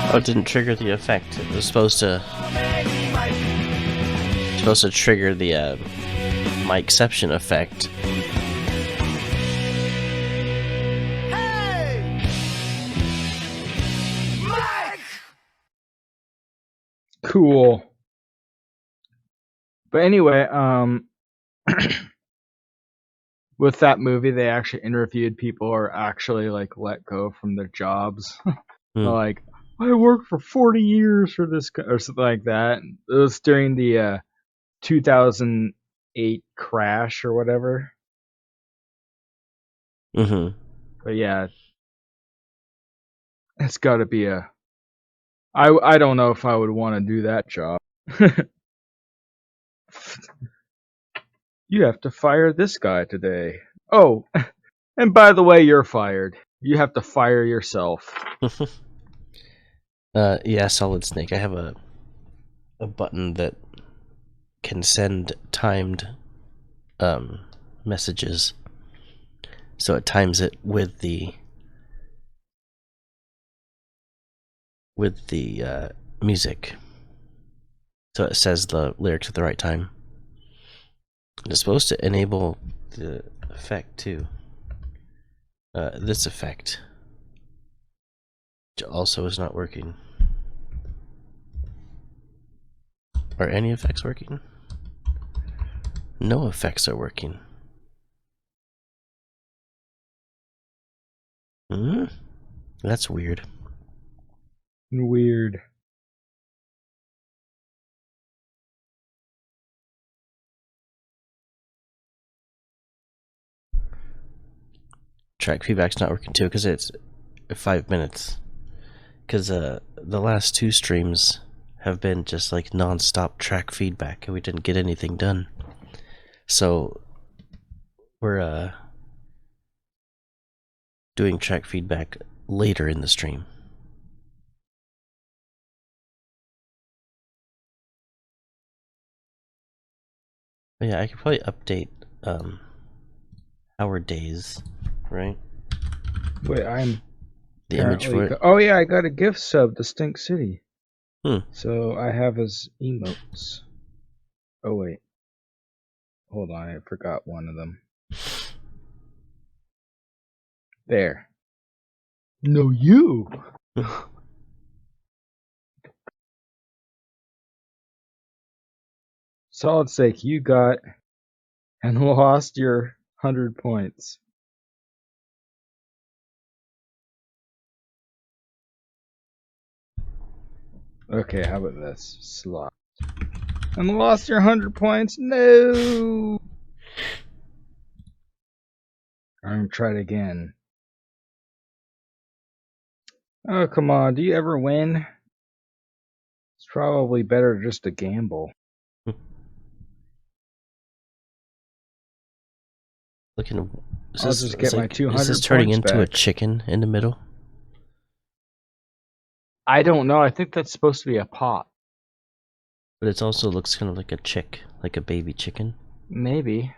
Oh, it didn't trigger the effect. It was supposed to trigger the my exception effect. Cool. But anyway, with that movie, they actually interviewed people who are actually like let go from their jobs. Like, I worked for 40 years for this or something like that. It was during the 2008 crash or whatever. Mm-hmm. But yeah, it's got to be a. I don't know if I would want to do that job. You have to fire this guy today. Oh, and by the way, you're fired. You have to fire yourself. Yeah, Solid Snake. I have a button that can send timed messages. So it times it with the music. So it says the lyrics at the right time. It's supposed to enable the effect too. This effect, which also is not working. Are any effects working? No effects are working. That's weird. Weird. Track feedback's not working too because it's 5 minutes. Because the last 2 streams have been just like non-stop track feedback and we didn't get anything done. So we're doing track feedback later in the stream. But yeah, I could probably update our days, right? Wait, I'm the image for it. Oh yeah, I got a gift sub to Stink City. Hmm. So I have his emotes. Oh wait. Hold on, I forgot one of them. There. No, you! Solid Snake, you got and lost your 100 points. Okay, how about this? Slot. And lost your 100 points? No! I'm gonna try it again. Oh, come on. Do you ever win? It's probably better just to gamble. Looking, I'll just get my 200 Is this turning points into a back. chicken in the middle? I don't know. I think that's supposed to be a pot. But it also looks kind of like a chick, like a baby chicken. Maybe.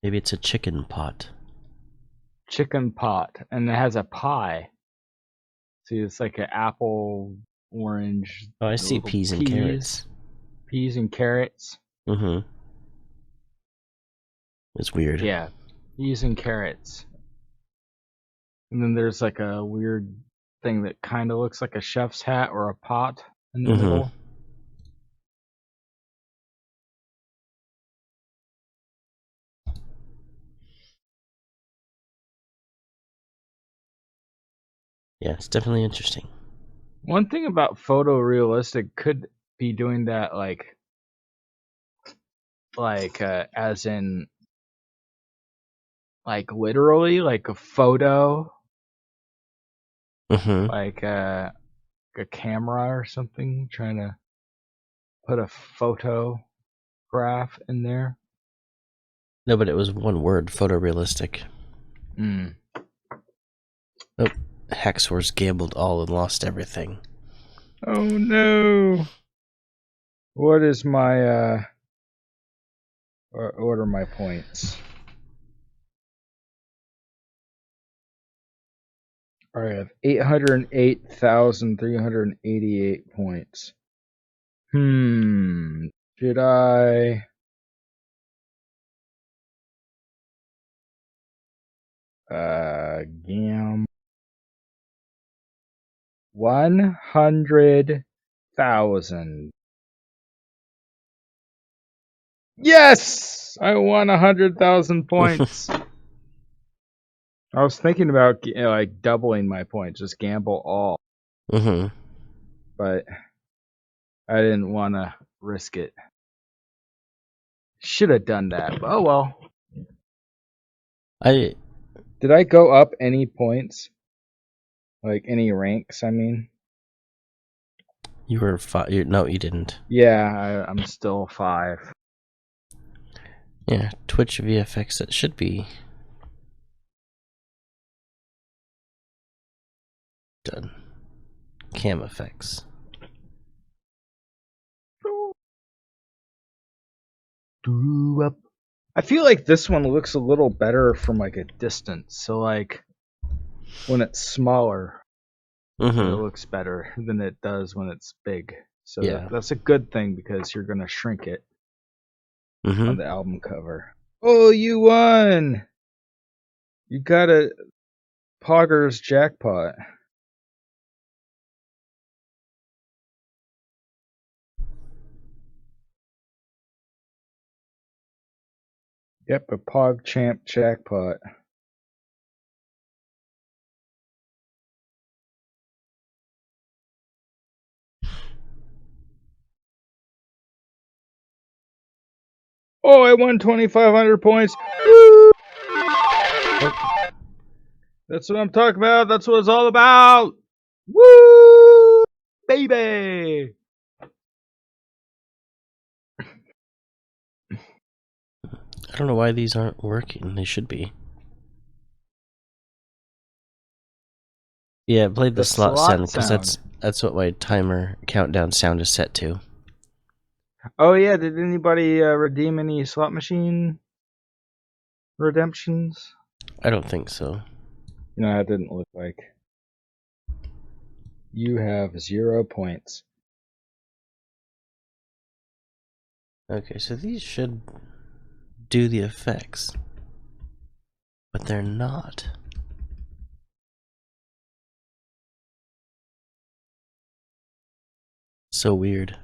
Maybe it's a chicken pot. Chicken pot. And it has a pie. See, it's like an apple, orange. Oh, I see little peas and carrots. Peas and carrots. Mm-hmm. It's weird. Yeah. Peas and carrots. And then there's like a weird thing that kind of looks like a chef's hat or a pot in the middle. Yeah, it's definitely interesting. One thing about photorealistic could be doing that like as in like literally like a photo, like a camera or something, trying to put a photograph in there. No, but it was one word, photorealistic. Oh, Hacksaws gambled all and lost everything. Oh no! What is my what are my points? I have 808,388 points. Should I? Gam. 100,000. Yes! I won 100,000 points. I was thinking about like doubling my points, just gamble all. But I didn't want to risk it. Should have done that. But oh well. I Did I go up any points? Like any ranks, I mean? You were 5. No, you didn't. Yeah, I'm still 5. Yeah, Twitch VFX, it should be done. Cam effects. I feel like this one looks a little better from like a distance. So like when it's smaller, it looks better than it does when it's big. So Yeah. that's a good thing because you're gonna shrink it Mm-hmm. on the album cover. Oh, you won! You got a Poggers jackpot. Yep, a PogChamp jackpot. Oh, I won 2,500 points. Woo! That's what I'm talking about. That's what it's all about. Woo! Baby! I don't know why these aren't working. They should be. Yeah, play the slot sound because that's what my timer countdown sound is set to. Oh yeah, did anybody redeem any slot machine redemptions? I don't think so. No, that didn't look like. You have 0 points. Okay, so these should do the effects, but they're not. So weird.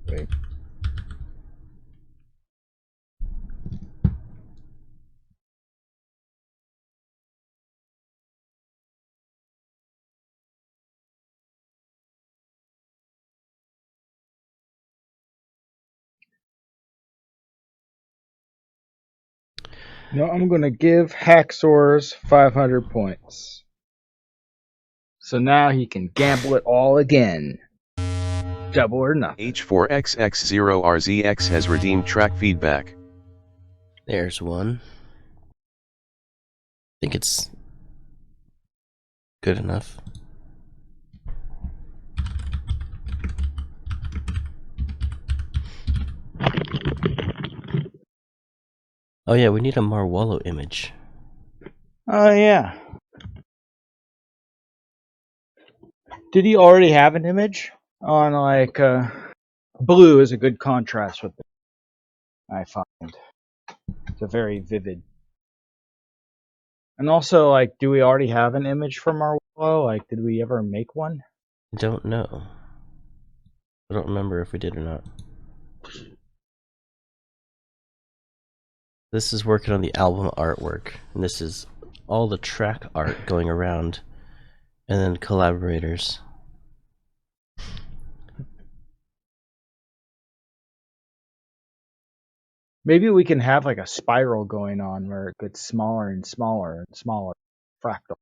Wait. No, I'm gonna give Hacksaws 500 points. So now he can gamble it all again. Double or nothing. H4XX0RZX has redeemed track feedback. There's one. I think it's good enough. Oh yeah, we need a Marwallo image. Oh yeah. Did he already have an image on like blue is a good contrast with it, I find. It's a very vivid. And also like do we already have an image from Marwallo? Like did we ever make one? I don't know. I don't remember if we did or not. This is working on the album artwork, and this is all the track art going around, and then collaborators. Maybe we can have like a spiral going on where it gets smaller and smaller and smaller. Fractal.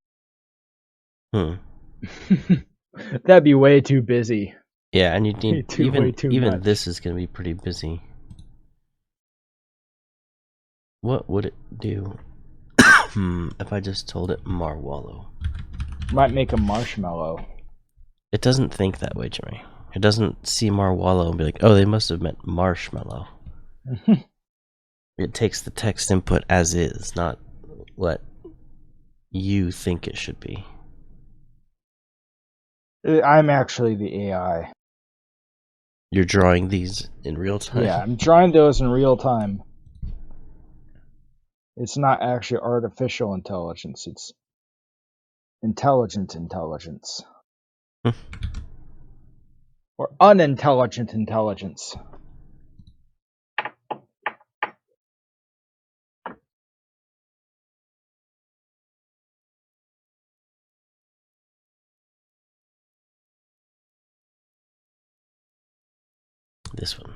That'd be way too busy. Yeah, and you need way too even much. this is going to be pretty busy. What would it do if I just told it Marwallo? Might make a marshmallow. It doesn't think that way, Jimmy. It doesn't see Marwallo and be like, oh, they must have meant marshmallow. It takes the text input as is, not what you think it should be. I'm actually the AI. You're drawing these in real time? Yeah, I'm drawing those in real time. It's not actually artificial intelligence, it's intelligent intelligence. Or unintelligent intelligence. This one.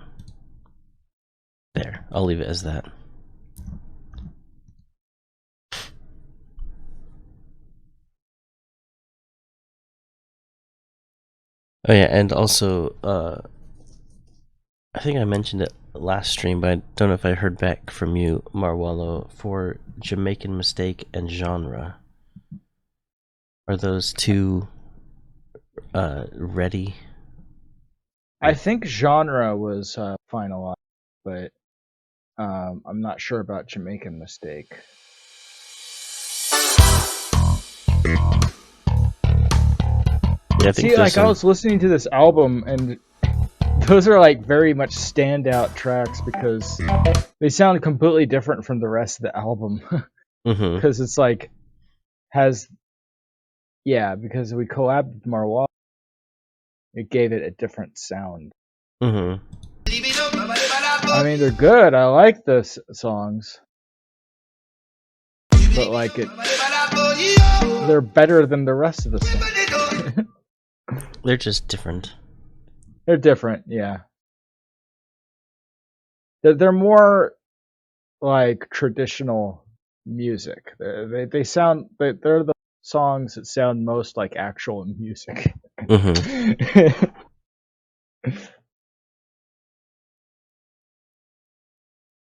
There. I'll leave it as that. Oh yeah, and also, I think I mentioned it last stream, but I don't know if I heard back from you, Marwallo, for Jamaican Mistake and Genre. Are those two ready? I think Genre was finalized, but I'm not sure about Jamaican Mistake. Yeah, I think See, like I was listening to this album, and those are like very much standout tracks because they sound completely different from the rest of the album. Because it's like because we collabed with Marwallo, it gave it a different sound. I mean, they're good. I like the songs, but like they're better than the rest of the songs. They're just different. They're different, yeah. They're more like traditional music. They sound. They're the songs that sound most like actual music.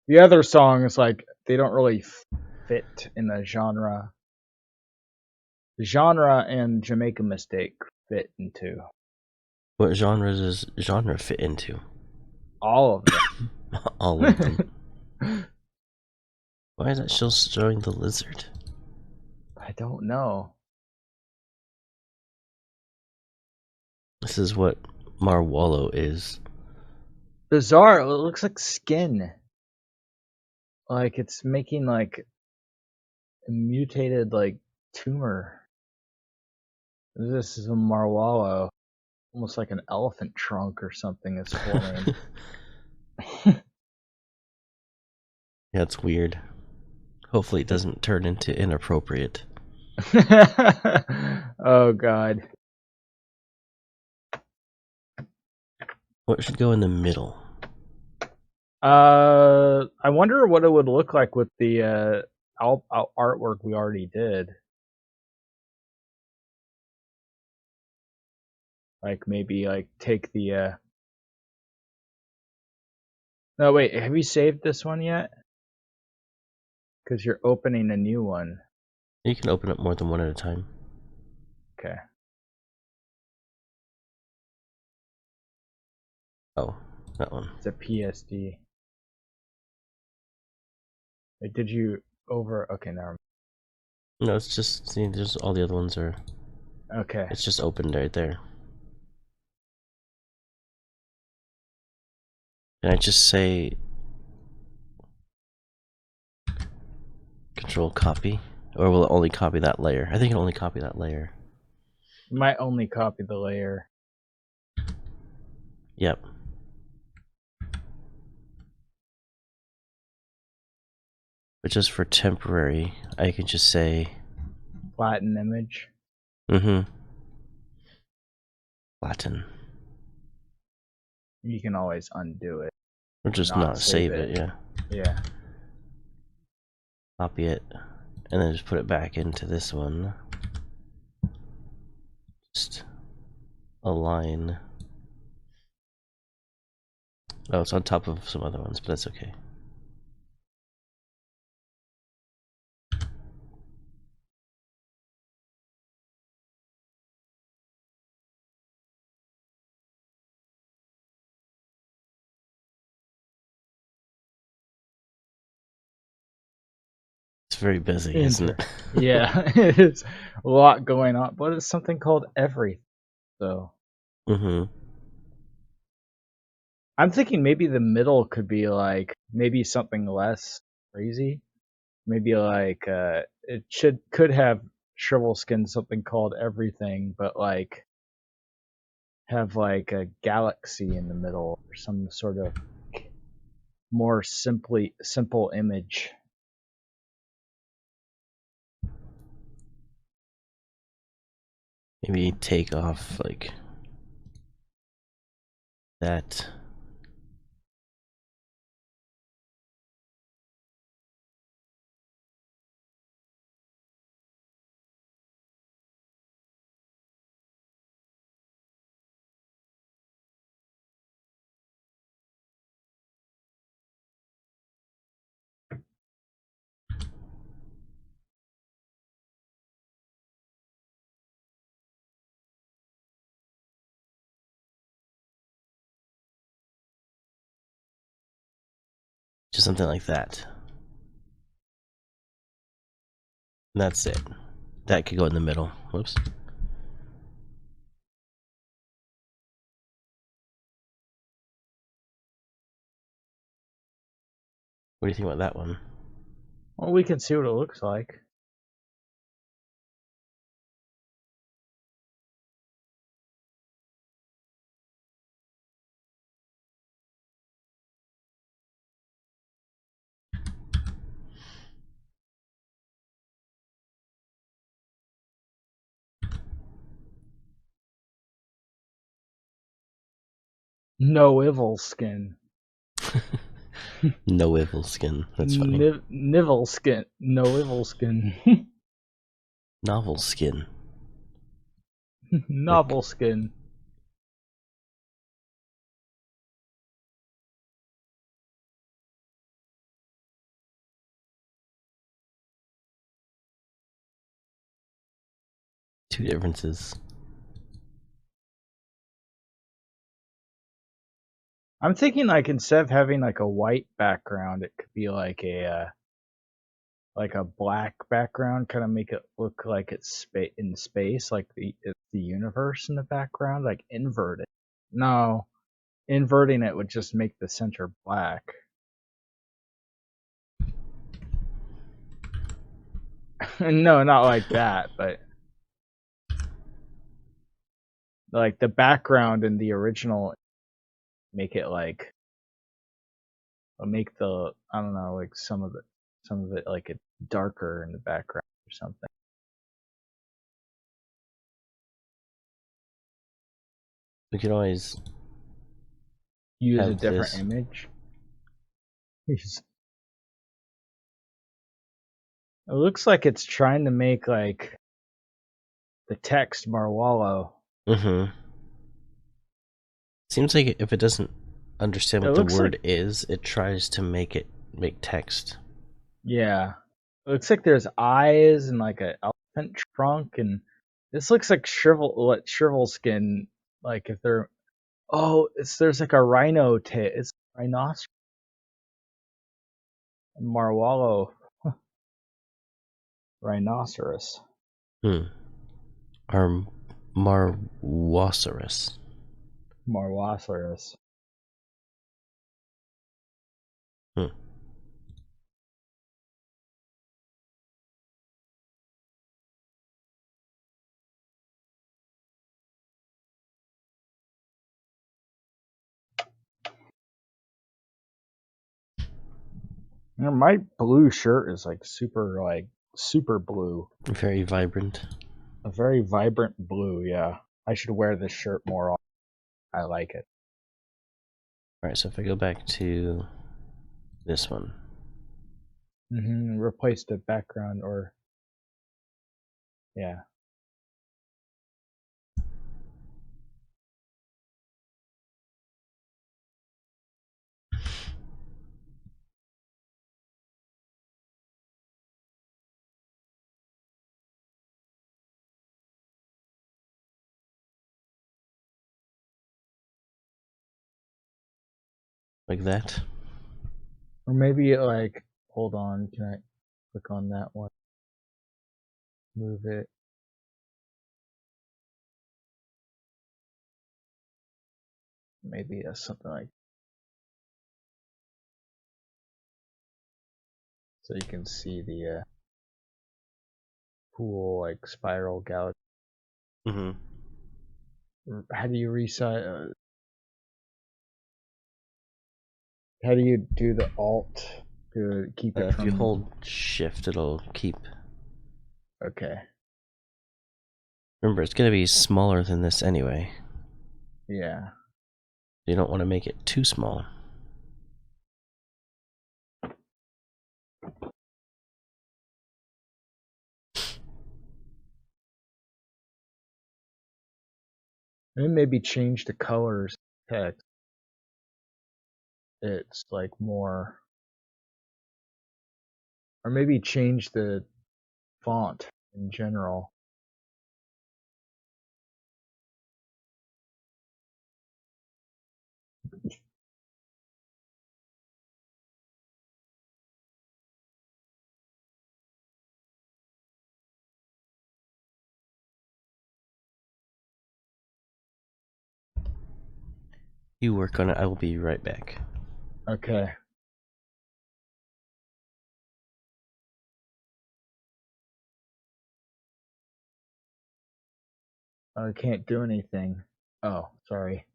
The other songs, like, they don't really fit in the genre. Genre and Jamaican Mistake fit into. What genres does Genre fit into? All of them. All of them. Why is that still showing the lizard? I don't know. This is what Marwallo is. Bizarre. It looks like skin. Like it's making like a mutated like tumor. This is a Marwallo. Almost like an elephant trunk or something is forming. Yeah, it's weird. Hopefully it doesn't turn into inappropriate. Oh god. What should go in the middle? I wonder what it would look like with the artwork we already did. Like maybe like take the No, wait, have you saved this one yet? Because you're opening a new one. You can open up more than one at a time. Okay. Oh, that one. It's a PSD. Wait, did you over? Okay, never mind. No, it's just, see, there's all the other ones are. Okay. It's just opened right there. Can I just say Control copy? Or will it only copy that layer? I think it'll only copy that layer. You might only copy the layer. Yep. But just for temporary, I can just say Flatten image. Flatten. You can always undo it. Or just not save it, yeah. Yeah. Copy it, and then just put it back into this one. Just align. Oh, it's on top of some other ones, but that's okay. It's very busy, isn't it? Yeah, it's a lot going on, but it's something called everything. So. I'm thinking maybe the middle could be like maybe something less crazy. Maybe like it could have Shrivel Skin something called everything, but like have like a galaxy in the middle or some sort of more simple image. Maybe take off like that Just something like that. And that's it. That could go in the middle. Whoops. What do you think about that one? Well, we can see what it looks like. No evil skin. No evil skin. That's funny. Nivel skin. No evil skin. Novel skin. Novel skin. Two differences. I'm thinking like instead of having like a white background, it could be like a black background, kind of make it look like it's in space, like it's the universe in the background, like invert it. No, inverting it would just make the center black. No, not like that, but like the background in the original, make it like, make the, I don't know, like some of it like it's darker in the background or something. We could always Use a have different this. image. It looks like it's trying to make like the text Marwalo. Mm-hmm. Seems like if it doesn't understand what the word is, it tries to make text. Yeah. It looks like there's eyes and like an elephant trunk, and this looks like shrivel skin. Like if they're, there's like a rhino tail. It's rhinoceros. Marwalo. Rhinoceros. Marwosaurus. Marwosaurus. My blue shirt is like super blue. Very vibrant. A very vibrant blue, yeah. I should wear this shirt more often. I like it. Alright, so if I go back to this one. Replace the background or... Yeah. Like that. Or maybe like, hold on, can I click on that one? Move it. Maybe something like, so you can see the cool like spiral galaxy. How do you resize? How do you do the alt to keep it If from... you hold shift, it'll keep. Okay. Remember, it's going to be smaller than this anyway. Yeah. You don't want to make it too small. And maybe change the colors text. It's like more, or maybe change the font in general. You work on it. I will be right back. Okay. I can't do anything. Oh, sorry.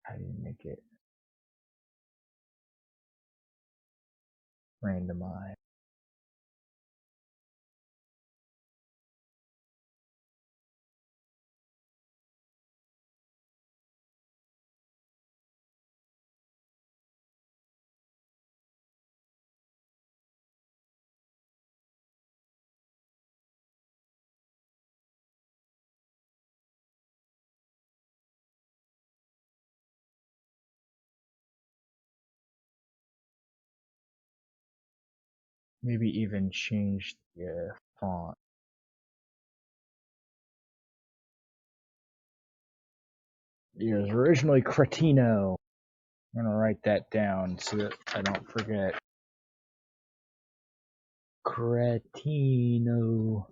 How do you make it randomized? Maybe even change the font. It was originally Cretino. I'm gonna write that down so that I don't forget. Cretino.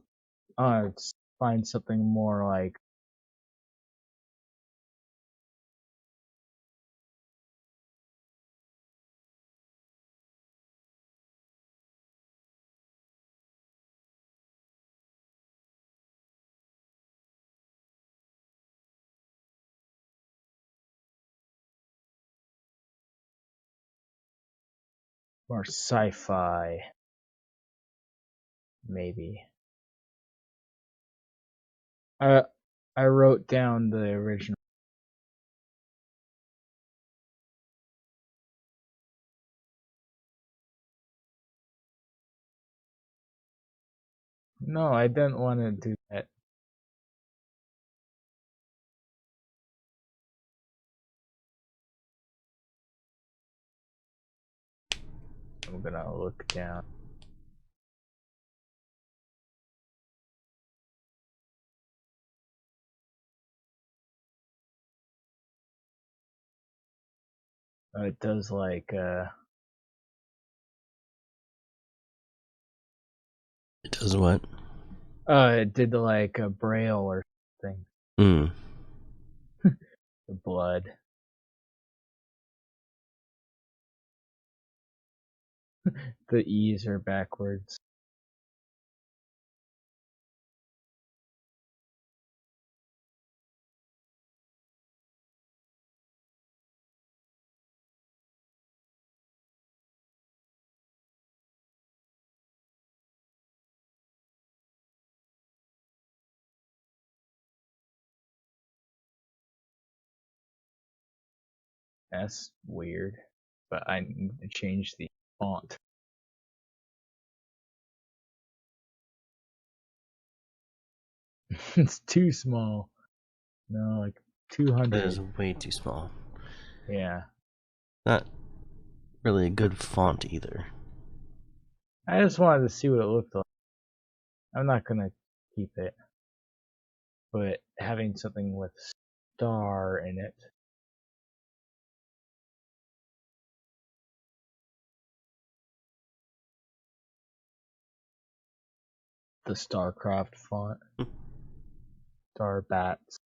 Let's find something more like more sci-fi. Maybe. I wrote down the original. No, I didn't want to do that. I'm gonna look down. It does like It does what? It did like a braille or something. The blood. The E's are backwards. That's weird, but I need to change the font. It's too small. No, like 200. That is way too small. Yeah. Not really a good font either. I just wanted to see what it looked like. I'm not gonna keep it. But having something with star in it. The StarCraft font. Star bats.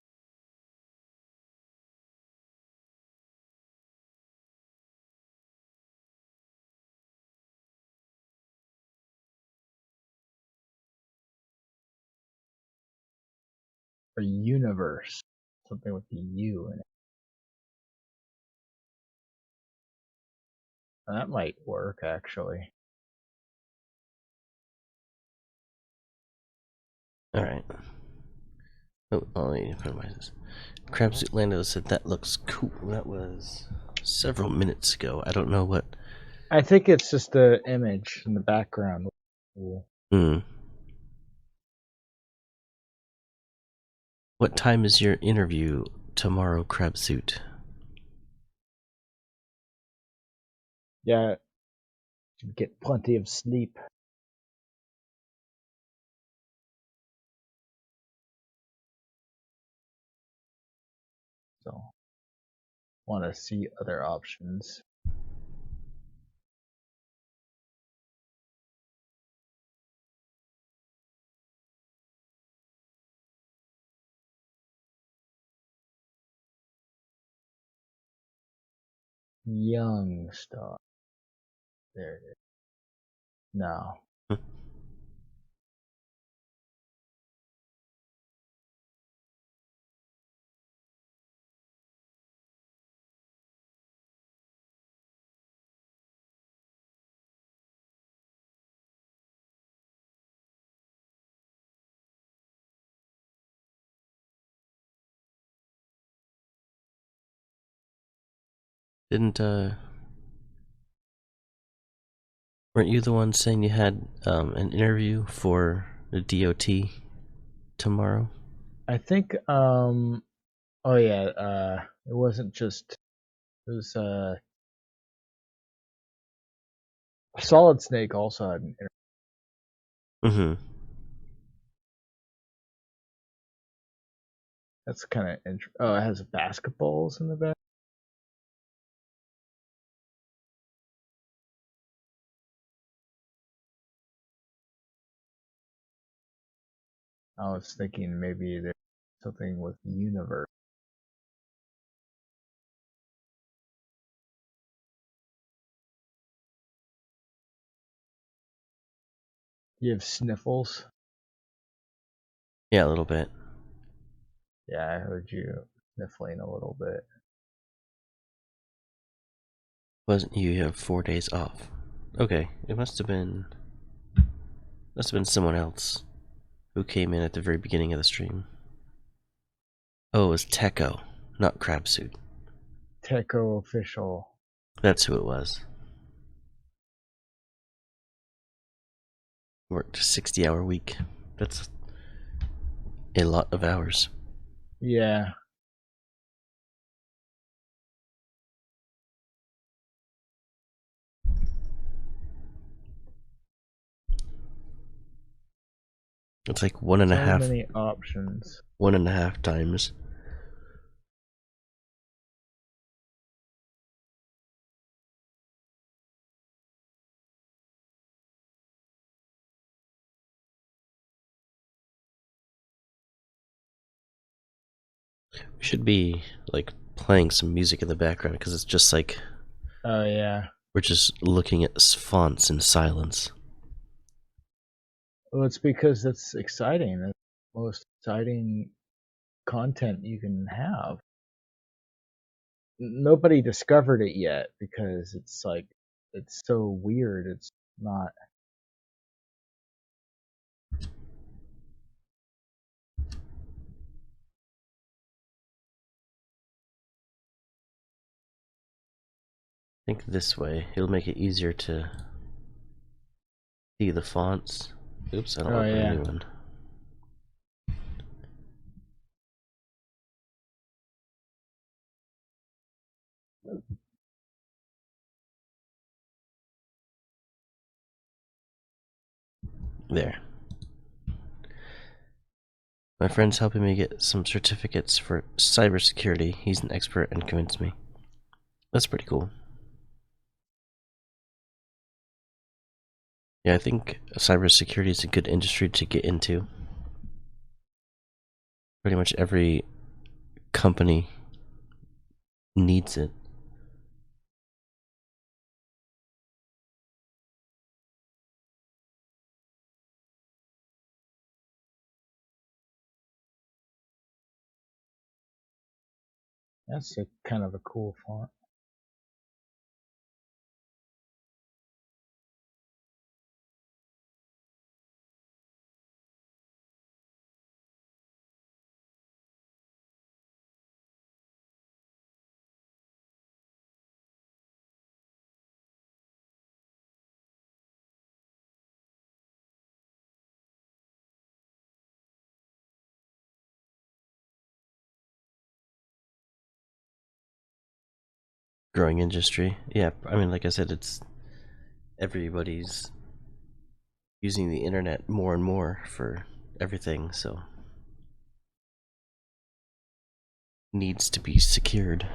Or universe. Something with the U in it. That might work actually. Alright. Oh, I need to minimize this. Crabsuit Lando said that looks cool. That was several minutes ago. I don't know what. I think it's just the image in the background. Cool. What time is your interview tomorrow, Crabsuit? Yeah, get plenty of sleep. So, want to see other options. Young Star. There it is. No. Didn't weren't you the one saying you had an interview for the DOT tomorrow? I think oh yeah, it wasn't just it was Solid Snake also had an interview. Mm-hmm. That's kind of oh, it has basketballs in the back. I was thinking maybe there's something with Universe. You have sniffles? Yeah, a little bit. Yeah, I heard you sniffling a little bit. Wasn't you have 4 days off? Okay, it must have been someone else who came in at the very beginning of the stream. Oh, it was Techo, not Crabsuit. Techo official. That's who it was. Worked a 60-hour week. That's a lot of hours. Yeah. It's like one and a half. So many options. 1.5 times. We should be like playing some music in the background because it's just like. Oh yeah. We're just looking at fonts in silence. Well, it's because that's exciting. That's the most exciting content you can have. Nobody discovered it yet because it's like it's so weird. It's not. I think this way it'll make it easier to see the fonts. Oops, I don't open a new one. There. My friend's helping me get some certificates for cybersecurity. He's an expert and convinced me. That's pretty cool. Yeah, I think cybersecurity is a good industry to get into. Pretty much every company needs it. That's a kind of a cool font. growing industry. Yeah, I mean, like I said, it's everybody's using the internet more and more for everything, so needs to be secured.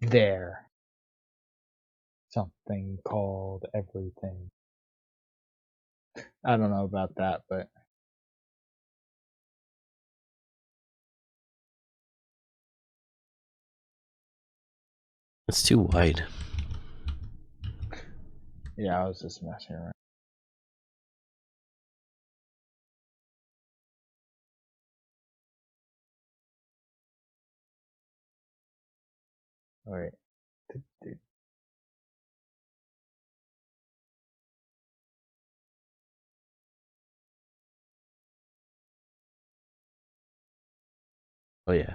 There. Something called everything. I don't know about that, but It's too wide. yeah, I was just messing around. Wait. Oh yeah,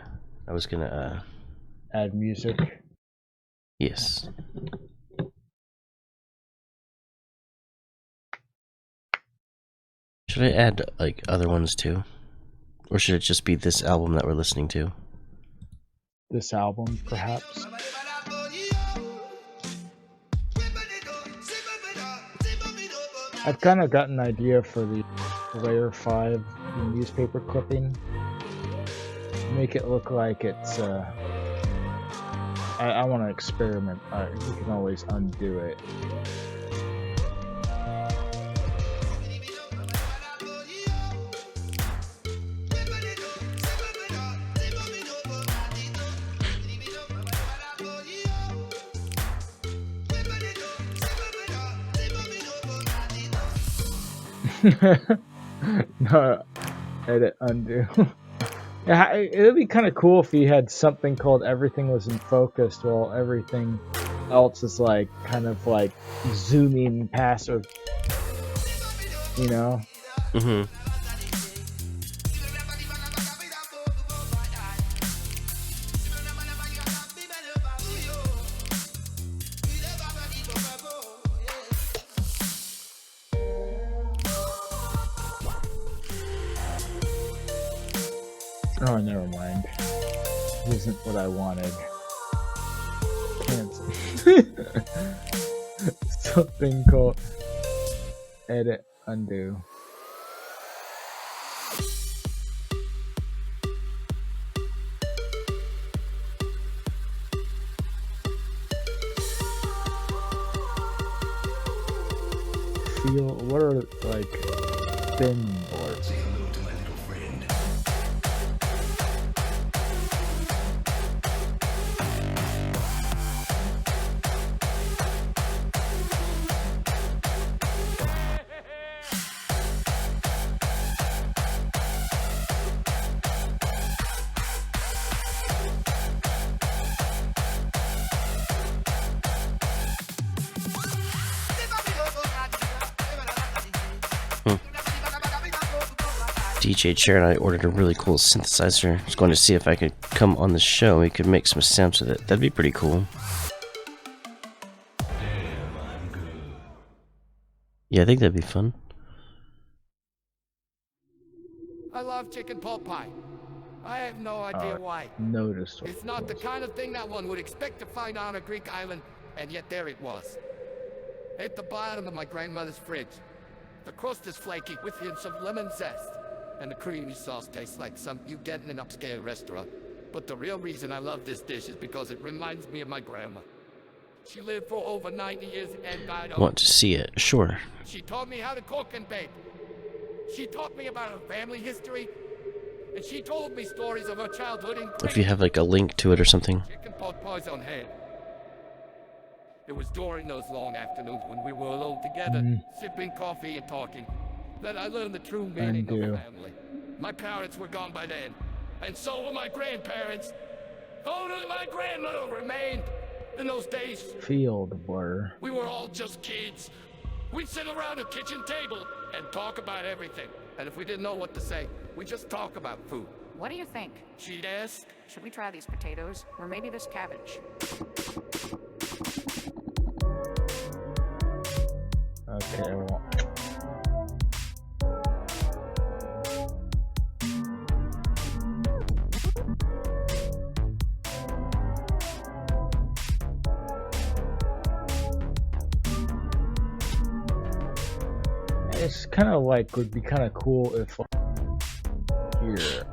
I was gonna Add music. yes. Should I add like other ones too? Or should it just be this album that we're listening to? This album, perhaps. I've kind of got an idea for the Layer 5 newspaper clipping. Make it look like it's, I want to experiment. You can always undo it. No, edit, undo. Yeah, it'd be kind of cool if you had something called everything was in focus while everything else is like kind of like zooming past, or you know. Mm-hmm. Oh, never mind. This isn't what I wanted. Cancel. Something called edit, undo. Feel, what are like thin boards? DJ Chair and I ordered a really cool synthesizer. I was going to see if I could come on the show. We could make some sounds with it. That'd be pretty cool. Yeah, I think that'd be fun. I love chicken pot pie. I have no idea why. Noticed. It's not the kind of thing that one would expect to find on a Greek island, and yet there it was. At the bottom of my grandmother's fridge. The crust is flaky with hints of lemon zest, and the creamy sauce tastes like something you get in an upscale restaurant. But the real reason I love this dish is because it reminds me of my grandma. She lived for over 90 years and died old. Want to see it? Sure. She taught me how to cook and bake. She taught me about her family history, and she told me stories of her childhood in If you have like a link to it or something. chicken pot pies on hand. It was during those long afternoons when we were alone together, sipping coffee and talking, that I learned the true meaning of a family. My parents were gone by then, and so were my grandparents. Only my grandmother remained. In those days, Field blur. we were all just kids. We'd sit around a kitchen table and talk about everything. And if we didn't know what to say, we'd just talk about food. What do you think? She'd ask, Should we try these potatoes? Or maybe this cabbage? Okay, well. It's kind of like, would be kind of cool if like, here,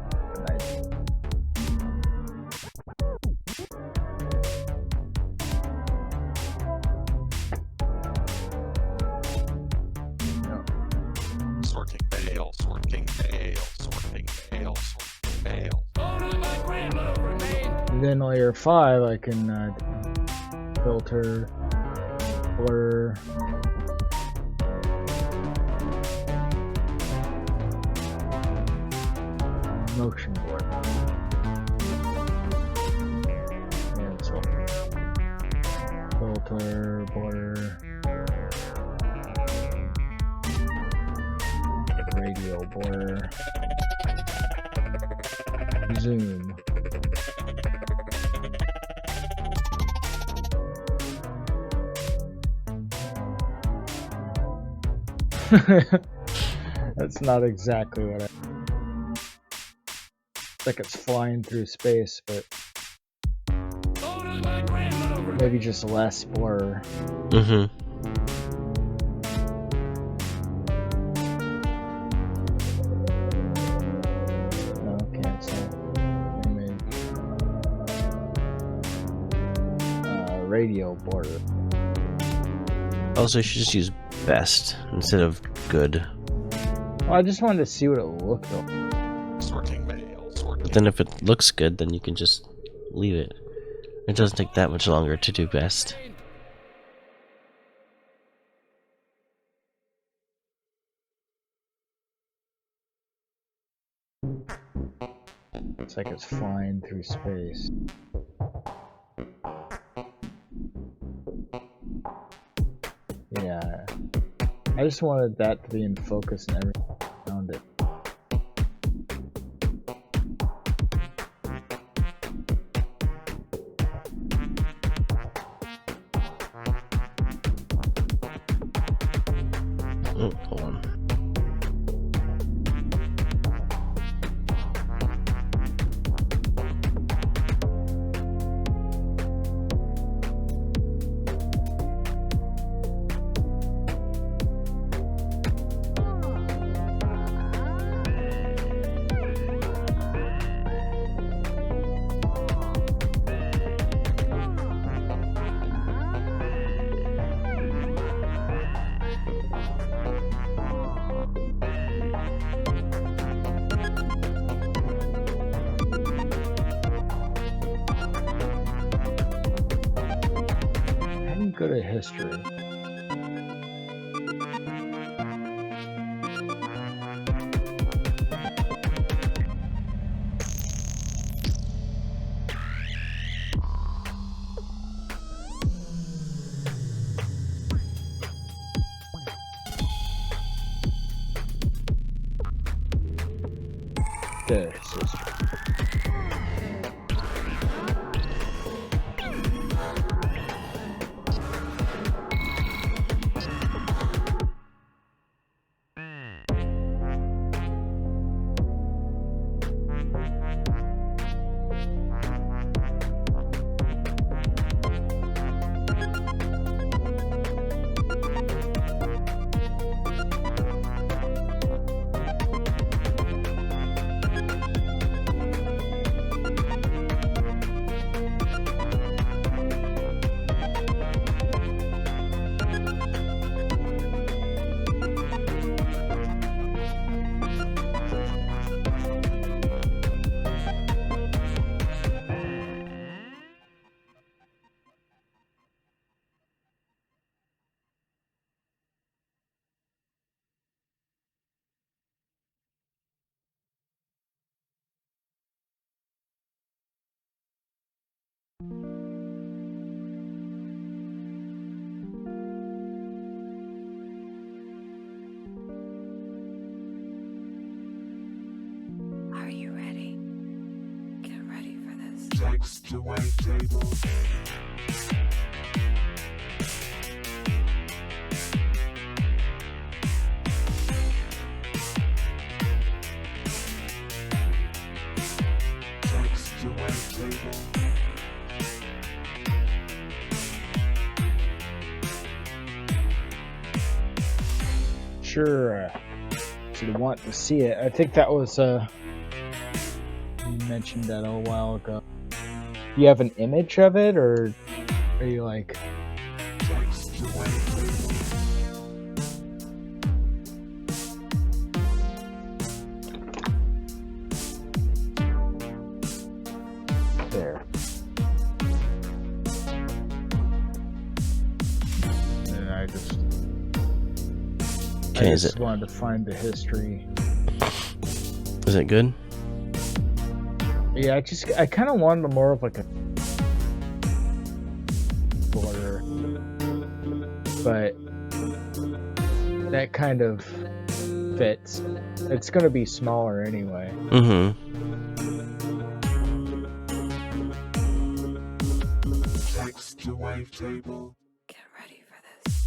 Sorting mail, sorting mail, sorting mail, sorting mail. Only my grandmother remained. and then layer 5 I can filter, blur, motion blur. And so filter, blur, radial blur, zoom. That's not exactly what I... It's like it's flying through space, but maybe just less blur. Mm-hmm. No, cancel. Image. Radial blur. Also, you should just use best instead of good. Well, I just wanted to see what it looked like. Sorting mail, sorting. But then if it looks good, then you can just leave it. It doesn't take that much longer to do best. It's like it's flying through space. Yeah. I just wanted that to be in focus and everything around it. Oh, hold on. Go to history. This is Are you ready? Get ready for this. Text to wait table. sure should want to see it. I think that was you mentioned that a while ago. Do you have an image of it, or are you like? There. And I just. Okay, I is just it? wanted to find the history. Is it good? Yeah, I kind of wanted more of like a border, but that kind of fits. It's gonna be smaller anyway. Mm-hmm. Text to wave table. Get ready for this.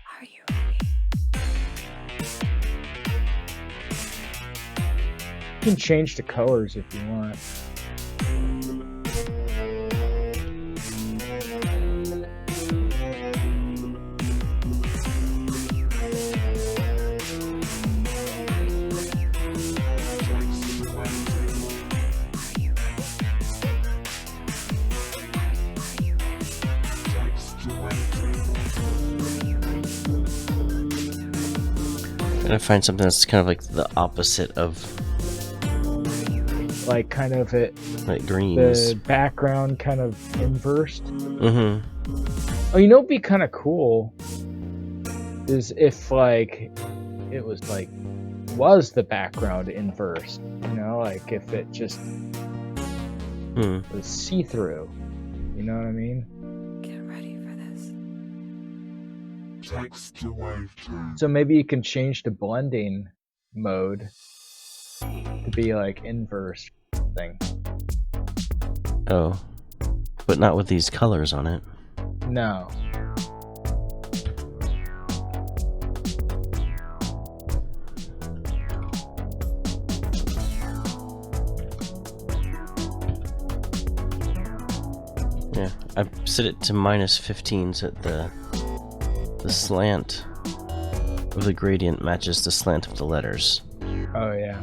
Are you ready? You can change the colors if you want. Gotta find something that's kind of like the opposite of Like kind of it, like greens. the background kind of inversed. Mm-hmm. Oh, you know what'd be kind of cool is if like it was the background inversed. You know, like if it just was see-through. You know what I mean? Get ready for this. Text to wave table. So maybe you can change the blending mode to be like inverse thing. Oh, but not with these colors on it. No. Yeah, I set it to -15 so that the slant of the gradient matches the slant of the letters. Oh yeah.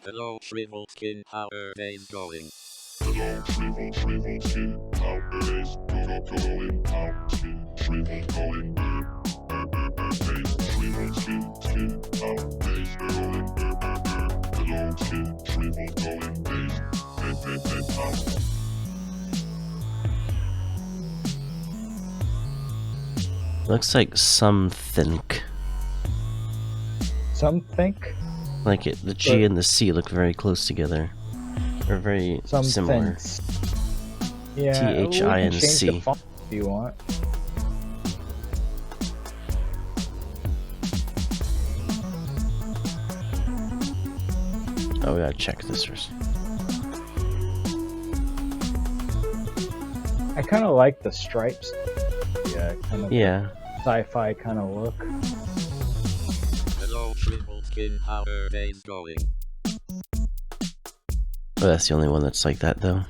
Hello, Shriveled Skin, how are days going? Hello, shriveled skin. How is going? How shriveled going? Shriveled skin. How is going? Hello, skin. Shriveled going. How. Looks like something. Like it, the G and the C look very close together. Or very similar. Yeah, T-H-I and we can change C. the font if you want. Oh, we gotta check this first. I kind of like the stripes. Yeah, kind of Yeah. sci-fi kind of look. Hello, Shriveled Skin, how are days going? Oh, that's the only one that's like that, though.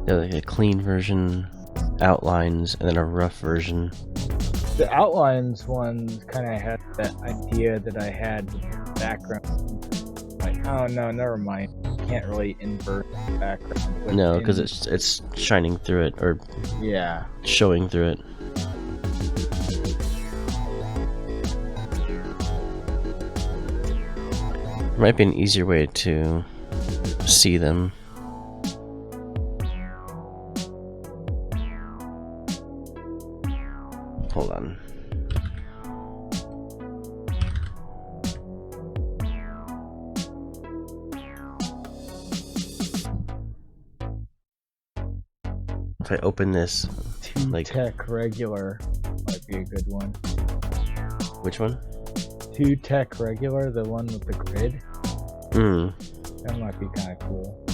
Yeah, like a clean version, outlines, and then a rough version. The outlines one kind of had that idea that I had with the background. Like, oh no, never mind. Can't really invert the background. But No, because it's shining through it, or yeah, showing through it. There might be an easier way to see them. Hold on. if I open this, like, Tech regular might be a good one. which one? 2 Tech regular, the one with the grid. Mm. That might be kind of cool.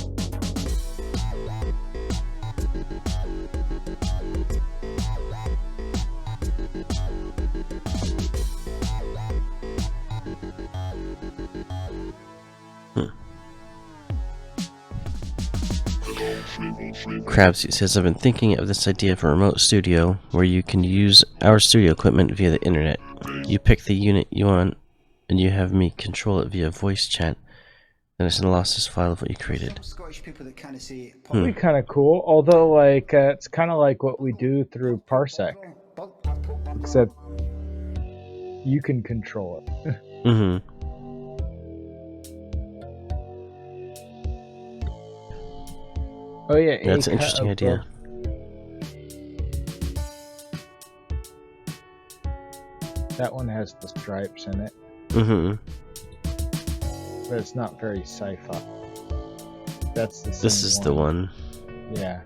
Crabsuit says, I've been thinking of this idea of a remote studio where you can use our studio equipment via the internet. You pick the unit you want, and you have me control it via voice chat. Then I send a lossless file of what you created. Scottish people that kind of say That'd be kind of cool. Although, like, it's kind of like what we do through Parsec, except you can control it. Mm-hmm. Oh yeah, That's an interesting idea. That one has the stripes in it. Mm-hmm. But it's not very sci-fi. That's the same This is the one. Yeah.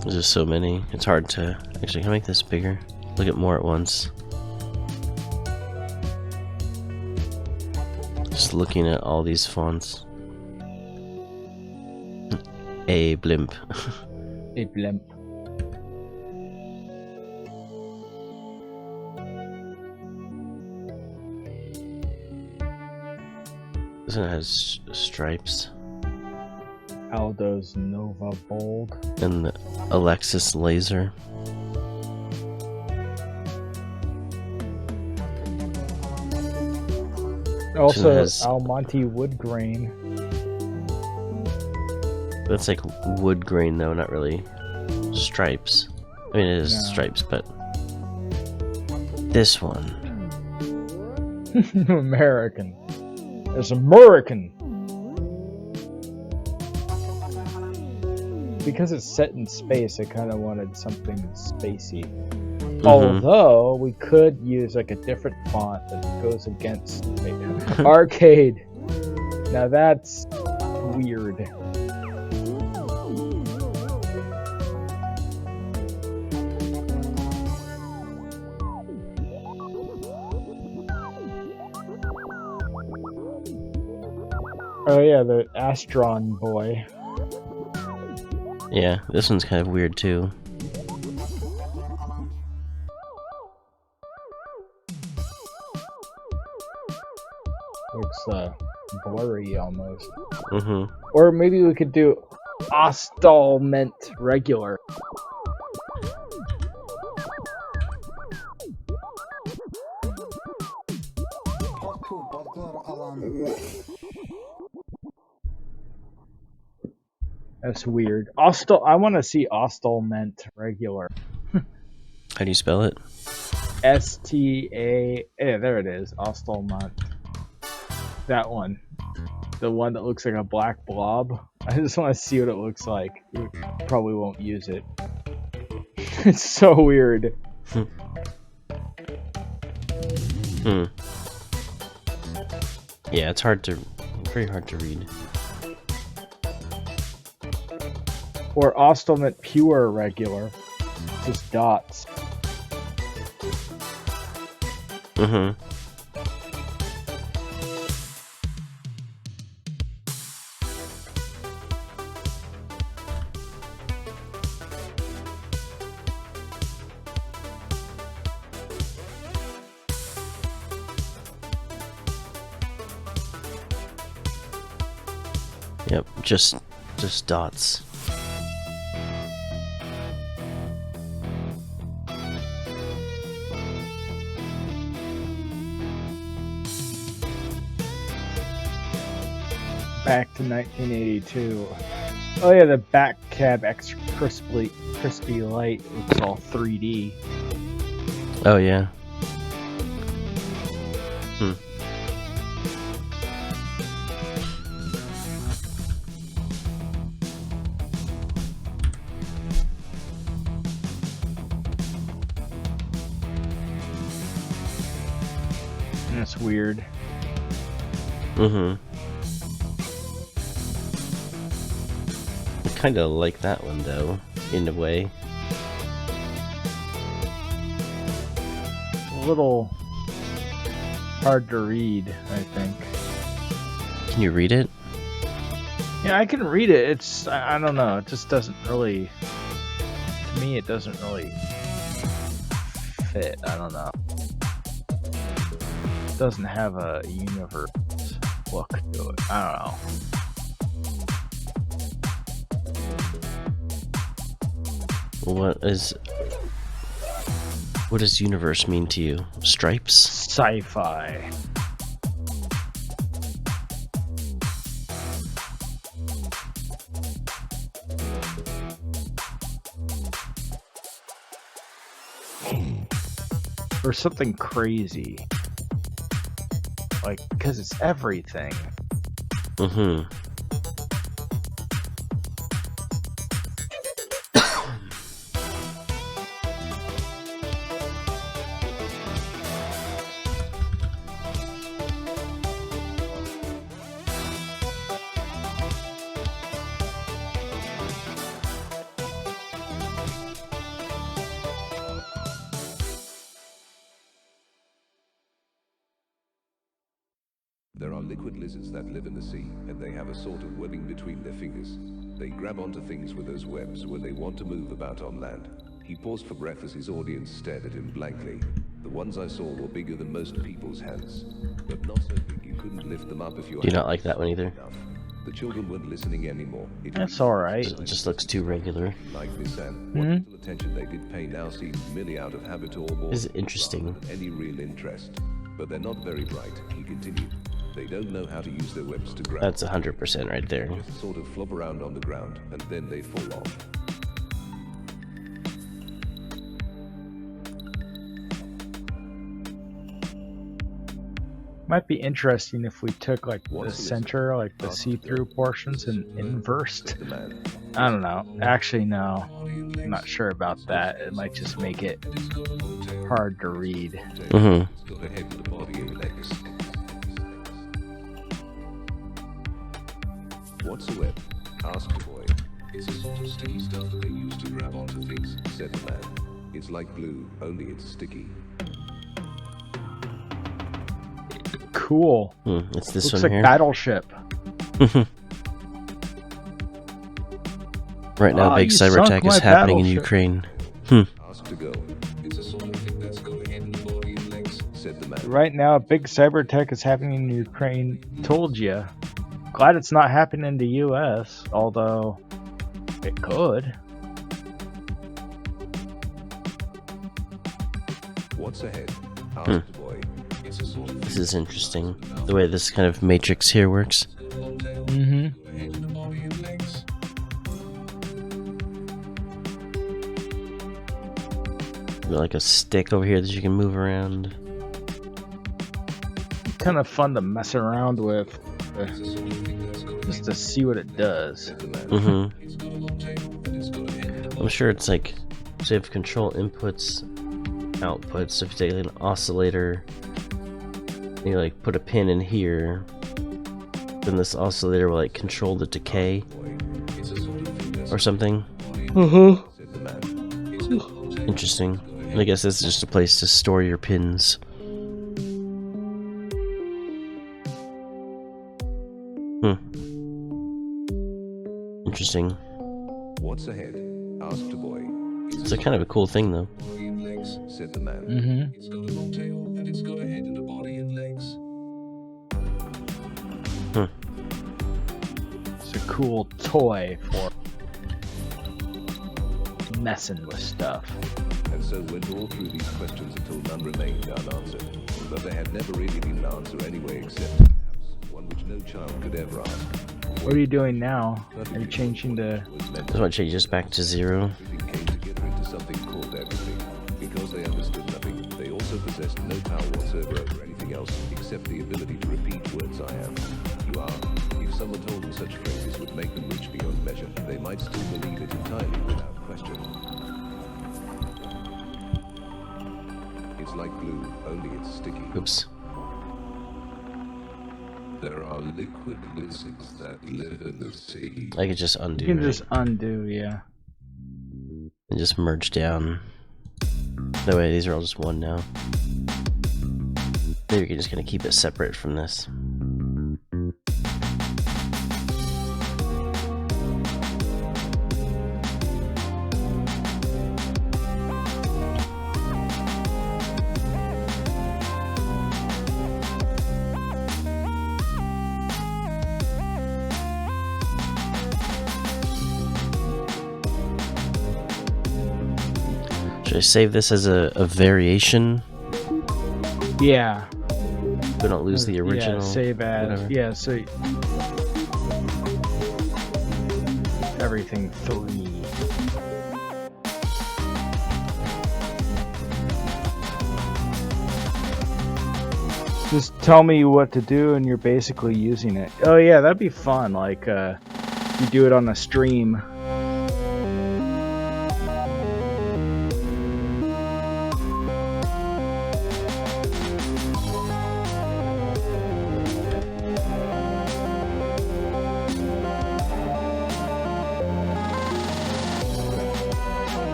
There's just so many. It's hard to... Actually, can I make this bigger? Look at more at once. Just looking at all these fonts. A blimp. A blimp. This one has stripes. Aldo's Nova Bold. And the Alexis Laser. Also, has, Almonte Wood Grain. That's like wood grain though, not really stripes. I mean, it is stripes, but this one. American. It's American. Because it's set in space, I kind of wanted something spacey. Although we could use like a different font that goes against arcade. Now that's weird. Oh yeah, the Astron boy. Yeah, this one's kind of weird too. Looks blurry almost. Mm-hmm. Or maybe we could do Ostalment regular. That's weird. I want to see Ostalment regular. How do you spell it? S-T-A... Yeah, there it is. Ostalment. That one. The one that looks like a black blob. I just want to see what it looks like. We probably won't use it. It's so weird. Yeah, it's very hard to read. Or Ostalment Pure regular. Just dots. Mm-hmm. Yep, just dots. Back to 1982. Oh yeah, the back cab extra crispy light looks all 3D. Oh yeah. That's weird. Mm-hmm. kind of like that one though, in a way. A little hard to read, I think. Can you read it? Yeah, I can read it. It's I don't know. It just doesn't really. To me, it doesn't really fit. I don't know. It doesn't have a universe look to it. I don't know. What does universe mean to you? Stripes? Sci-fi. Or something crazy. Like, because it's everything. Mm-hmm. There are liquid lizards that live in the sea, and they have a sort of webbing between their fingers. They grab onto things with those webs when they want to move about on land. He paused for breath as his audience stared at him blankly. The ones I saw were bigger than most people's hands, but not so big you couldn't lift them up if you Do you not like that one either? The children weren't listening anymore. That's alright. It just looks too regular. Like this, and what little attention they did pay now seemed merely out of habit or more Is it interesting? rather than any real interest. But they're not very bright, he continued. They don't know how to use their webs to grab. That's 100% right there. Just sort of flop around on the ground, and then they fall off. Might be interesting if we took like the center, like the see-through portions, and inversed. I don't know. Actually, no. I'm not sure about that. It might just make it hard to read. Mm-hmm. What's a web? Asked the boy. It's a sort of sticky stuff that they use to grab onto things, said the man. It's like glue, only it's sticky. Cool. It's this Looks one like here. Battleship. Right now, big you cyber sunk attack my is happening in battleship. Ukraine. Asked to go. It's a sort of thing that's got a head and body and legs, said the man. Right now, a big cyber attack is happening in Ukraine. Told ya. Glad it's not happening in the U.S., although it could. What's ahead? Asked the boy. It's a sort of This is interesting. The way this kind of matrix here works. Mm-hmm. Like a stick over here that you can move around. Kind of fun to mess around with. Just to see what it does. Mm-hmm. I'm sure it's like, so you have control inputs, outputs. So if you take an oscillator, and you like put a pin in here, then this oscillator will like control the decay or something. Interesting. And I guess this is just a place to store your pins. Interesting. What's ahead? Asked the boy. It's a kind of a cool thing though. Body and legs, said the man. Mm-hmm. It's got a long tail and it's got a head and a body and legs. It's a cool toy for messing with stuff. And so went all through these questions until none remained unanswered. But they had never really been an answer anyway, except perhaps one which no child could ever ask. What are you doing now? Are you changing to... This one changes back to 0. Everything came together into something called everything. Because they understood nothing, they also possessed no power whatsoever over anything else, except the ability to repeat words I am, you are. If someone told them such phrases would make them rich beyond measure, they might still believe it entirely without question. It's like glue, only it's sticky. Oops. There are liquid lizards that live in the sea. I could just undo. You can right? just undo, yeah. And just merge down. That way, these are all just one now. Maybe you're just gonna keep it separate from this. Should I save this as a variation? Yeah. We don't lose the original. Yeah, save as. whatever. Yeah, so everything 3. Just tell me what to do and you're basically using it. Oh yeah, that'd be fun. Like you do it on a stream.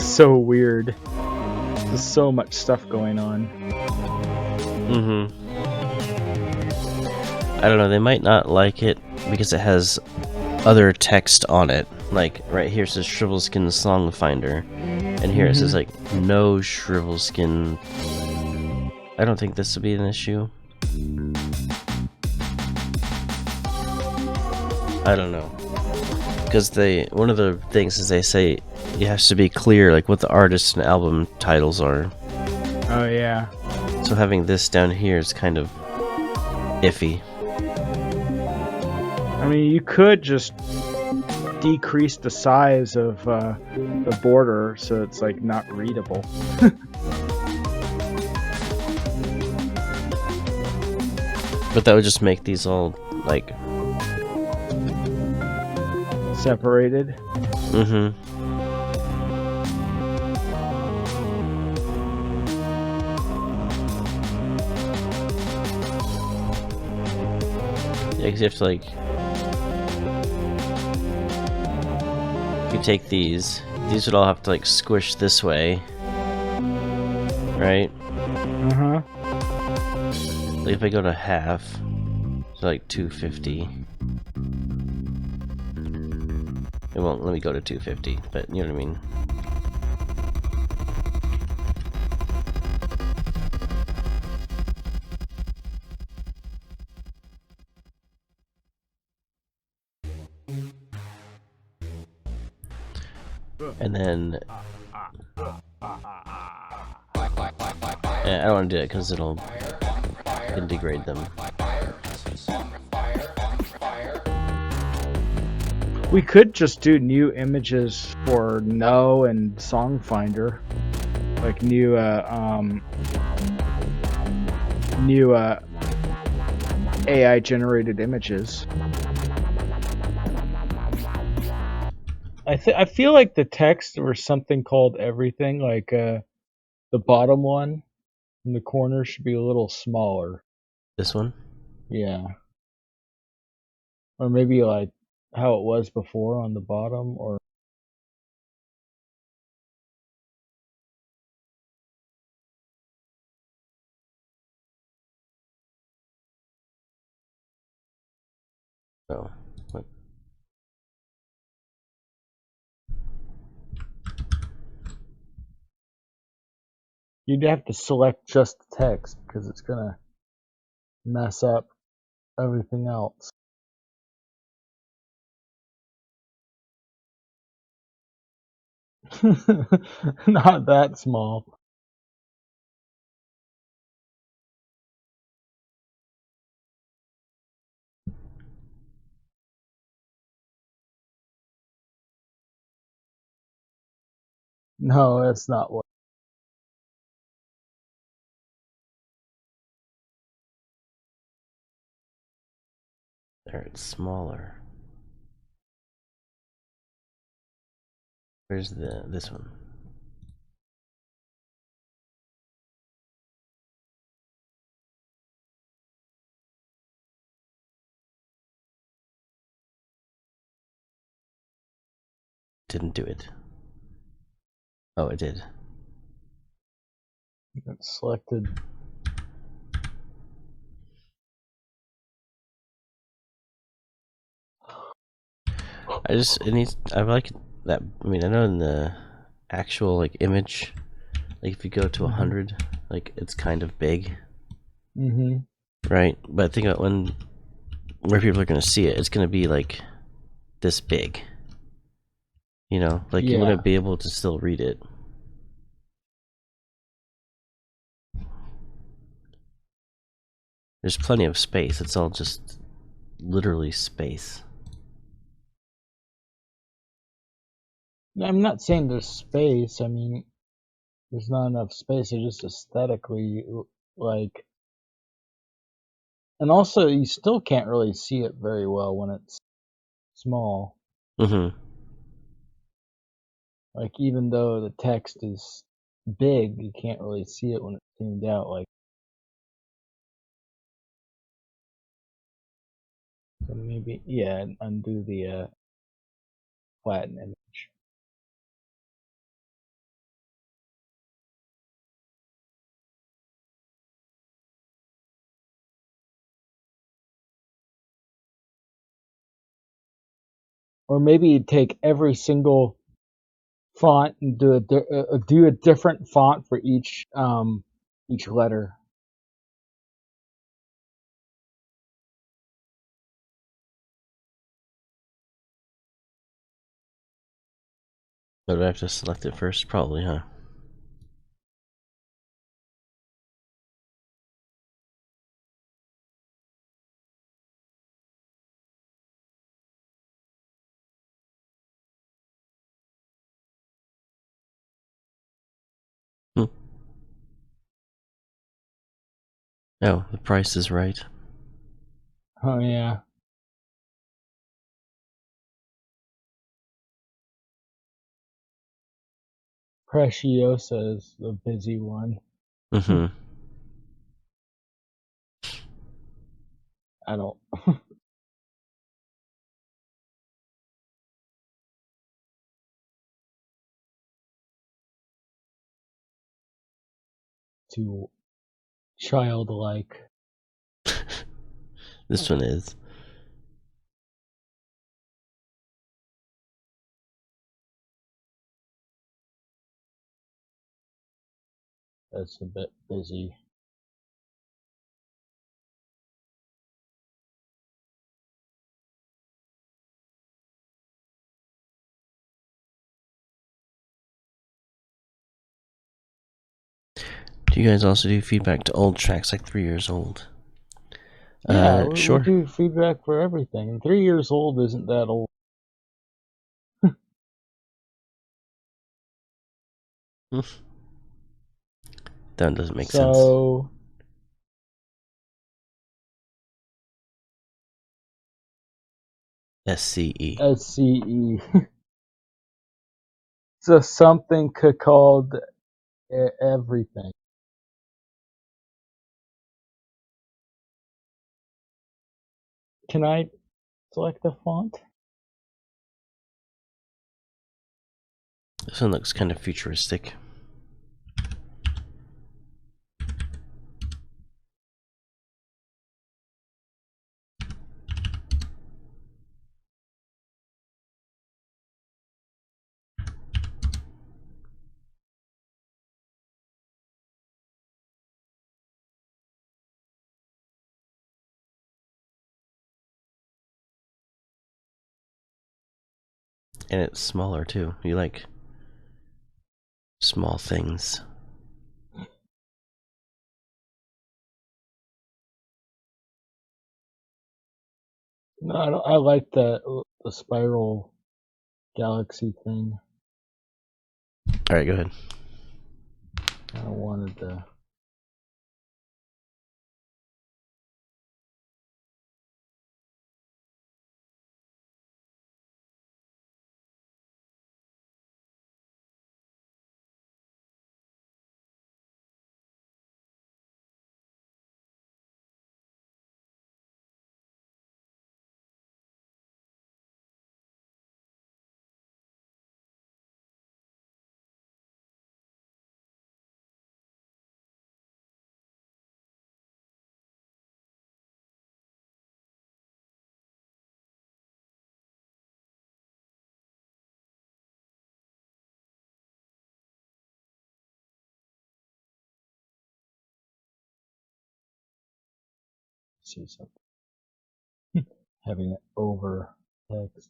So weird. There's so much stuff going on. I don't know, they might not like it because it has other text on it. Like, right here it says Shrivelskin Song Finder. And here it says, like, no Shrivelskin. I don't think this will be an issue. I don't know. Because one of the things is they say it has to be clear, like, what the artist and album titles are. Oh yeah. So having this down here is kind of iffy. I mean, you could just decrease the size of the border so it's like not readable. But that would just make these all, like... separated. Yeah, because you have to, like... If you take these would all have to, like, squish this way. Right? Like, if I go to half, so like 250. It won't let me go to 250, but you know what I mean. And then... Yeah, I don't want to do it because it'll degrade them. We could just do new images for No and Song Finder, like new AI generated images. I feel like the text or something called everything, like the bottom one in the corner should be a little smaller. This one? Yeah. Or maybe like how it was before on the bottom, or oh, what? you'd have to select just the text because it's gonna mess up everything else. Not that small. No, that's not what. There, it's smaller. Where's this one? Didn't do it. Oh, it did. It's selected. I like that. I mean, I know in the actual like image, like if you go to 100, like it's kind of big, Mm-hmm. right? But think about where people are gonna see it. It's gonna be like this big. You know, like you Yeah. wouldn't be able to still read it. There's plenty of space. It's all just literally space. I'm not saying there's space. I mean, there's not enough space. It's just aesthetically, like, and also you still can't really see it very well when it's small. Mm-hmm. Like, even though the text is big, you can't really see it when it's zoomed out. Like, so maybe, yeah, undo the flatten image. Or maybe you take every single font and do a different font for each letter. But do I have to select it first? Probably, huh? Oh, the price is right. Oh yeah. Preciosa is the busy one. Mm-hmm. I don't. Too childlike. This one is. That's a bit busy. Do you guys also do feedback to old tracks like 3 years old? Yeah, we Sure. do feedback for everything. 3 years old isn't that old. That doesn't make So, sense. SCE. SCE. So something called everything. Can I select the font? This one looks kind of futuristic. And it's smaller too. You like small things. No, I like the spiral galaxy thing. Alright, go ahead. I wanted the see something. Having it over text.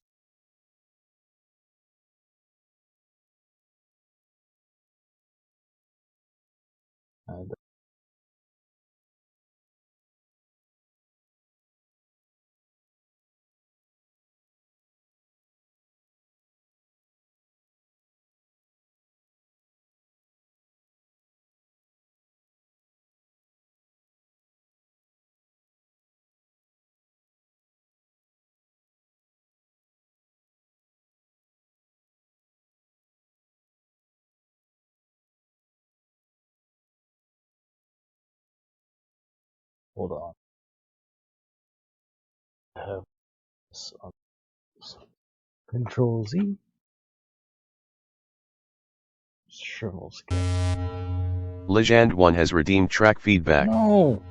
Hold on. I have this on Control Z. Shrivel skin. Legend1 has redeemed track feedback. No.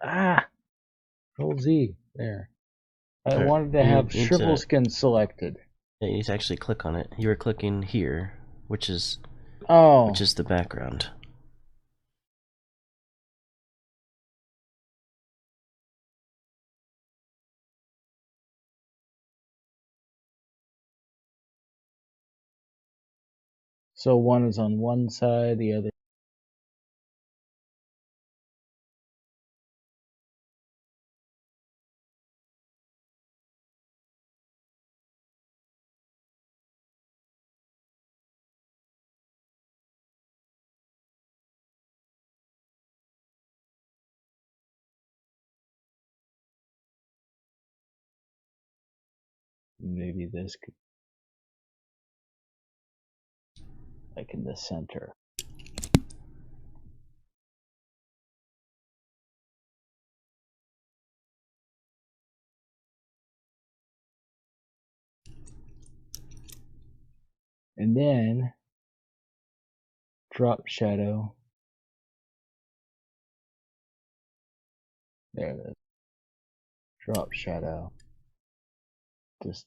Ah. Control Z. There. I There, wanted to you have need shrivel to- skin selected. Yeah, you need to actually click on it. You were clicking here, which is the background. So one is on one side, the other. Maybe this could, like in the center. And then drop shadow. There it is. Drop shadow. Just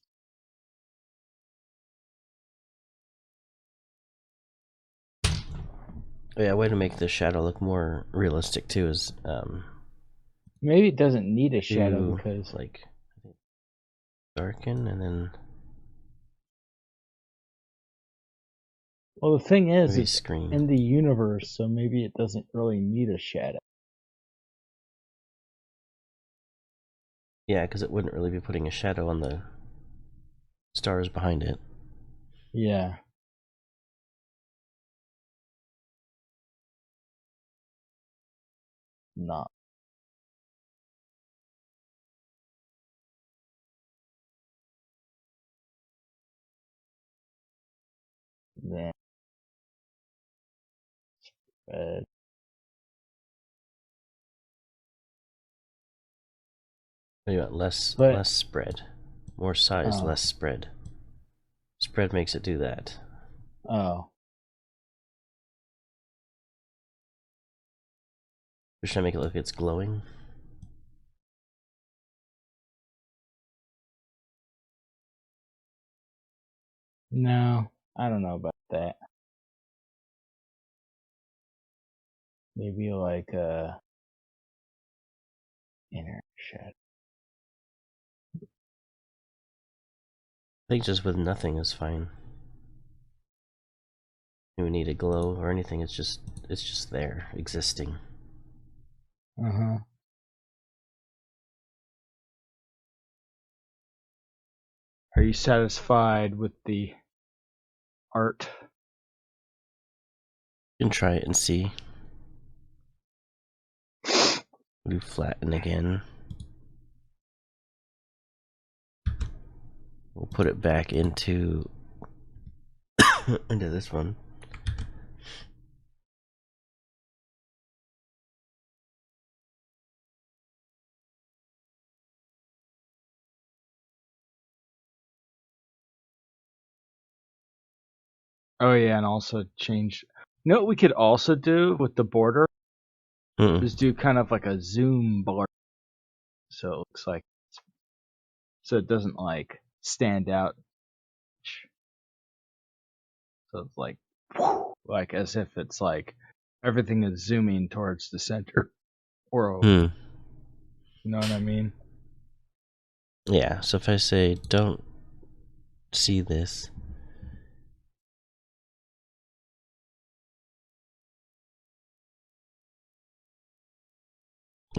Yeah, a way to make the shadow look more realistic too is maybe it doesn't need a shadow to, because like darken and then well the thing is maybe it's screen. in the universe, so maybe it doesn't really need a shadow. Yeah, because it wouldn't really be putting a shadow on the stars behind it. Yeah. Not. Then spread. What do you want? Less spread. More size, Oh. less spread. Spread makes it do that. Oh. Or should I make it look like it's glowing? No, I don't know about that. Maybe like a inner shadow. I think just with nothing is fine. You don't need a glow or anything, it's just there, existing. Uh-huh. Are you satisfied with the art? You can try it and see. Do flatten again. We'll put it back into into this one. Oh yeah, and also change. You know what we could also do with the border? Is do kind of like a zoom blur, so it looks like, so it doesn't like stand out. So it's like as if it's like everything is zooming towards the center. or Hmm. you know what I mean? Yeah, so if I say don't see this,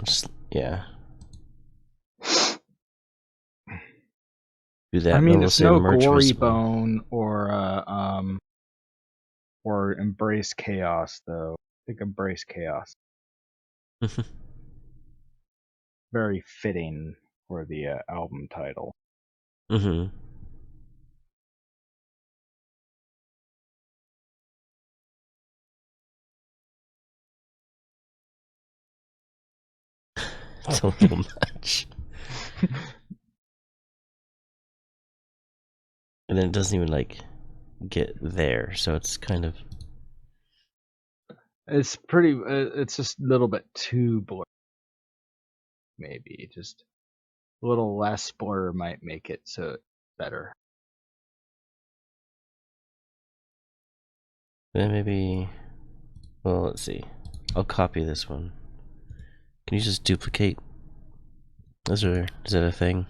just, yeah. Do that, I and mean, then we'll it's say no merch gory visible. bone or embrace chaos though. I think embrace chaos. Very fitting for the album title. Mm-hmm. It's a little much. And then it doesn't even like get there, so it's kind of It's pretty. It's just a little bit too blurry. Maybe just a little less blur might make it so better. then maybe. Well, let's see. I'll copy this one. Can you just duplicate? Is that a thing?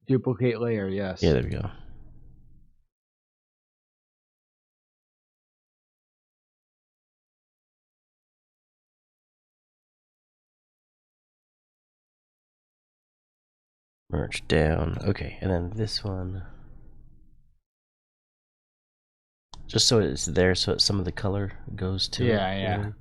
Duplicate layer, yes. Yeah, there we go. Merge down. Okay, and then this one. Just so it's there, so some of the color goes to it. Yeah, yeah. Really.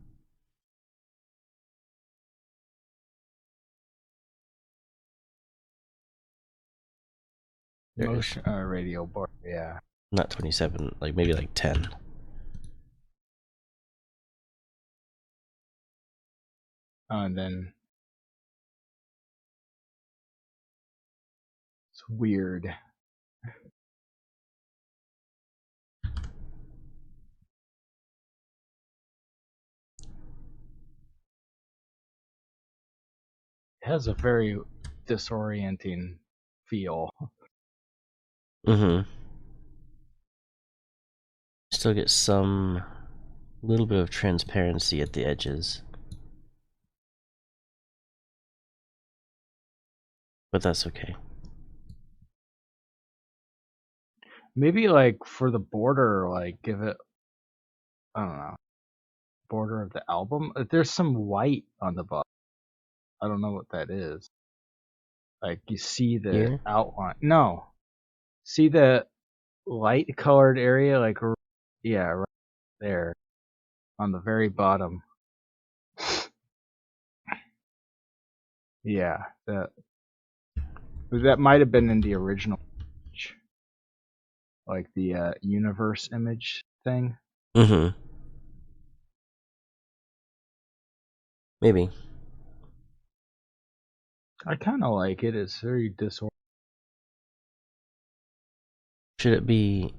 There it is. Motion radio bar, yeah. Not 27, like maybe like 10. And then it's weird. It has a very disorienting feel. Mm-hmm. Still get some little bit of transparency at the edges. But that's okay. Maybe like for the border, like give it, I don't know, border of the album. There's some white on the bottom. I don't know what that is. Like you see the Here? outline. No, see the light colored area, like yeah, right there on the very bottom. Yeah, that might have been in the original image, like the universe image thing. Mm-hmm. Maybe. I kind of like it. It's very disorganized. Should it be...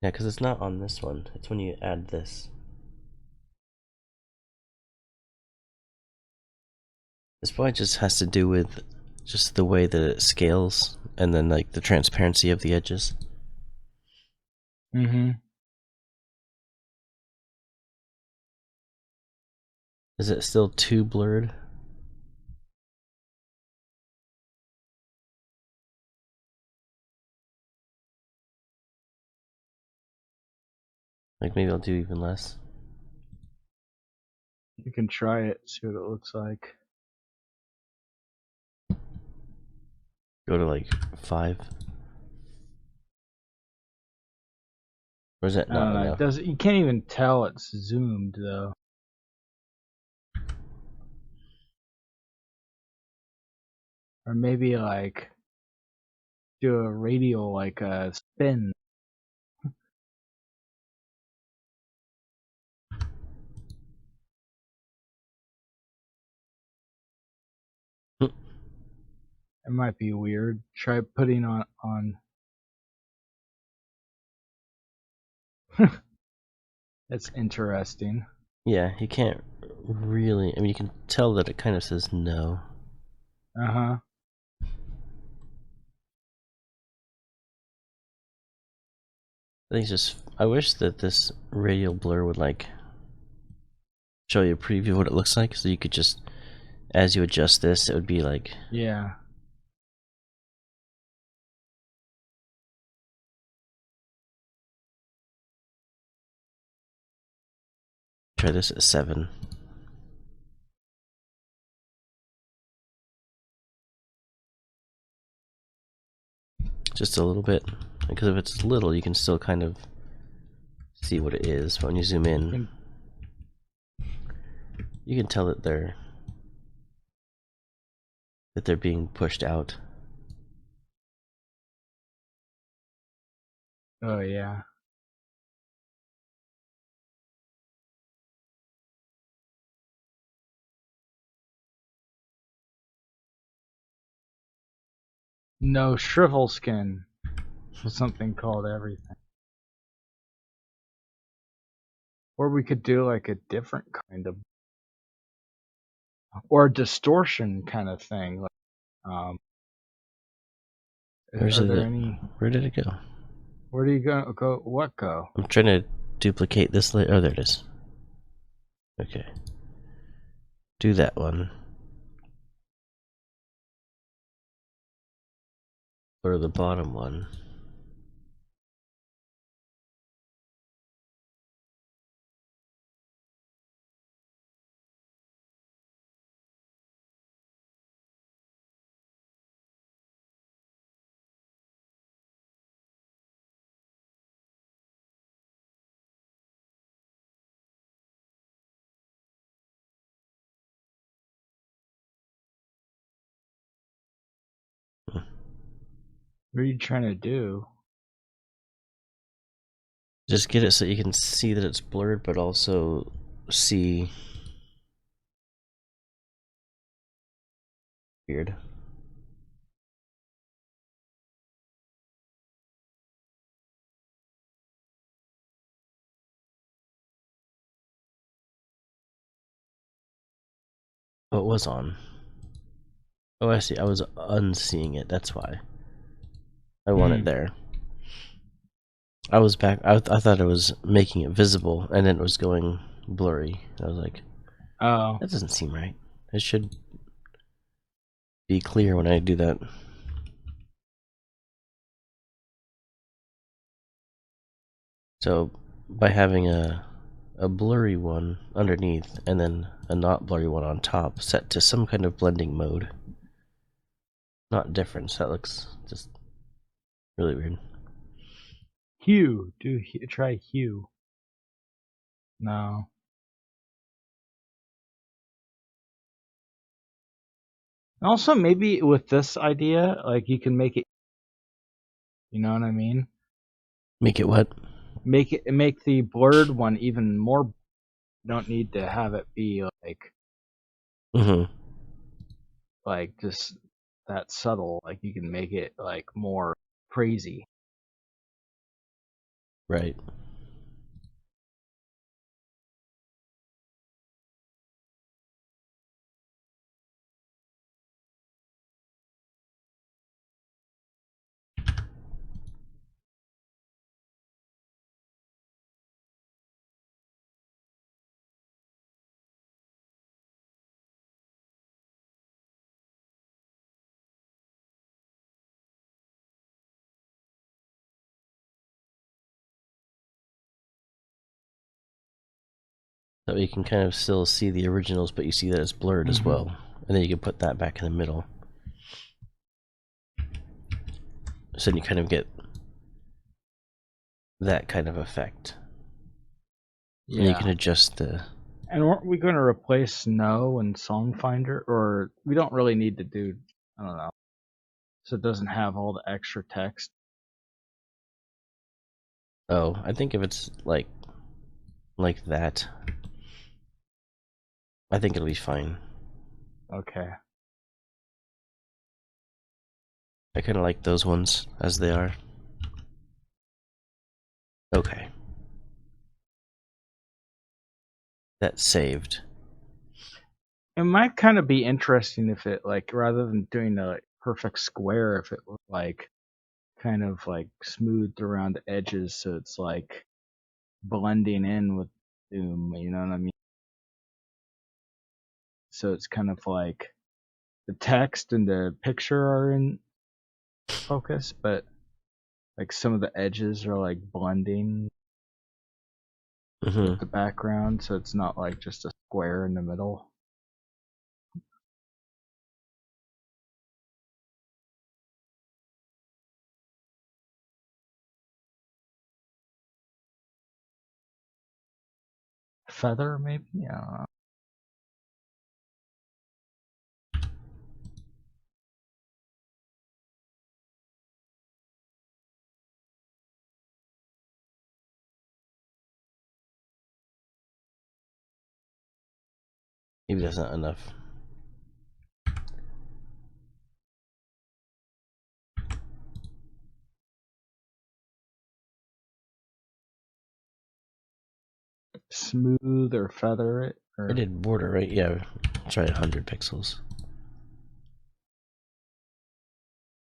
Yeah, because it's not on this one. It's when you add this. This probably just has to do with just the way that it scales and then like the transparency of the edges. Mm-hmm. Is it still too blurred? Like maybe I'll do even less. You can try it, see what it looks like. Go to like 5. Or is that not enough? It doesn't. You can't even tell it's zoomed though. Or maybe like do a radial like a spin. It might be weird. Try putting on. That's interesting. Yeah, you can't really... I mean, you can tell that it kind of says no. Uh-huh. I think it's just, I wish that this radial blur would like show you a preview of what it looks like, so you could just, as you adjust this, it would be like, Yeah. try this at 7. Just a little bit, because if it's little, you can still kind of see what it is. But when you zoom in, you can tell that they're being pushed out. Oh yeah. No shrivel skin. Something called everything. Or we could do like a different kind of, or a distortion kind of thing. Like, Where's are it? there any? Where did it go? Where do you go? What go? I'm trying to duplicate this layer. Oh, there it is. Okay. Do that one. Or the bottom one. What are you trying to do? Just get it so you can see that it's blurred, but also see. Weird. Oh, it was on. Oh, I see. I was unseeing it. That's why. I want it there. I was back. I thought it was making it visible, and then it was going blurry. I was like, "Oh, that doesn't seem right. It should be clear when I do that." So, by having a blurry one underneath and then a not blurry one on top, set to some kind of blending mode, not difference. That looks just really weird. Hue. Try hue. No. Also, maybe with this idea, like you can make it. You know what I mean? Make it what? Make the blurred one even more. You don't need to have it be like. Like just that subtle. Like you can make it like more crazy. Right. So you can kind of still see the originals, but you see that it's blurred as well. And then you can put that back in the middle. So then you kind of get that kind of effect. Yeah. And you can adjust the... And weren't we going to replace Snow and Songfinder? Or we don't really need to do, I don't know. So it doesn't have all the extra text. Oh, I think if it's like that, I think it'll be fine. Okay. I kind of like those ones as they are. Okay. That's saved. It might kind of be interesting if it, like, rather than doing a like, perfect square, if it was like kind of like smoothed around the edges, so it's like blending in with Zoom. You know what I mean? So it's kind of like the text and the picture are in focus, but like some of the edges are like blending with the background, so it's not like just a square in the middle. Feather, maybe? Yeah. Maybe that's not enough. Smooth or feather it? Or... I did border, right? Yeah. Try 100 pixels.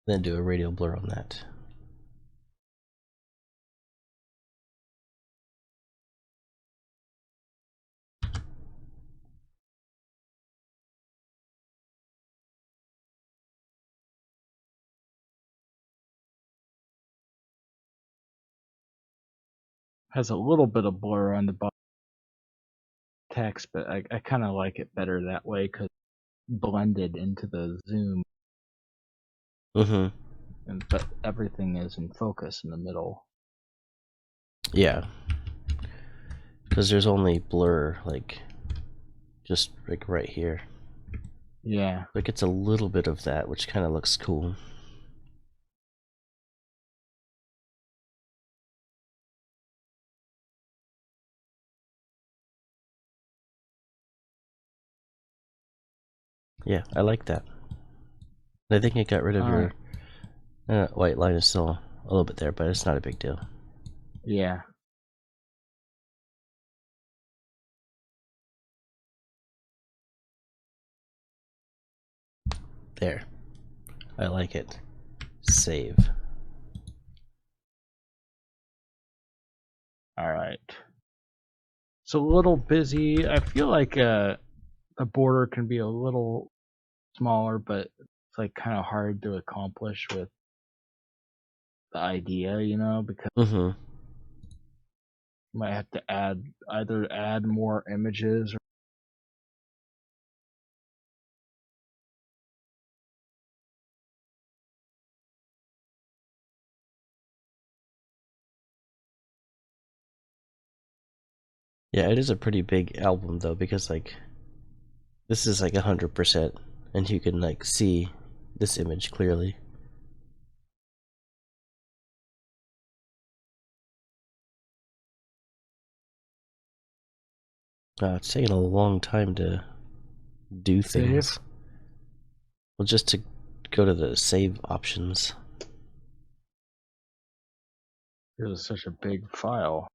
Then do a radial blur on that. Has a little bit of blur on the bottom text, but I kind of like it better that way because blended into the zoom. But everything is in focus in the middle. Yeah. Because there's only blur, like, just like right here. Yeah. Like it's a little bit of that, which kind of looks cool. Yeah, I like that. I think it got rid of your white line is still a little bit there, but it's not a big deal. Yeah. There. I like it. Save. Alright. It's a little busy. I feel like the border can be a little smaller, but it's like kind of hard to accomplish with the idea, you know, because you might have to either add more images or Yeah, it is a pretty big album though, because like this is like 100%, and you can like see this image clearly. It's taking a long time to do things. Well, just to go to the save options. This is such a big file.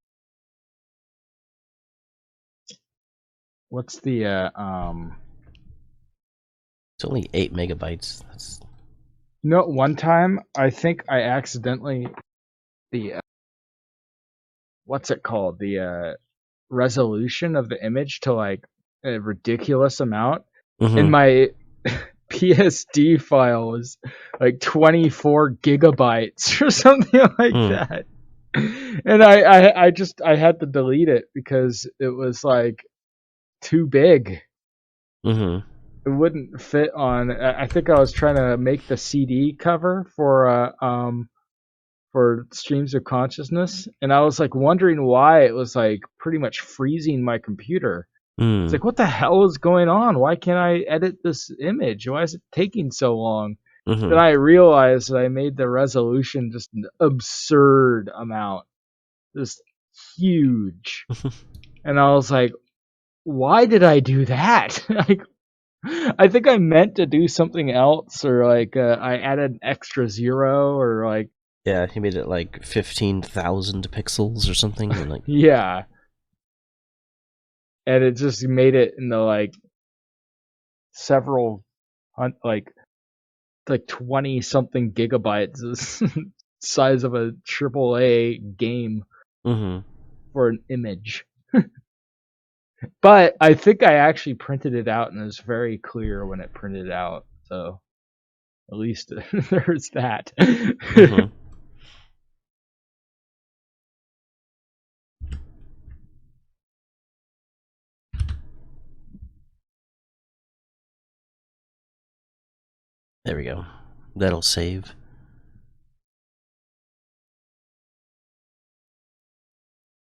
What's the It's only 8 megabytes. That's... No, one time I think I accidentally what's it called? The resolution of the image to like a ridiculous amount. And my PSD file was like 24 gigabytes or something like that. And I had to delete it because it was like too big. It wouldn't fit on. I think I was trying to make the CD cover for Streams of Consciousness, and I was like wondering why it was like pretty much freezing my computer. It's like, what the hell is going on? Why can't I edit this image? Why is it taking so long? Then I realized that I made the resolution just an absurd amount, just huge. And I was like, why did I do that? Like, I think I meant to do something else, or like I added an extra 0, or like yeah, he made it like 15,000 pixels or something. And like yeah, and it just made it into like several like 20 something gigabytes. size of a AAA game Mm-hmm. for an image. But I think I actually printed it out and it was very clear when it printed out. So at least there's that. Mm-hmm. There we go. That'll save.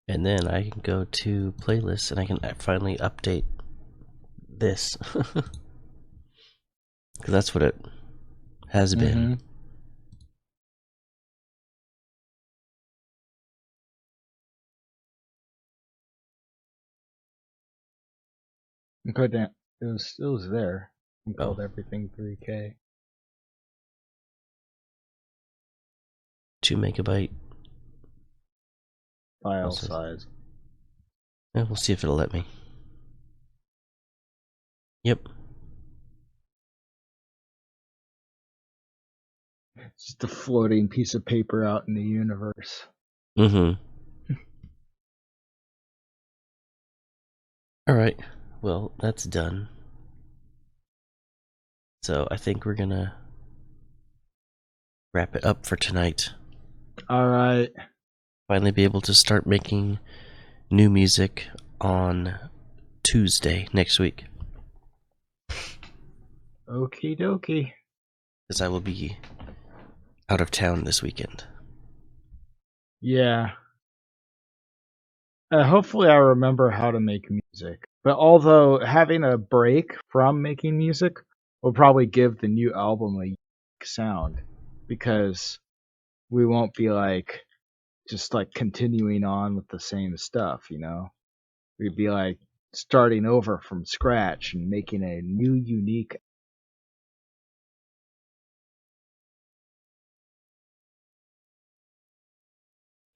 And then I can go to playlists and I can finally update this. Because that's what it has been. Okay, it was there. I called everything 3K. 2 megabyte File size. Yeah, we'll see if it'll let me. Yep. It's just a floating piece of paper out in the universe. Mm-hmm. Alright. Well, that's done. So I think we're gonna wrap it up for tonight. Alright. Finally be able to start making new music on Tuesday next week. Okie dokie. Because I will be out of town this weekend. Yeah. Hopefully I remember how to make music. But although having a break from making music will probably give the new album a unique sound. Because we won't be just continuing on with the same stuff, you know? We'd be starting over from scratch and making a new unique.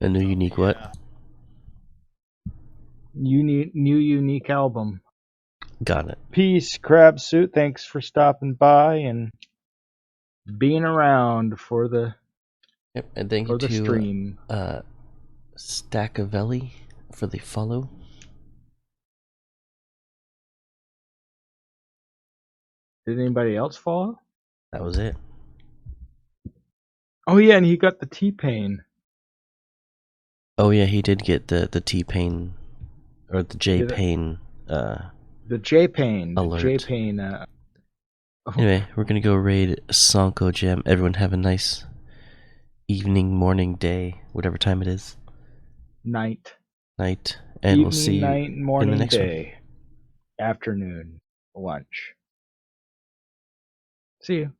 A new unique what? New unique album. Got it. Peace, Crab Suit. Thanks for stopping by and being around for the and thank you to stream. Stackavelli for the follow. Did anybody else follow? That was it. Oh yeah, and he got the T-Pain. Oh yeah, he did get the T-Pain or the J-Pain the J-Pain alert. The J-Pain Anyway, we're gonna go raid Sonko Gem. Everyone have a nice evening, morning, day, whatever time it is. Night. And Evening, we'll see you night, morning, in the next day. Afternoon, lunch. See you.